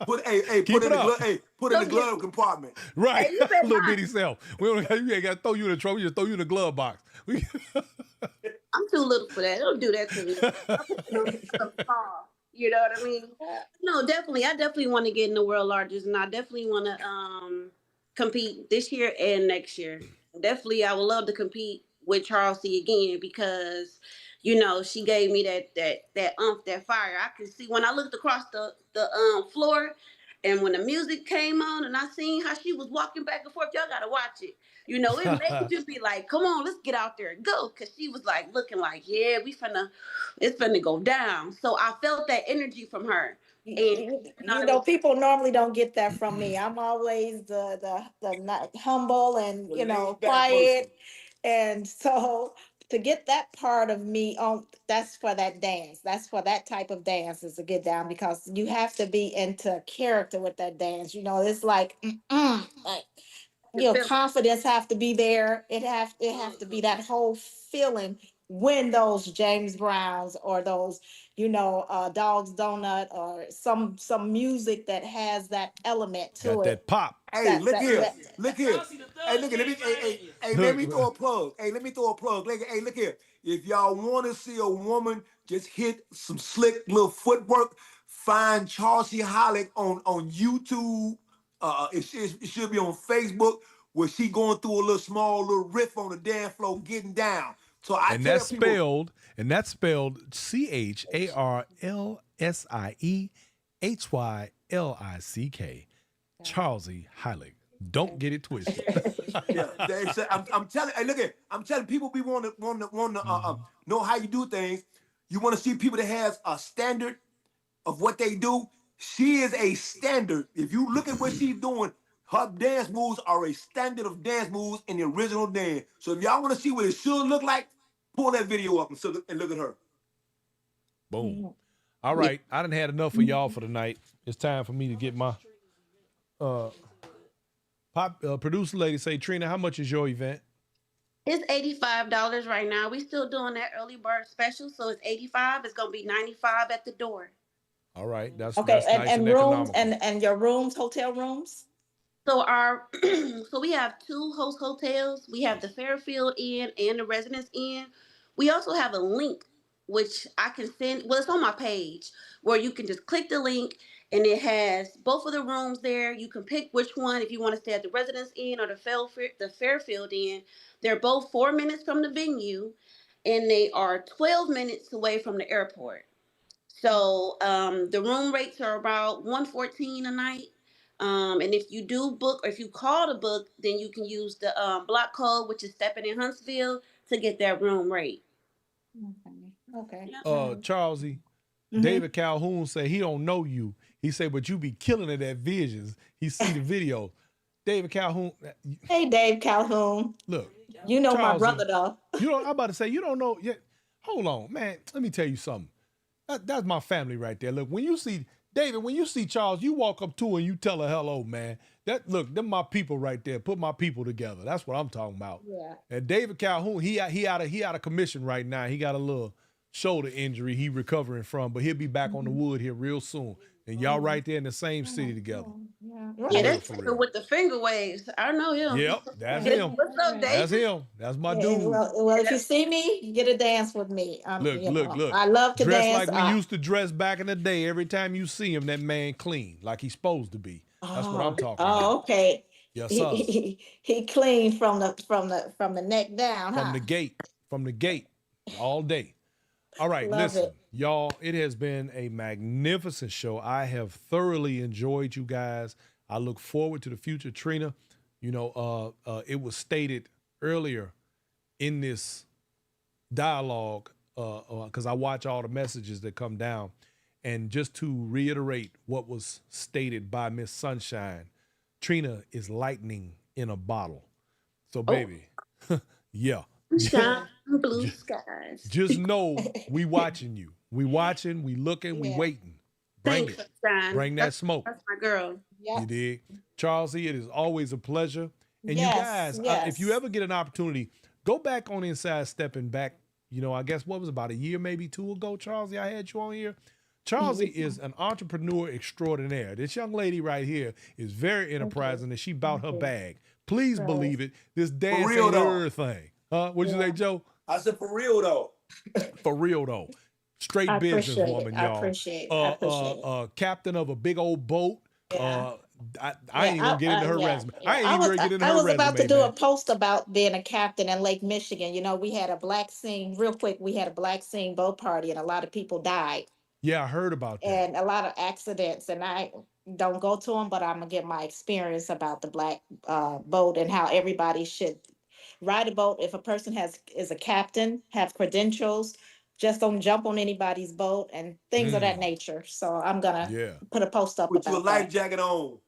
C: Put in
A: Keep
C: the
A: it up.
C: glove. Hey, put in the glove compartment.
A: Right,
D: Hey, you better
A: little
D: not.
A: bitty self. We ain't got to throw you in the trunk. We just throw you in the glove box.
D: I'm too little for that. Don't do that to me. I'm putting on some tall. You know what I mean? No, definitely. I definitely want to get in the world largest, and I definitely want to compete this year and next year. Definitely, I would love to compete with Charlsie again because she gave me that fire. I could see when I looked across the floor, and when the music came on, and I seen how she was walking back and forth. Y'all gotta watch it. It made you be like, come on, let's get out there and go. Cause she was like looking like, yeah, it's finna go down. So I felt that energy from her. And
E: people normally don't get that from me. I'm always the not humble and quiet, and so to get that part of me on, that's for that dance. That's for that type of dance is to get down because you have to be into character with that dance. It's like, confidence have to be there. It have to be that whole feeling when those James Browns or those, Dog's Donut or some music that has that element to
A: Got
E: it.
A: that pop.
C: Hey, look here.
B: Charlsie
C: Hey, look here. Let me throw a plug. Let me throw a plug. Hey, look here. If y'all want to see a woman just hit some slick little footwork, find Charlsie Hylick on YouTube. It should be on Facebook where she going through a little riff on the dance floor, getting down. So
A: That's spelled CHARLSIEHYLICK. Charlsie Hylick. Don't get it twisted.
C: I'm telling. Hey, look here. I'm telling people we want to know how you do things. You want to see people that has a standard of what they do. She is a standard. If you look at what she's doing, her dance moves are a standard of dance moves in the original dance. So if y'all want to see what it should look like, pull that video up and look at her.
A: Boom. All right. I done had enough of y'all for tonight. It's time for me to get my producer lady say, Trina, how much is your event?
D: It's $85 right now. We still doing that early bird special, so it's $85. It's gonna be $95 at the door.
A: All right, that's
E: Okay,
A: nice
E: and rooms
A: economical.
E: and your rooms, hotel rooms.
D: So so we have two host hotels. We have the Fairfield Inn and the Residence Inn. We also have a link which I can send. Well, it's on my page where you can just click the link and it has both of the rooms there. You can pick which one if you want to stay at the Residence Inn or the Fairfield Inn. They're both 4 minutes from the venue, and they are 12 minutes away from the airport. So the room rates are about 114 a night. And if you do book or if you call to book, then you can use the block code, which is Stepping in Huntsville, to get that room rate.
E: Okay.
A: Charlsie, David Calhoun said he don't know you. He said, but you be killing it at Visions. He see the video. David Calhoun.
E: Hey, Dave Calhoun.
A: Look.
E: You know my
A: Charlsie,
E: brother, though.
A: I'm about to say, you don't know yet. Hold on, man. Let me tell you something. That's my family right there. Look, when you see David, when you see Charles, you walk up to her and you tell her hello, man. Look, them my people right there. Put my people together. That's what I'm talking about.
E: Yeah.
A: And David Calhoun, he out of commission right now. He got a little shoulder injury he recovering from, but he'll be back on the wood here real soon. And y'all right there in the same city together.
D: Yeah, that's with the finger waves. I know him.
A: Yep, that's him.
D: What's up, David?
A: That's him. That's my dude.
E: Well, if you see me, get a dance with me.
A: Look.
E: I love to
A: dress
E: dance.
A: like we used to dress back in the day. Every time you see him, that man clean, like he's supposed to be. That's what I'm talking about.
E: Oh, okay.
A: Yes, sir.
E: He clean from the neck down.
A: From the gate, all day. All right, listen, y'all, it has been a magnificent show. I have thoroughly enjoyed you guys. I look forward to the future. Trina, it was stated earlier in this dialogue, because I watch all the messages that come down, and just to reiterate what was stated by Miss Sunshine, Trina is lightning in a bottle. So, baby, yeah.
D: Shine blue skies.
A: Just know we watching you. We watching, we looking, we waiting. Bring
D: Thanks,
A: it.
D: Sunshine.
A: Bring that smoke.
D: That's my girl.
A: You dig? Charlsie, it is always a pleasure. And you guys, if you ever get an opportunity, go back on Inside Stepping back. I guess what was about a year, maybe 2 ago, Charlsie, I had you on here. Charlsie is an entrepreneur extraordinaire. This young lady right here is very enterprising, and she bought her bag. Please believe it. This dance ain't her thing. What'd you say, Joe?
C: I said for real though.
A: For real though. Straight businesswoman, y'all.
E: I appreciate it.
A: Captain of a big old boat. I ain't even gonna get into her resume. I ain't even gonna get into her resume.
E: I was about to do a post about being a captain in Lake Michigan. We had a black scene, real quick, we had a black scene boat party and a lot of people died.
A: Yeah, I heard about that.
E: And a lot of accidents, and I don't go to them, but I'm gonna get my experience about the black boat and how everybody should ride a boat. If a person is a captain, have credentials, just don't jump on anybody's boat and things of that nature. So I'm gonna put a post up
C: with
E: about
C: your life
E: that.
C: jacket on.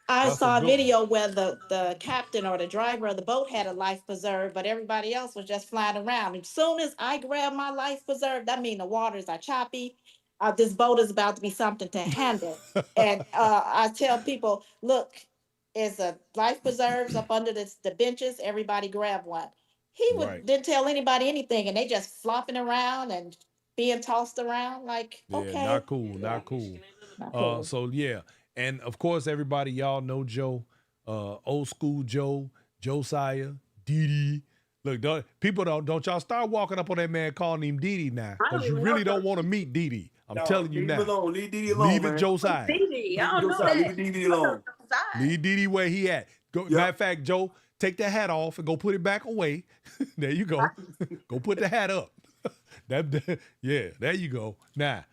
E: I saw a video where the captain or the driver of the boat had a life preserve, but everybody else was just flying around. As soon as I grab my life preserve, that means the waters are choppy. This boat is about to be something to handle. And I tell people, look, is a life preserves up under the benches. Everybody grab one. He didn't tell anybody anything, and they just flopping around and being tossed around like, okay.
A: Not cool. Not cool. So yeah, and of course everybody, y'all know Joe, old school Joe, Josiah, Dee. Look, don't y'all start walking up on that man calling him Dee now, because you really don't want to meet Dee. I'm telling you now.
C: Leave Dee alone.
A: Leave it Josiah.
D: Dee, I don't know that.
C: Leave Dee alone.
A: Leave Dee where he at. Matter of fact, Joe, take that hat off and go put it back away. There you go. Go put the hat up. There you go. Now,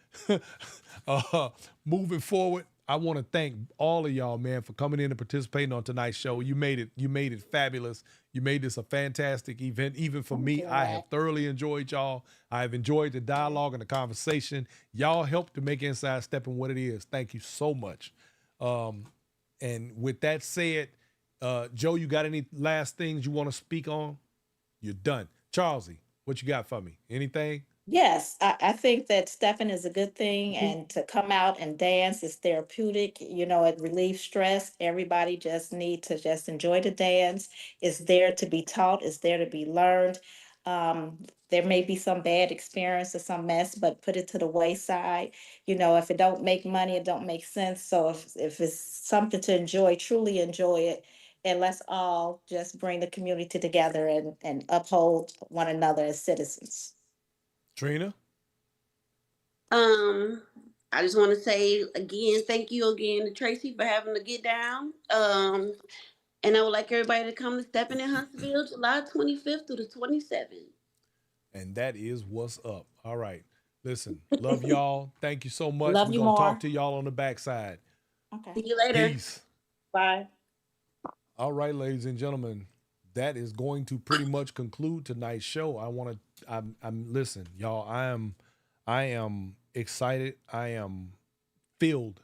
A: moving forward, I want to thank all of y'all, man, for coming in and participating on tonight's show. You made it fabulous. You made this a fantastic event, even for me. I have thoroughly enjoyed y'all. I have enjoyed the dialogue and the conversation. Y'all helped to make Inside Stepping what it is. Thank you so much. And with that said, Joe, you got any last things you want to speak on? You're done. Charlsie, what you got for me? Anything?
E: Yes, I think that stepping is a good thing, and to come out and dance is therapeutic. It relieves stress. Everybody just need to just enjoy the dance. It's there to be taught. It's there to be learned. There may be some bad experience or some mess, but put it to the wayside. If it don't make money, it don't make sense. So if it's something to enjoy, truly enjoy it. And let's all just bring the community together and uphold one another as citizens.
A: Trina?
D: I just want to say again, thank you again to Tracy for having to get down. And I would like everybody to come to Stepping in Huntsville, July 25th through the 27th.
A: And that is what's up. All right. Listen, love y'all. Thank you so much.
E: Love
A: We're
E: you
A: going to talk
E: more.
A: to y'all on the backside.
E: Okay.
D: See you later.
A: Peace.
D: Bye.
A: All right, ladies and gentlemen, that is going to pretty much conclude tonight's show. I'm listen, y'all, I am excited. I am filled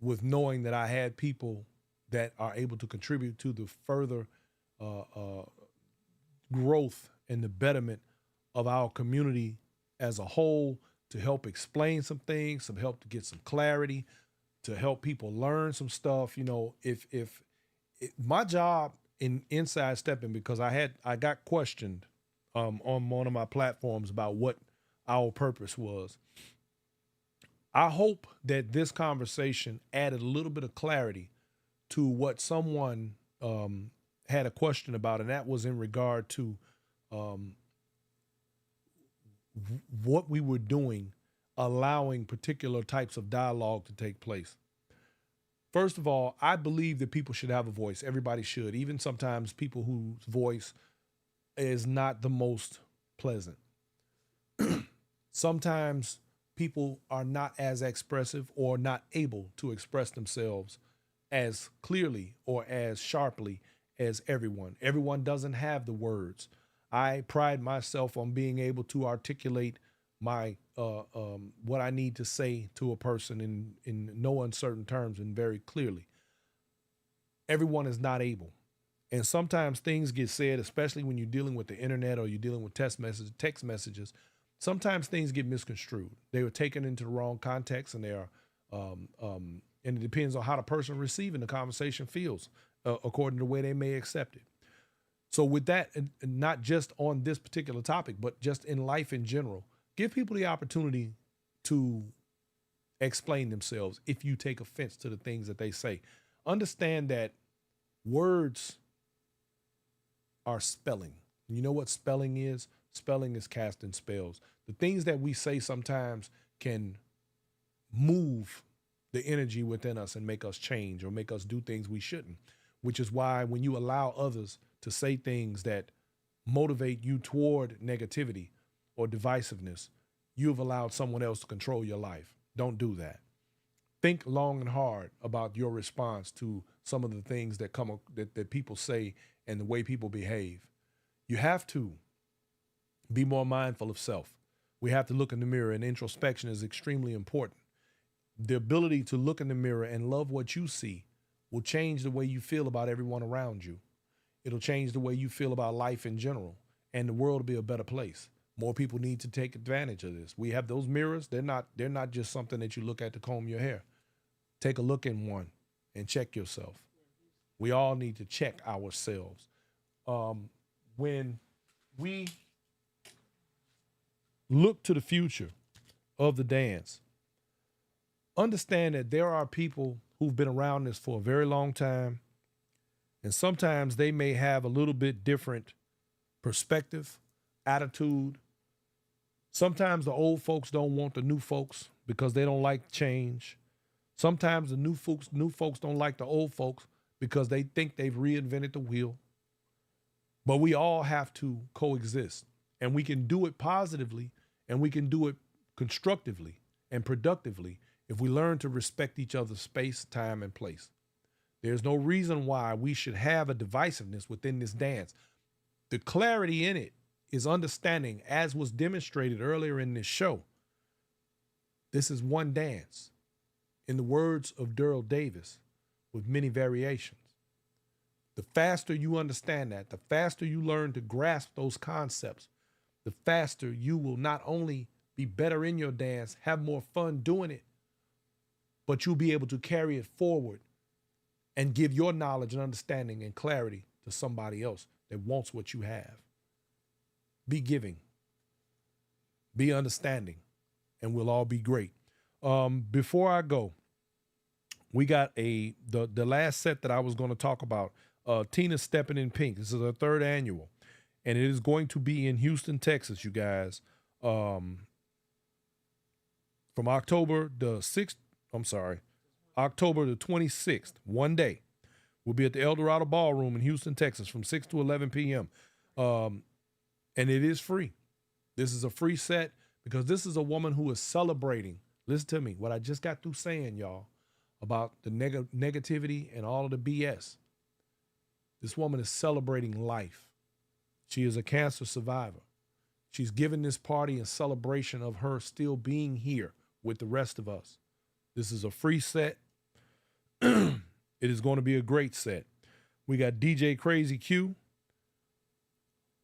A: with knowing that I had people that are able to contribute to the further growth and the betterment of our community as a whole, to help explain some things, some help to get some clarity, to help people learn some stuff. You know, if my job in inside stepping, because I got questioned on one of my platforms about what our purpose was. I hope that this conversation added a little bit of clarity to what someone had a question about, and that was in regard to what we were doing, allowing particular types of dialogue to take place. First of all, I believe that people should have a voice. Everybody should, even sometimes people whose voice is not the most pleasant. Sometimes people are not as expressive or not able to express themselves as clearly or as sharply as everyone. Everyone doesn't have the words. I pride myself on being able to articulate my what I need to say to a person in no uncertain terms and very clearly. Everyone is not able. And sometimes things get said, especially when you're dealing with the internet or you're dealing with text messages. Sometimes things get misconstrued. They were taken into the wrong context, and they are, and it depends on how the person receiving the conversation feels, according to the way they may accept it. So with that, and not just on this particular topic, but just in life in general, give people the opportunity to explain themselves if you take offense to the things that they say. Understand that words are spelling. You know what spelling is? Spelling is casting spells. The things that we say sometimes can move the energy within us and make us change or make us do things we shouldn't, which is why when you allow others to say things that motivate you toward negativity or divisiveness, you've allowed someone else to control your life. Don't do that. Think long and hard about your response to some of the things that that people say and the way people behave. You have to be more mindful of self. We have to look in the mirror, and introspection is extremely important. The ability to look in the mirror and love what you see will change the way you feel about everyone around you. It'll change the way you feel about life in general, and the world will be a better place. More people need to take advantage of this. We have those mirrors. They're not just something that you look at to comb your hair. Take a look in one and check yourself. We all need to check ourselves. When we look to the future of the dance, understand that there are people who've been around this for a very long time, and sometimes they may have a little bit different perspective, attitude. Sometimes the old folks don't want the new folks because they don't like change. Sometimes the new folks don't like the old folks because they think they've reinvented the wheel. But we all have to coexist, and we can do it positively, and we can do it constructively and productively if we learn to respect each other's space, time, and place. There's no reason why we should have a divisiveness within this dance. The clarity in it is understanding, as was demonstrated earlier in this show. This is one dance, in the words of Daryl Davis, with many variations. The faster you understand that, the faster you learn to grasp those concepts, the faster you will not only be better in your dance, have more fun doing it, but you'll be able to carry it forward and give your knowledge and understanding and clarity to somebody else that wants what you have. Be giving, be understanding, and we'll all be great. Before I go, we got the last set that I was going to talk about. Tina Stepping in Pink. This is our third annual, and it is going to be in Houston, Texas, you guys. from October the 26th, one day. We'll be at the El Dorado Ballroom in Houston, Texas from 6 to 11 p.m. And it is free. This is a free set because this is a woman who is celebrating. Listen to me, what I just got through saying, y'all, about the negativity and all of the BS. This woman is celebrating life. She is a cancer survivor. She's giving this party in celebration of her still being here with the rest of us. This is a free set. It is going to be a great set. We got DJ Crazy Q.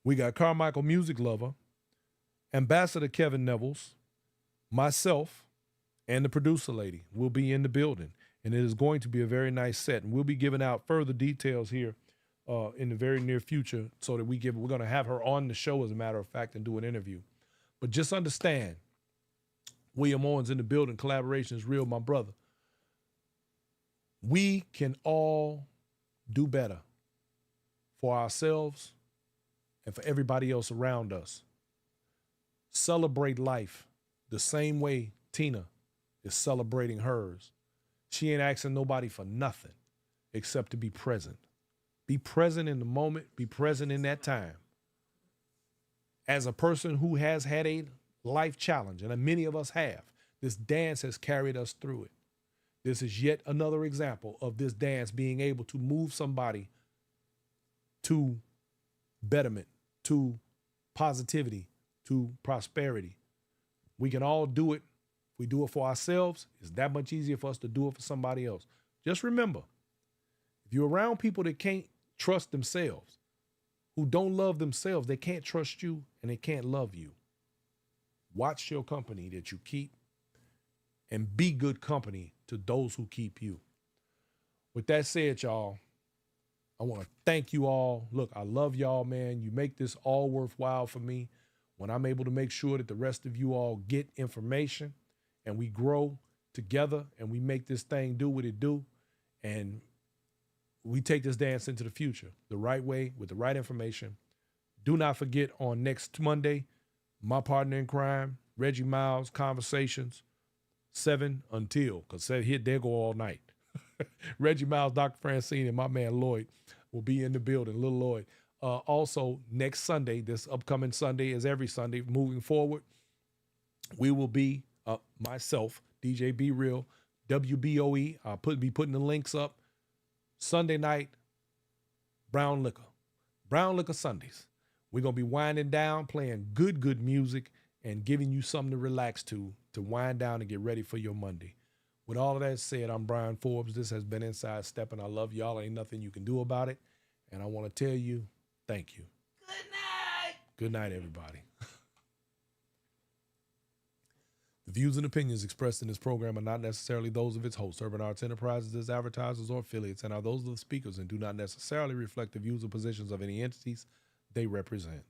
A: We got Carmichael Music Lover, Ambassador Kevin Nevels, myself, and the producer lady will be in the building. And it is going to be a very nice set. And we'll be giving out further details here in the very near future so that we're going to have her on the show, as a matter of fact, and do an interview. But just understand, William Owens in the building, collaboration is real, my brother. We can all do better for ourselves and for everybody else around us. Celebrate life the same way Tina is celebrating hers. She ain't asking nobody for nothing except to be present. Be present in the moment. Be present in that time. As a person who has had a life challenge, and many of us have, this dance has carried us through it. This is yet another example of this dance being able to move somebody to betterment, to positivity, to prosperity. We can all do it. If we do it for ourselves, it's that much easier for us to do it for somebody else. Just remember, if you're around people that can't trust themselves, who don't love themselves, they can't trust you and they can't love you. Watch your company that you keep and be good company to those who keep you. With that said, y'all, I want to thank you all. Look, I love y'all, man. You make this all worthwhile for me when I'm able to make sure that the rest of you all get information and we grow together and we make this thing do what it do. And we take this dance into the future the right way with the right information. Do not forget on next Monday, my partner in crime, Reggie Miles, Conversations, 7 until, because they'll go all night. Reggie Miles, Dr. Francine, and my man Lloyd will be in the building, Little Lloyd. Also, next Sunday, this upcoming Sunday, as every Sunday, moving forward, we will be, myself, DJ Be Real, WBOE. I'll be putting the links up. Sunday night, Brown Liquor Sundays. We're going to be winding down, playing good music, and giving you something to relax to wind down and get ready for your Monday. With all of that said, I'm Brian Forbes. This has been Inside Steppin'. I love y'all. Ain't nothing you can do about it. And I want to tell you, thank you.
B: Good night.
A: Good night, everybody. The views and opinions expressed in this program are not necessarily those of its hosts, Urban Arts Enterprises, its advertisers, or affiliates, and are those of the speakers and do not necessarily reflect the views or positions of any entities they represent.